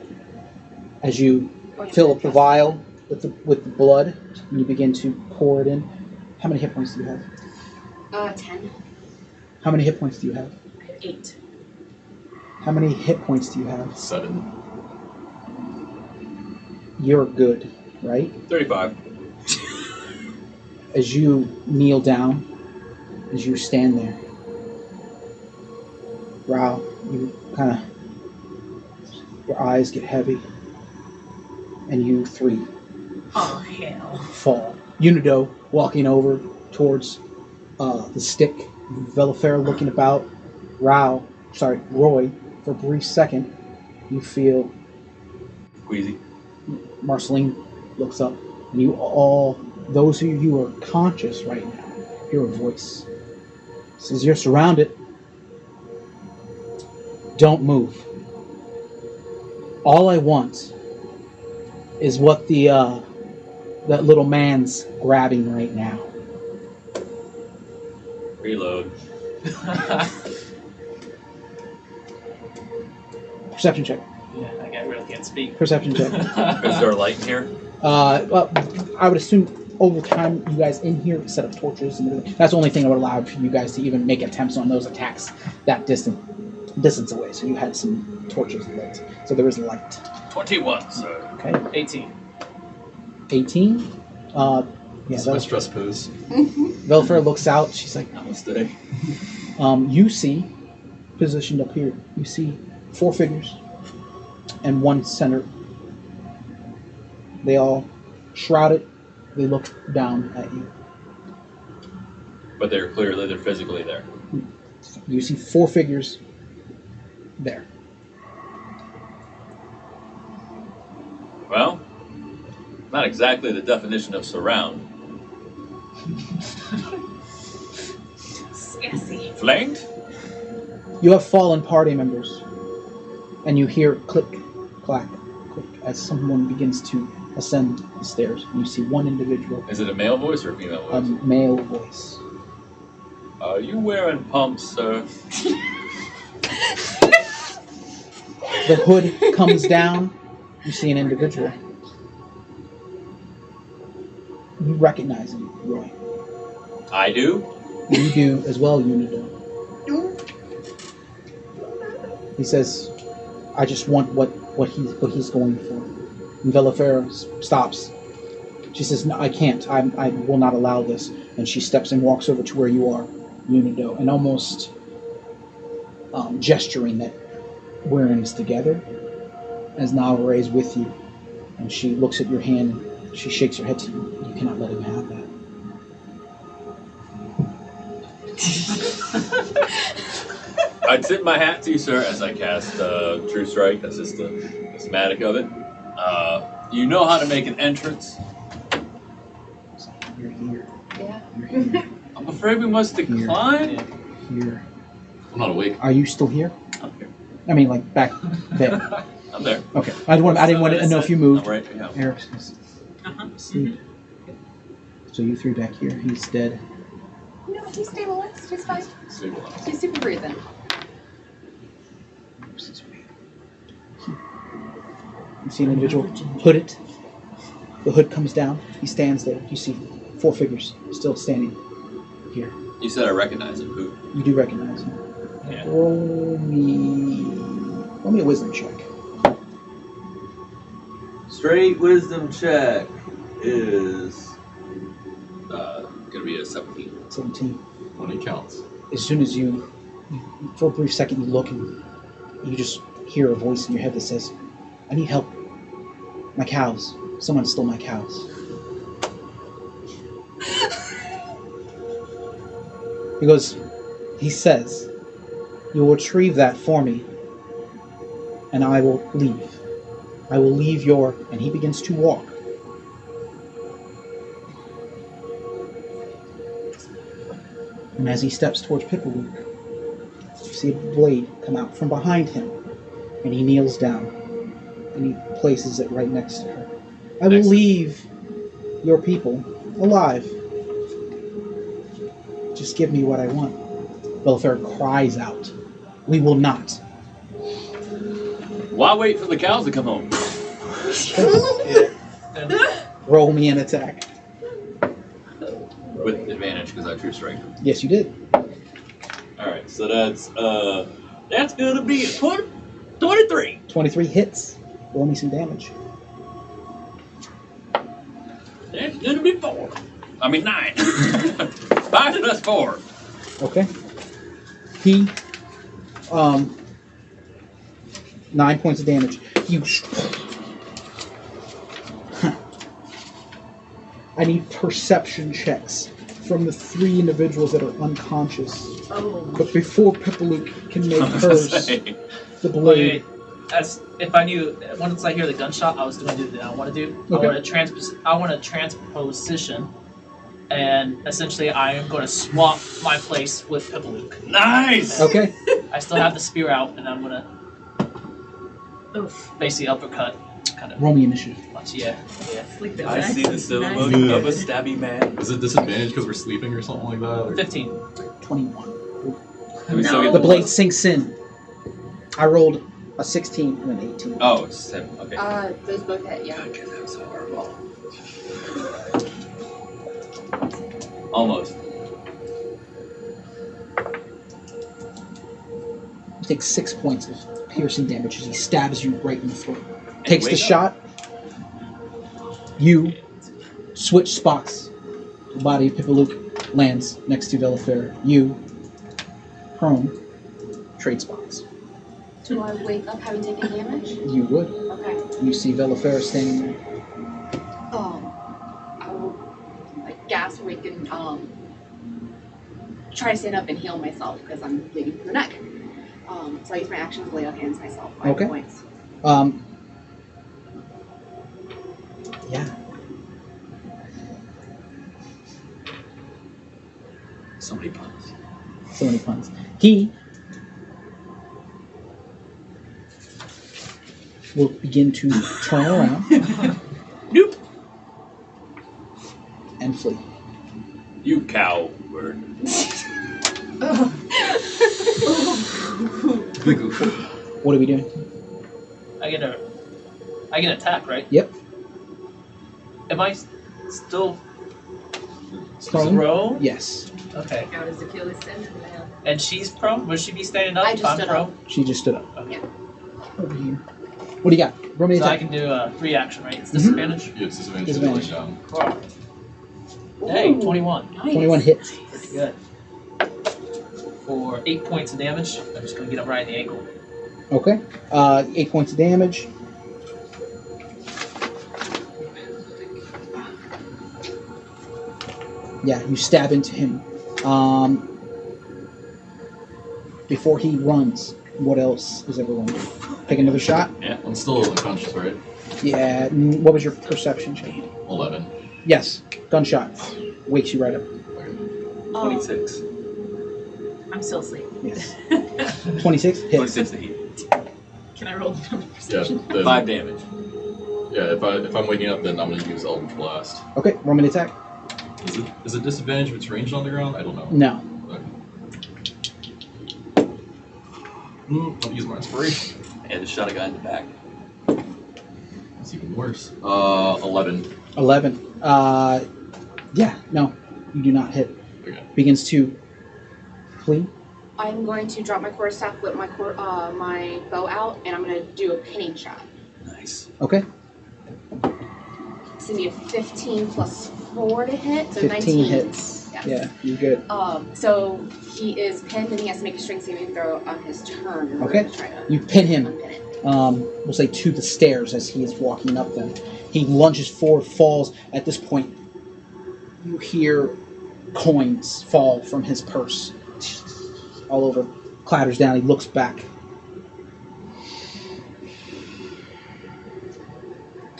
As you fill up the vial with the blood, and you begin to pour it in. How many hit points do you have? 10. How many hit points do you have? I have 8. How many hit points do you have? 7. You're good, right? 35. As you kneel down, as you stand there, Rao, you kind of, your eyes get heavy, and you three Oh, hell. fall. Unido walking over towards the stick, Velafera looking about, Roy, for a brief second, you feel Queasy. Marceline looks up, and you all, those of you who are conscious right now, hear a voice. It says, "You're surrounded. Don't move. All I want is what the that little man's grabbing right now. Reload. Perception check. Yeah, I really can't speak. Perception check. Is there a light in here? Well, I would assume over time you guys in here set up torches and everything. That's the only thing that would allow for you guys to even make attempts on those attacks that distance away. So you had some torches lit. So there is light. 21, sir. Okay. 18. 18. Yeah, This is my stress pose. Velfair looks out. She's like, Namaste. you see, positioned up here, you see 4 figures and one center. They all shrouded. They look down at you. But they're physically there. You see 4 figures there. Well, not exactly the definition of surround. Sassy. Flanked? You have fallen party members, and you hear click, clack, click as someone begins to ascend the stairs. And you see one individual, Is it a male voice or a female a voice? male voice. Are you wearing pumps, sir? The hood comes down. You see an individual. You recognize him, Roy. I do? You do as well, Unido. He says, I just want what he's going for. And Velafera stops. She says, no, I can't. I will not allow this. And she steps and walks over to where you are, Unido, and almost gesturing that we're in this together, as Navarre is with you. And she looks at your hand and she shakes her head to you. You cannot let him have that. I tip my hat to you, sir, as I cast True Strike. That's just the schematic of it. You know how to make an entrance. You're here. Yeah. You're here. I'm afraid we must decline. Here. I'm not awake. Are you still here? I'm here. I mean, like back there. I'm there. Okay. I didn't want to know if you moved. I'm right, yeah. Eric's asleep. So you 3 back here. He's dead. No, he's stabilized. He's fine. Stabilized. He's super breathing. You see an individual hooded. The hood comes down. He stands there. You see 4 figures still standing here. You said I recognize him. Who? You do recognize him. Yeah. Roll me a wisdom check. Straight wisdom check is gonna be a 17. 17. When it counts. As soon as you, for a brief second, you look and you just hear a voice in your head that says, I need help. My cows. Someone stole my cows. He says, you will retrieve that for me, and I will leave. I will leave and he begins to walk. And as he steps towards Pipalook, you see a blade come out from behind him, and he kneels down, and he places it right next to her. I will leave your people alive. Just give me what I want. Belfair cries out, we will not. Why wait for the cows to come home? Roll me an attack. With advantage because I True Strike. Yes, you did. Alright, so that's gonna be a 23. 23 hits. Roll me some damage. That's gonna be 4. I mean 9. 5 plus 4. Okay. He, 9 points of damage. You. I need perception checks from the 3 individuals that are unconscious. Oh. But before Pipalook can make hers, the blade. As if I knew once I hear the gunshot, I was going to do what I want to do. Okay. I want to transposition, and essentially I am going to swap my place with Pipalook. Nice! Okay. I still have the spear out, and I'm going to basically uppercut. kind of Roll me initiative. much. Yeah. Sleep I see the silhouette nice. of a stabby man. Is it disadvantage because we're sleeping or something like that? Or? 15. 21. Do we still get The blade sinks in. I rolled a 16 and an 18. Oh, it's 7. Okay. Those both hit, yeah. Okay, that was horrible. Almost. You take 6 points of piercing damage as he stabs you right in the throat. And Takes the wake up. shot. You switch spots. The body of Pipalook lands next to Velafair. You, prone, trade spots. Do I wake up having taken damage? You would. Okay. You see Velafair standing there. I will like gasp, wake, and try to stand up and heal myself because I'm bleeding from the neck. So I use my action to lay on hands myself. 5 Okay. points. Yeah. So many puns. So many puns. He will begin to turn around. Nope. And flee. You coward. What are we doing? I get an attack, right? Yep. Am I still Prone? prone? Yes. Okay. How does Achilles stand in the And she's prone? Would she be standing up I if just I'm stood prone? up. She just stood up. Okay. Over here. What do you got? Roll me So I attack. can do a 3 action, right? It's Mhm. disadvantage? Yeah, it's disadvantage. Disadvantage. Down. Cool. Hey, 21. 21 hits. Pretty good. For 8 points of damage. I'm just going to get him right in the ankle. Okay. 8 points of damage. Yeah, you stab into him. Before he runs, what else is everyone doing? Take another shot? I'm still unconscious, right? Yeah. What was your perception check? 11. Yes. Gunshot. Wakes you right up. 26. I'm still asleep. Yes. 26? Hits. 26 to heat. Can I roll the Yeah. perception? Then, 5 damage. yeah. If I'm waking up, then I'm gonna use Eldritch Blast. Okay, roll me an attack. Is it disadvantage if it's ranged on the ground? I don't know. No. I'll use my inspiration. And just shot a guy in the back. It's even worse. 11. 11. Yeah, no. You do not hit. Okay. Begins to flee. I'm going to drop my quarterstaff, whip my my bow out, and I'm going to do a pinning shot. Nice. Okay. It's going to be a 15 plus 4 to hit, so 15 19. hits. Yes. Yeah, you're good. So he is pinned and he has to make a strength saving throw on his turn in order Okay. to try to You pin him, unpin it. we'll say to the stairs as he is walking up them. He lunges forward, falls. At this point, you hear coins fall from his purse. All over. Clatters down. He looks back.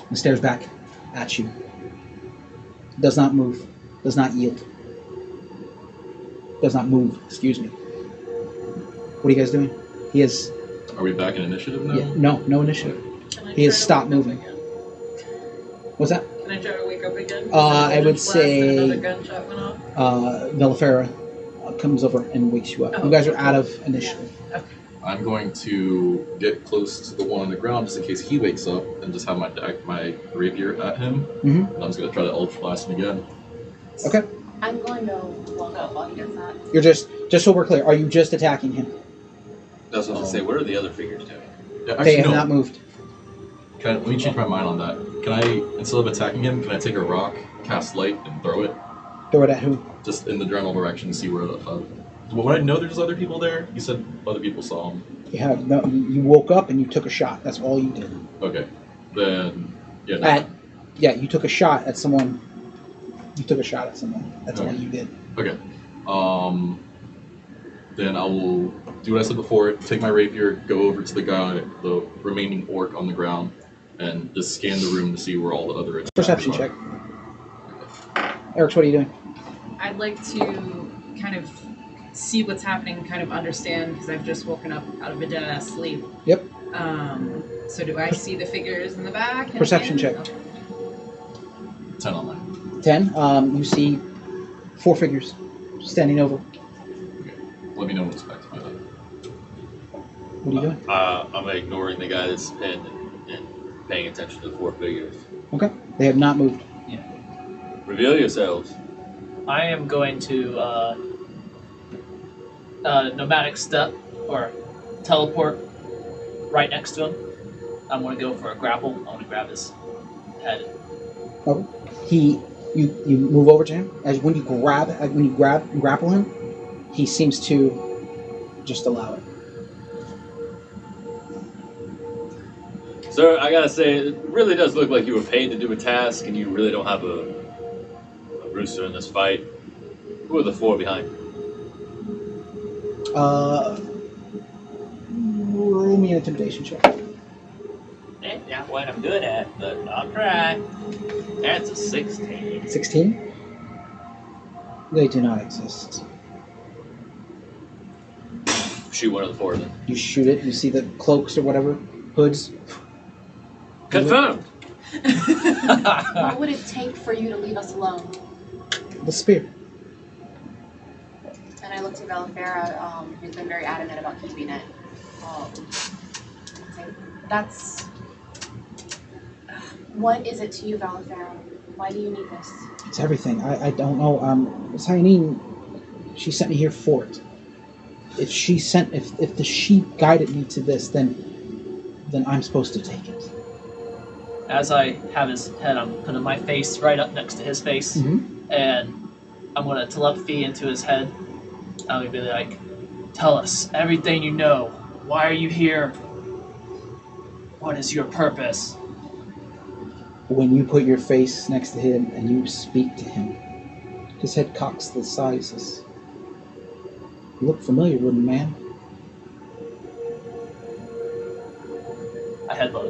And stares back at you. Does not move. Does not yield. Does not move. Excuse me. What are you guys doing? He is... Are we back in initiative now? Yeah, no initiative. Can I He has try to stopped wake up moving. again? What's that? Can I try to wake up again? I would Eldritch Blast and say- another gunshot went off. Velafera comes over and wakes you up. Oh, You guys are okay. out of initiative. I'm going to get close to the one on the ground just in case he wakes up and just have my rapier at him. Mhm. And I'm just going to try to Eldritch Blast him again. Okay. I'm going to walk up while he does that. You're just so we're clear, are you just attacking him? That's what I was going to say. What are the other figures doing? Yeah, They actually, have no. not moved. Let me change my mind on that. Can I, instead of attacking him, can I take a rock, cast light, and throw it Throw it at who? just in the general direction to see where would I know there's other people there? You said other people saw him. You have no. You woke up and you took a shot. That's all you did. Okay. Then, yeah. No. You took a shot at someone. You took a shot at someone. That's all Okay. you did. Okay. Then I will do what I said before. Take my rapier, go over to the guy, the remaining orc on the ground, and just scan the room to see where all the other Perception are. check. Eric, what are you doing? I'd like to kind of see what's happening, kind of understand, because I've just woken up out of a dead-ass sleep. Yep. So do I see the figures in the back? and Perception again? check. Okay. 10 on that. 10. You see 4 figures standing over. Okay. Let me know when it's back to my life. What are you doing? I'm ignoring the guy that's pinned and paying attention to the 4 figures. Okay. They have not moved. Reveal yourselves. I am going to nomadic step or teleport right next to him. I'm going to go for a grapple. I want to grab his head. Oh, you move over to him. As when you grapple him, he seems to just allow it. Sir, I gotta say, it really does look like you were paid to do a task, and you really don't have a rooster in this fight. Who are the 4 behind? Roll me an intimidation check. Not what I'm good at, but I'll try. That's a 16. 16. They do not exist. Shoot one of the 4 then. You shoot it. You see the cloaks or whatever, hoods. Confirmed! What would it take for you to leave us alone? The spear. And I looked at Valifera, who's been very adamant about keeping it. That's... What is it to you, Valifera? Why do you need this? It's everything. I don't know. Cyanine, she sent me here for it. If the sheep guided me to this, then I'm supposed to take it. As I have his head, I'm putting my face right up next to his face, and I'm going to telepathy into his head. I'm going to be like, tell us everything you know. Why are you here? What is your purpose? When you put your face next to him and you speak to him, his head cocks the sizes. You look familiar, wooden man. I headbutt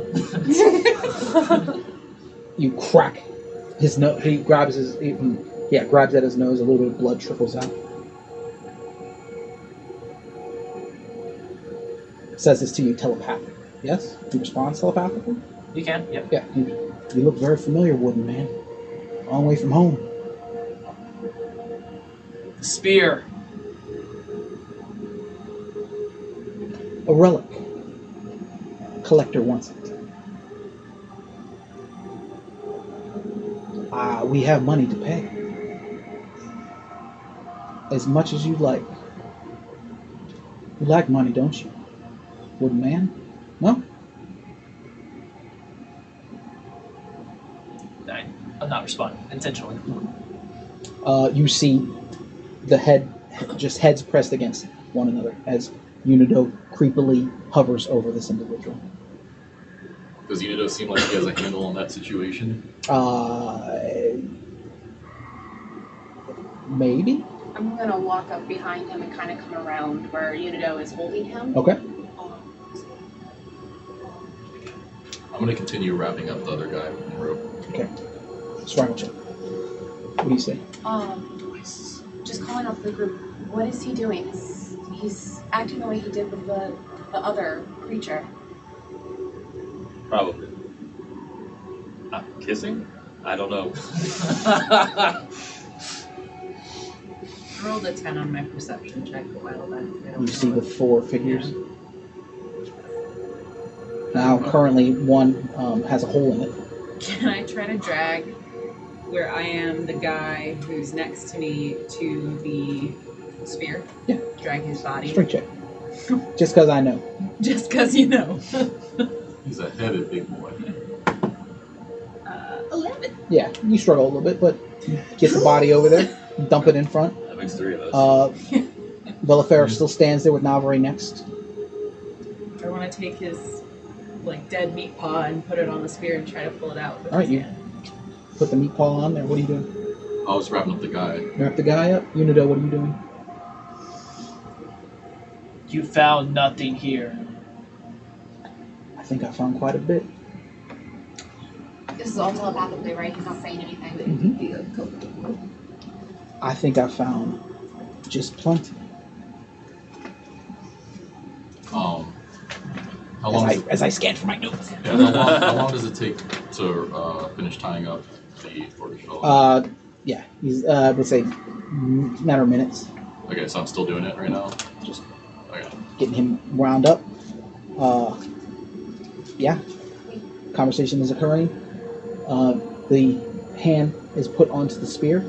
him. You crack his nose. He grabs grabs at his nose. A little bit of blood trickles out. Says this to you telepathically. Yes? He responds telepathically? You can, yep. Yeah. You look very familiar, wooden man. Long way from home. The spear. A relic. Collector wants it. We have money to pay. As much as you like. You like money, don't you? Wooden man? No? I'm not responding intentionally. You see the heads pressed against one another as Unido creepily hovers over this individual. Does Unido seem like he has a handle on that situation? Maybe? I'm gonna walk up behind him and kind of come around where Unido is holding him. Okay. I'm going to continue wrapping up the other guy in the rope. Okay. Survival check. What do you say? Just calling out the group. What is he doing? He's acting the way he did with the other creature. Probably. Kissing? I don't know. I rolled a 10 on my perception check a while back. You see the 4 figures. Now, currently, one has a hole in it. Can I try to drag where I am the guy who's next to me to the spear? Yeah. Drag his body. Strength check. Just because I know. Just because you know. He's a headed big boy. 11. Yeah, you struggle a little bit, but you get the body over there, dump it in front. That makes 3 of us. Belafera still stands there with Navarre next. I want to take his dead meat paw and put it on the spear and try to pull it out. All right, you put the meat paw on there. What are you doing? I was wrapping up the guy. Wrap the guy up. Unido, what are you doing? You found nothing here. I think I found quite a bit. This is all telepathically, right? He's not saying anything. I think I found just plenty. How long does it, as I scan for my notes. yeah, how long does it take to finish tying up the tortoise shell? Yeah, he's let's say matter of minutes. Okay, so I'm still doing it right now. Just Okay. getting him wound up. Yeah, conversation is occurring. The hand is put onto the spear,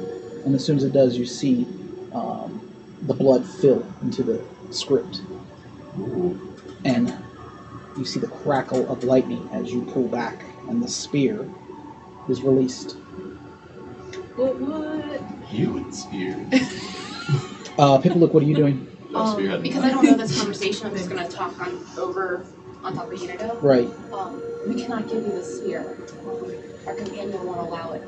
and as soon as it does, you see the blood fill into the script, and you see the crackle of lightning as you pull back, and the spear is released. What? You and spear. Picklelook, what are you doing? Spearhead. Because I don't know this conversation, I'm just gonna talk on top of Unido. Right. We cannot give you the spear. Our companion won't allow it.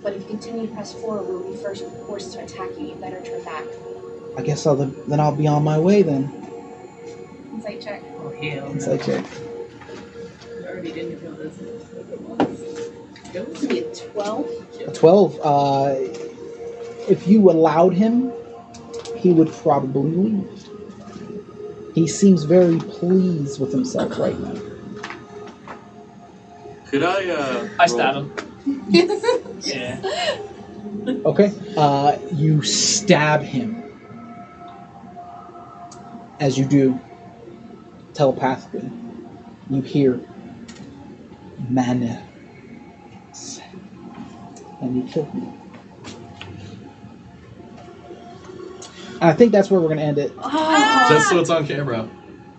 But if you continue to press forward, we'll be forced to attack you. You better turn back. I guess I'll be on my way then. Insight check. Oh, hell. Insight check. I already didn't know this. It's gonna be a 12. A 12. If you allowed him, he would probably leave. He seems very pleased with himself right now. Could I I stab him. Yeah. Okay. You stab him. As you do, telepathically, you hear manners. And you kill him. And I think that's where we're going to end it. Just so it's on camera.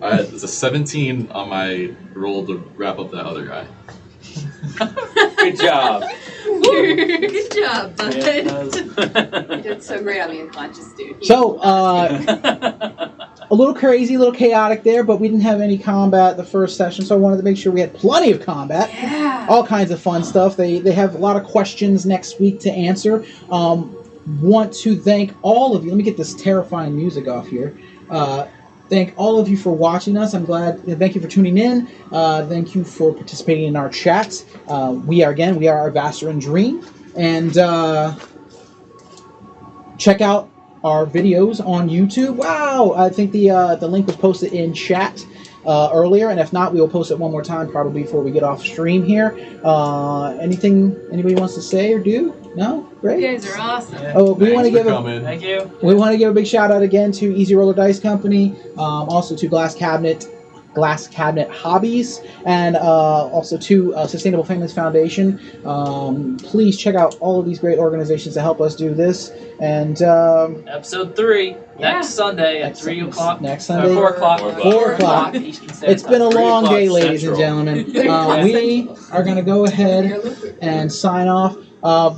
It's a 17 on my roll to wrap up that other guy. Good job. Good job, bud. You did so great on the unconscious dude. So, a little crazy, a little chaotic there, but we didn't have any combat the first session, so I wanted to make sure we had plenty of combat. Yeah. All kinds of fun stuff. They have a lot of questions next week to answer. Want to thank all of you. Let me get this terrifying music off here. Thank all of you for watching us. I'm glad. Thank you for tuning in. Thank you for participating in our chat. We are our Vaceran Dream. And check out our videos on YouTube. Wow! I think the link was posted in chat earlier, and if not, we will post it one more time probably before we get off stream here. Anything anybody wants to say or do? No? Great. You guys are awesome. Yeah. Oh, we want to give Thank you. we want to give a big shout out again to Easy Roller Dice Company, also to Glass Cabinet Hobbies, and also to Sustainable Families Foundation. Please check out all of these great organizations that help us do this. And Episode 3 next Sunday at 3 o'clock. Next Sunday, 4 o'clock. 4 o'clock. Eastern Standard It's been a Time. long 3 day, o'clock ladies and Central. gentlemen. We are going to go ahead and sign off.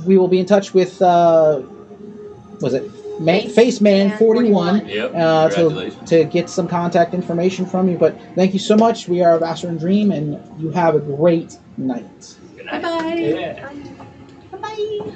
We will be in touch with Face Man 41 Yep. Congratulations. to get some contact information from you. But thank you so much. We are Vaceran Dream, and you have a great night. Good night. Bye-bye. Yeah. Bye-bye.